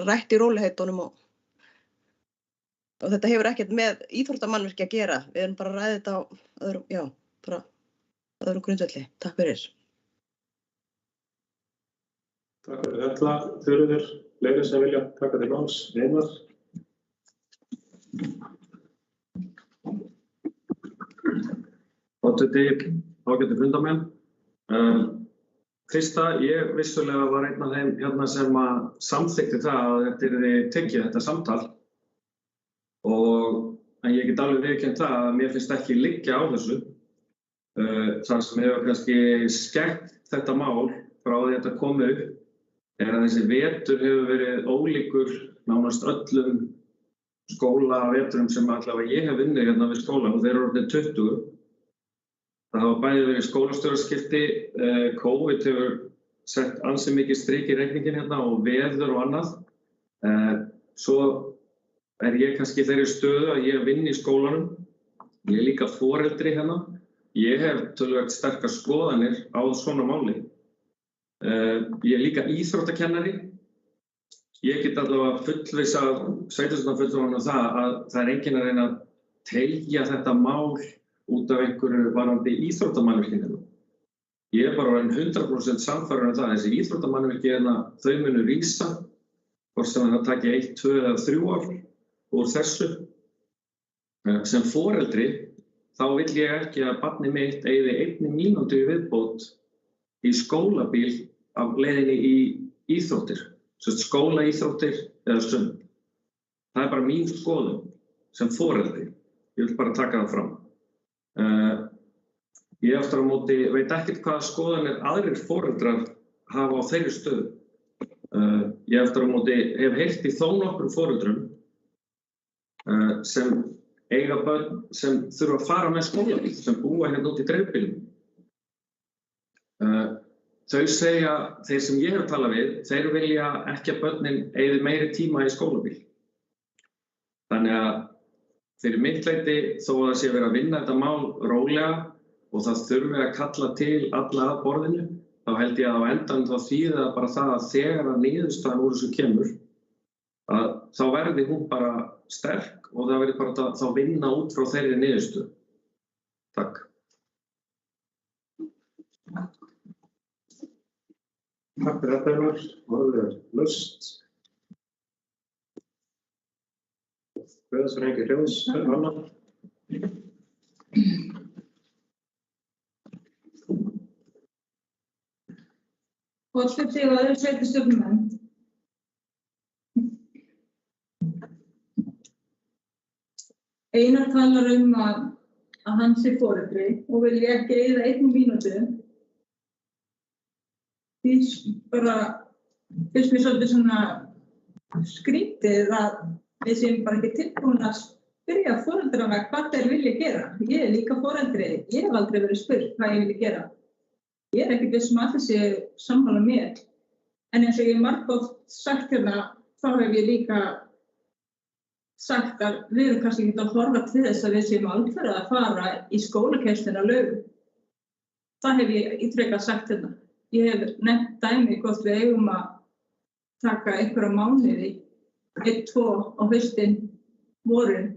[SPEAKER 6] rætt í róliheitunum og þetta hefur ekkert með íþróttamannvirki að gera. Við erum bara að ræða þetta á öðrum grundvelli. Takk fyrir.
[SPEAKER 1] Takk fyrir þetta, Þuríður. Fleiri sem vilja taka til máls. Einar.
[SPEAKER 7] Oddviti, ágætu fundamenn. Fyrsta, ég vissulega var einn af þeim sem að samþykkti það að þetta yrði tekið þetta samtal. En ég get alveg viðurkennt það að mér finnst ekki liggja á þessu. Það sem hefur kannski skekkt þetta mál frá því þetta kom upp er að þessi vetur hefur verið ólíkur nánast öllum skólaveturum sem allavega ég hef unnið hérna við skóla og þeir eru orðnir 20. Það hafa bæði verið skólastjóraskipti, COVID hefur sett ansi mikið strik í reikningin hérna og veður og annað. Svo er ég kannski í þeirri stöðu að ég vinn í skólanum. Ég er líka foreldri hérna. Ég hef töluvert sterkar skoðanir á svona máli. Ég er líka íþróttakennari. Ég get allavega fullvissa sveitarstjórnarfulltrúana það að það er enginn að reyna að teygja þetta mál út af einhverju varðandi íþróttamannvirkinu. Ég er bara orðinn 100% sannfærður um það að þessi íþróttamannvirki þau munu rísa, hvort sem það taki 1, 2 eða 3 ár úr þessu. Sem foreldri þá vill ég ekki að barnið mitt eyði 1 mínútu í viðbót í skólabíl af leiðinni í íþróttir, skólaíþróttir eða sund. Það er bara mín skoðun sem foreldri. Ég vil bara taka það fram. Ég aftur á móti veit ekkert hvaða skoðanir aðrir foreldrar hafa á þeirri stöðu. Ég aftur á móti hef heyrt í þó nokkrum foreldrum sem eiga börn sem þurfa að fara með skólabíl, sem búa hérna út í dreifbýlum. Þau segja, þeir sem ég hef talað við, þeir vilja ekki að börnin eyði meiri tíma í skólabíl. Þannig að fyrir mitt leyti, þó að það sé verið að vinna þetta mál rólega og það þurfi að kalla til alla að borðinu, þá held ég að á endanum þá þýðir það bara það að þegar að niðurstaðan úr þessu kemur, að þá verði hún bara sterk og það verði bara að þá vinna út frá þeirri niðurstöðu. Takk.
[SPEAKER 1] Takk fyrir þetta, Einar. Orðið laust. Guðarsrengi hljóðs, Anna.
[SPEAKER 4] Oddviti og aðrir sveitarstjórnarmenn. Einar talar að hann sé foreldri og vilji ekki eyða 1 mínútu. Því bara finnst mér svolítið svona skrítið að við séum bara ekki tilbúin að spyrja foreldrana hvað þeir vilja gera. Ég er líka foreldri, ég hef aldrei verið spurt hvað ég vilja gera. Ég er ekki viss að þessi sammála mér. En eins og ég margoft sagt hérna, þá hef ég líka sagt að við erum kannski ekki að horfa til þess að við séum alfarið að fara í skólakennsluna laugum. Það hef ég ítrekað sagt hérna. Ég hef nefnt dæmi hvort við eigum að taka einhverja mánuði, 1, 2 á haustin, vorin,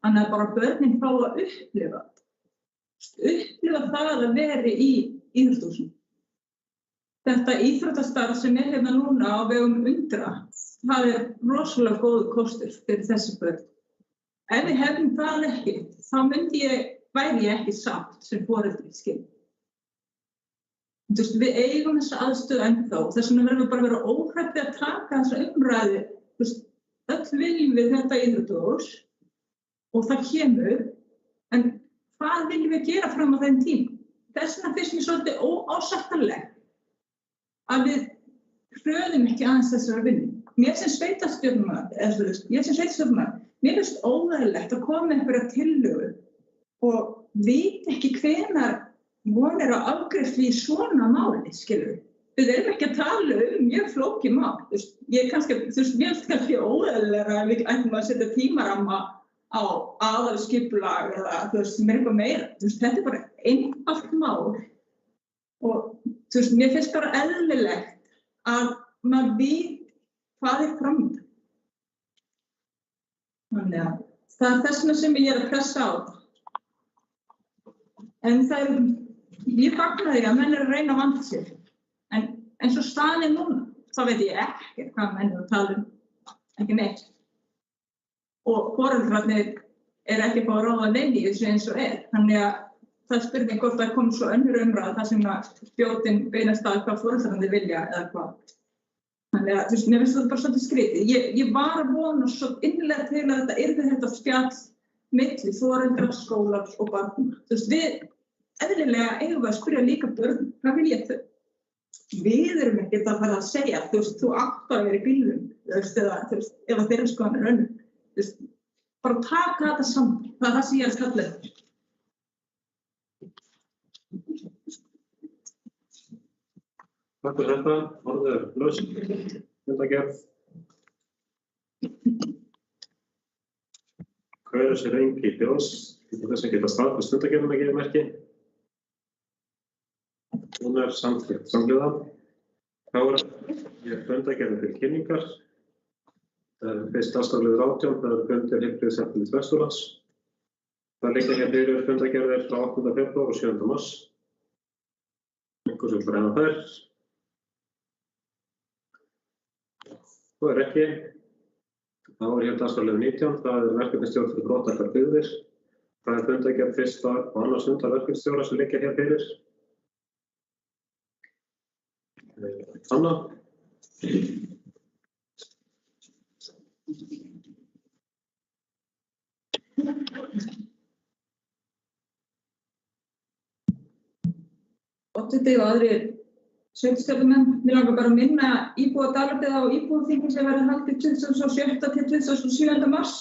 [SPEAKER 4] þannig að bara börnin fá að upplifa það að vera í íþróttahúsinu. Þetta íþróttastarf sem er hérna núna á vegum Undra, það er rosalega góður kostur fyrir þessi börn. Ef við hefðum það ekki, þá væri ég ekki sátt sem foreldri skil. Við eigum þessa aðstöðu ennþá, þess vegna verðum við bara að vera óhræddir að taka þessa umræðu. Öll viljum við þetta íþróttahús og það kemur, en hvað viljum við gera fram á þeim tíma? Þess vegna finnst mér svolítið óásættanlegt að við hröðum ekki aðeins þessari vinnu. Mér sem sveitarstjórnarmaður, mér finnst óeðlilegt að koma með einhverja tillögu og vita ekki hvenær von er á afgreiðslu í svona máli, skilur við. Við erum ekki að tala mjög flókið mál. Ég kannski, mér finnst kannski óeðlilega að við ætlum að setja tímaramma á aðalskipulag eða sem er eitthvað meira. Þetta er bara einfalt mál og mér finnst bara eðlilegt að maður veit hvað er framöndan. Þannig að það er þess vegna sem ég er að pressa á þetta. En ég fagna því að menn eru að reyna að vanda sig. En eins og staðan er núna, þá veit ég ekki hvað menn eru að tala ekki neitt. Og foreldrarnir eru ekki að fá að ráða neinn í þessu eins og Þannig að það er spurning hvort það kom svo önnur umræða þar sem að spjótin beinast að hvað foreldrarnir vilja eða hvað. Þannig að mér finnst þetta bara svolítið skrítið. Ég var að vona svo innilega til að þetta yrði þetta spjall milli foreldra, skólans og barna. Við eðlilega eigum við að spyrja líka börn, hvað vilja þau? Við erum ekkert að fara að segja, þú átt að vera í bílnum, eða ef þeirra skoðan er önnur. Bara taka þetta saman, það er það sem ég er að kalla þetta.
[SPEAKER 1] Takk fyrir þetta, orðið laust, fundargerð. Hver sér engi hljóðs, þess að geta staðfest fundargerðina gefið merki. Hún er samþykkt samhliða. Þá er fundargerðin til kynningar. Fyrst dagskrárliður 18, það er fundir Heilbrigðiseftirlits Vesturlands. Það liggja hér fyrir fundargerðir frá 8. febrúar og 7. mars. Einhvers vill ræða þær. Svo er ekki. Þá er hér dagskrárliður 19, það er verkefnisstjórn fyrir brothættar byggðir. Það er fundargerð fyrsta og annars fundar verkefnisstjóra sem liggja hér fyrir. Anna.
[SPEAKER 4] Oddviti og aðrir sveitarstjórnarmenn. Mig langar bara að minna íbúa Dalabyggðar á íbúaþingi sem verður haldið 27. til 27. mars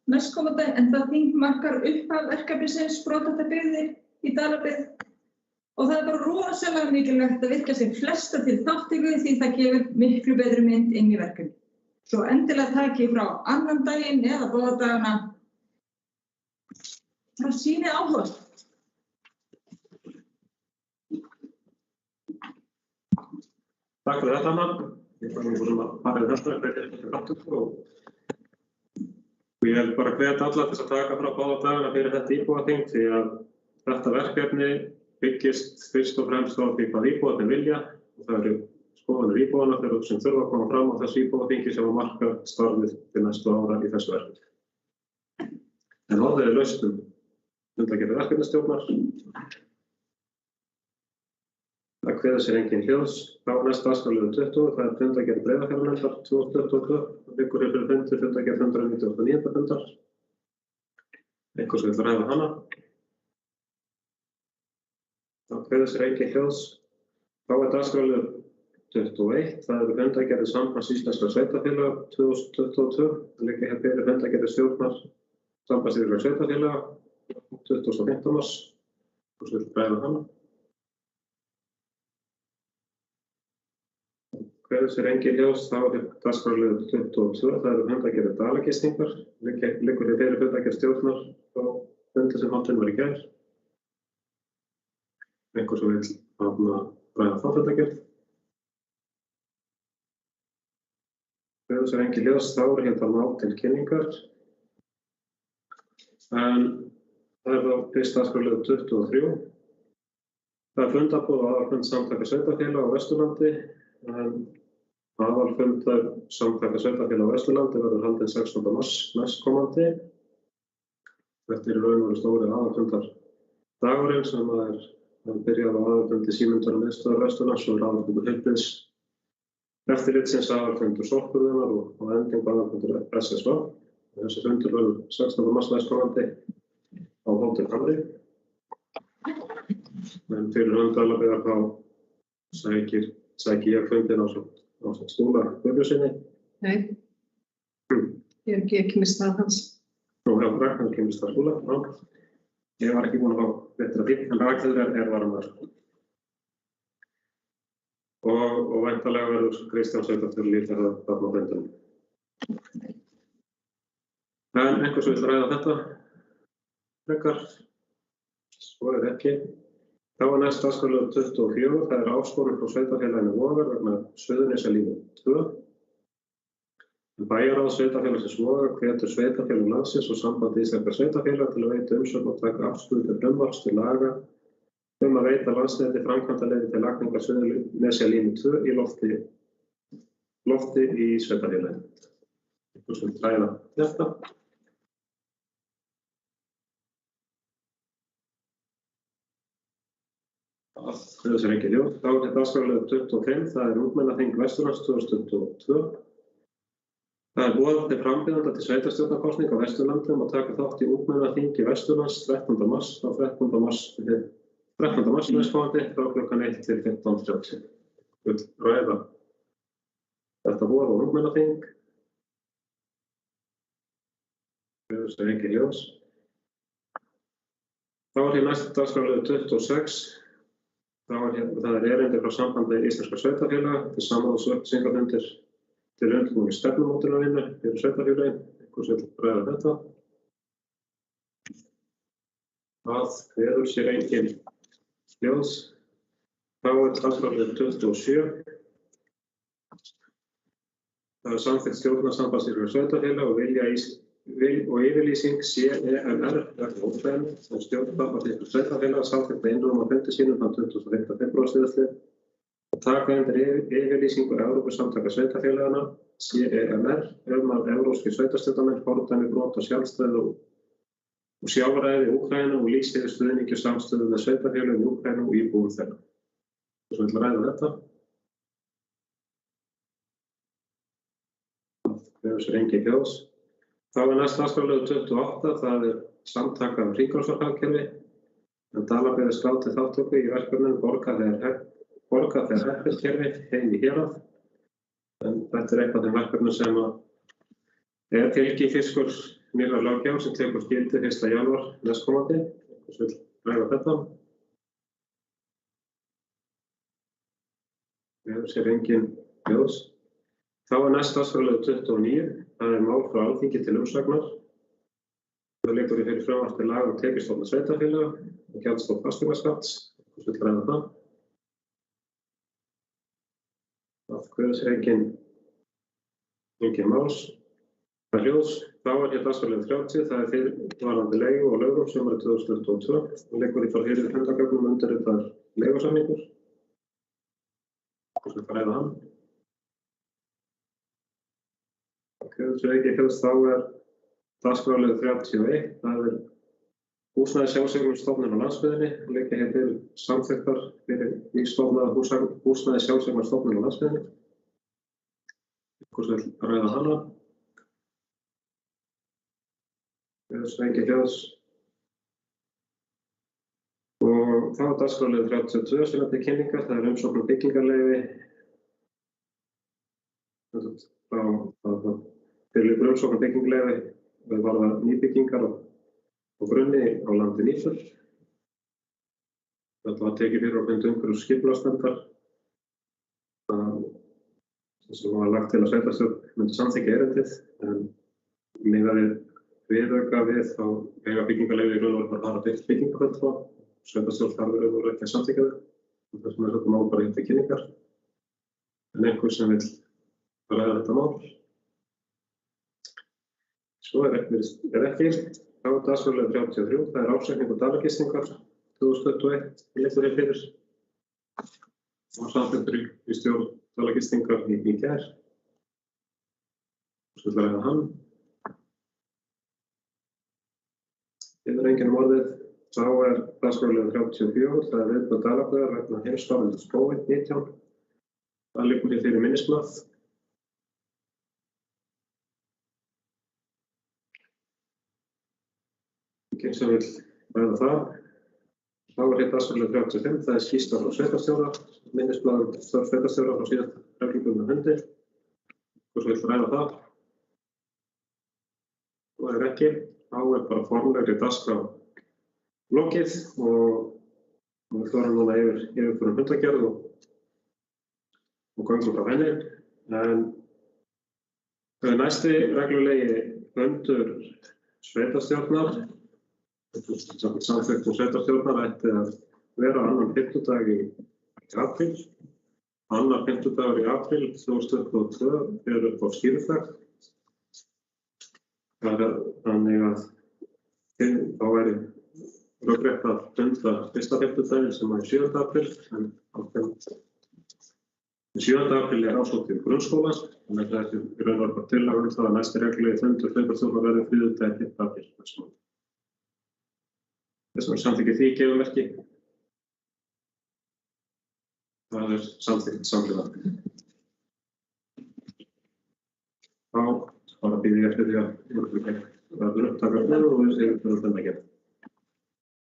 [SPEAKER 4] næstkomandi, en það þing markar upphaf verkefnisins brothættar byggðir í Dalabyggð. Og það er bara rosalega mikilvægt að virkja sig flesta til þátttöku því það gefur miklu betri mynd inn í verkefni. Svo endilega takið frá annan daginn eða báða dagana. Það sýnir áhuga.
[SPEAKER 1] Takk fyrir þetta, Anna. Ég var búin að fara í þetta og ég vil bara hvetja alla til að taka frá báða dagana fyrir þetta íbúaþing því að þetta verkefni byggist fyrst og fremst á því hvað íbúarnir vilja og það eru skoðanir íbúanna þeirra sem þurfa að koma fram á þessu íbúaþingi sem að marka starfið til næstu ára í þessu verkefni. En orðið er laust fundargerð verkefnisstjórnar. Það kveður sér engin hljóðs. Þá næsta dagskrárliður 20, það er fundargerð Breiðafjarðarnefndar 2022. Það liggur hér fyrir fundur fundargerð 199. fundar. Einhvers vill ræða hana. Það kveður sér engin hljóðs. Þá er dagskrárliður 21, það eru fundargerðir Sambands íslenskra sveitarfélaga 2022. Það liggja hér fyrir fundargerðir stjórnar Sambands íslenskra sveitarfélaga 25. mars. Einhvers vill ræða hana. Kveður sér engin hljóðs, þá er dagskrárliður 22, það eru fundargerðir dalagistingar. Liggur hér fyrir fundargerð stjórnar á fundi sem haldinn var í gær. Einhver sem vill ræða þá fundargerð. Kveður sér engin hljóðs, þá er hér mál til kynningar. En það er þá fyrst dagskrárliður 23. Það er fundarboð og aðalfund samtaka sveitarfélaga á Vesturlandi. Aðalfundar samtaka sveitarfélaga á Vesturlandi verður haldinn 16. mars næstkomandi. Þetta er raun og stóri aðalfundar dagurinn sem er byrjað á aðalfundi Símyndar og miðstöðvar Vesturlands og aðalfundur heilbrigðiseftirlitsins, aðalfundur sorphirðunnar og ending aðalfundur SSV. Þessi fundur verður 16. mars næstkomandi á Hótel Hamri. En fyrir hönd Dalabyggðar þá sæki ég fundinn ásamt ásamt Skúla Guðbjörnssyni.
[SPEAKER 3] Nei, ég hef ekki kynnst það hans.
[SPEAKER 1] Nú, já, Ragnar kynnist það Skúla, já. Ég var ekki búinn að fá betra því, en Ragnheiður er varamaður. Og væntanlega verður Kristján Sveitarstjóri líka þarna á fundinum. En einhver sem vill ræða þetta frekar, svo ekki. Þá næst dagskrárliður 24, það áskorun frá sveitarfélaginu Vogar vegna Suðurnesjalínu 2. Bæjarráð sveitarfélagsins Vogar hvetur sveitarfélög landsins og samband íslenskra sveitarfélaga til að veita umsögn og taka afstöðu til frumvarps til laga að veita Landsneti framkvæmdaleyfi til lagningar Suðurnesjalínu 2 í lofti í sveitarfélaginu. Einhver sem ræða þetta. Það er ekki ljótt. Þá er dagskrárliður 25, það ungmennaþing Vesturlands 2022. Það boðað til frambjóðenda til sveitarstjórnarkosninga á Vesturlandi að taka þátt í ungmennaþingi Vesturlands 13. mars frá 13. mars næstkomandi frá klukkan 1 til 15:30. Vill ræða þetta boðað á ungmennaþing. Það er ekki ljós. Þá er næst dagskrárliður 26. Það er erindi frá sambandi íslenskra sveitarfélaga til samráðsupplýsingafundir til undirbúnings stefnumótunarvinnu fyrir sveitarfélögin. Einhver sem vill ræða þetta. Það kveður sér engin ljós. Þá er dagskrárliður 27. Það er samþykkt stjórnarsambands íslenskra sveitarfélaga og yfirlýsing CEMR vegna ófæðinu sem stjórnarsambands íslenskra sveitarfélaga samþykkti einróma á fundi sínum þann 25. febrúar síðastliðinn og taka undir yfirlýsingu Evrópusamtaka sveitarfélaganna CEMR að evrópskir sveitarstjórnarmenn fordæmi brot á sjálfstæði og sjálfræði Úkraínu og lýsi yfir stuðningi og samstöðu með sveitarfélögum í Úkraínu og íbúum þeirra. Svo vill ræða þetta. Það er sér engin ljós. Þá er næst dagskrárliður 28, það er samtaka hringrásarhagkerfi. Dalabyggð er skráð til þátttöku í verkefninu Borga þegar heppilskerfi heim í hérað. En þetta er eitthvað af þeim verkefnum sem er fylgifiskur nýrrar löggjafar sem tekur gildi 1. janúar næstkomandi. Einhvers vill ræða þetta. Það sér engin ljós. Þá er næst dagskrárliður 29, það er mál frá Alþingi til umsagnar. Það liggur fyrir frumvarp til laga um tekjustofna sveitarfélaga og gjaldstofn fasteignaskatts. Einhvers vill ræða það. Það kveður sér engin máls. Það er ljós. Þá er dagskrárliður 30, það er fyrirvarandi leigu og lögum sumarið 2022. Það liggur fyrir hundagögnum undirritaður leigusamningur. Einhvers vill ræða hann. Þá er dagskrárliður 31, það er húsnæðissjálfseignarstofnun á landsbyggðinni og liggja hér fyrir samþykktar fyrir nýstofnaða húsnæðissjálfseignarstofnun á landsbyggðinni. Einhvers vill ræða hana. Engin ljós. Og þá er dagskrárliður 32 sem er til kynningar, það er umsókn um byggingarleyfi. Fyrir umsókn um byggingarleyfi varða nýbyggingar á grunni á landi Nýfell. Þetta var tekið fyrir á fundi umhverfis- og skipulagsnefndar sem var lagt til að sveitarstjórn myndi samþykkja erindið en miðað við viðauka við þá eiga byggingarleyfi í raun og veru bara birt byggingarfulltrúa. Sveitarstjórn þarf í raun og veru ekki að samþykkja þau. Þess vegna er þetta mál bara til kynningar. En einhver sem vill ræða þetta mál. Svo er ekki. Þá er dagskrárliður 33, það er ársreikningur dalagistingar 2021 liggur hér fyrir. Og samþykktur í stjórn dalagistingar í gær. Svo vil ræða hann. Yfir enginn orðið, þá er dagskrárliður 34, það er viðbúið Dalabyggðar vegna heimsfaraldurs COVID-19. Það liggur hér fyrir minnisblað. Enginn sem vill ræða það. Þá er dagskrárliður 35, það er skýrsla frá sveitarstjóra, minnisblað störf sveitarstjóra frá síðasta reglubundna fundi. Hvort vill ræða það? Og ef ekki, þá bara formlegri dagskrá lokið og við förum núna yfir fundargerð og göngum frá henni. En næsti reglulegi fundur sveitarstjórnar, samþykkt sveitarstjórnar ætti að vera annan fimmtudag í apríl. Annar fimmtudagur í apríl 2022 er upp á skírdag. Þannig að þá væri rökrétt að funda fyrsta fimmtudaginn sem er 7. apríl, en 7. apríl er ásókn grunnskólans, þannig að það er í raun og veru bara tillaga um það að næsti reglulegi fundur sveitarstjórnar verði þriðjudaginn 5. apríl næsta mánuð. Þess vegna samþykki því gefum ekki. Það er samþykkt samhliða. Þá bara býð ég eftir því að verður upptaka og við séum fyrir þetta að gera.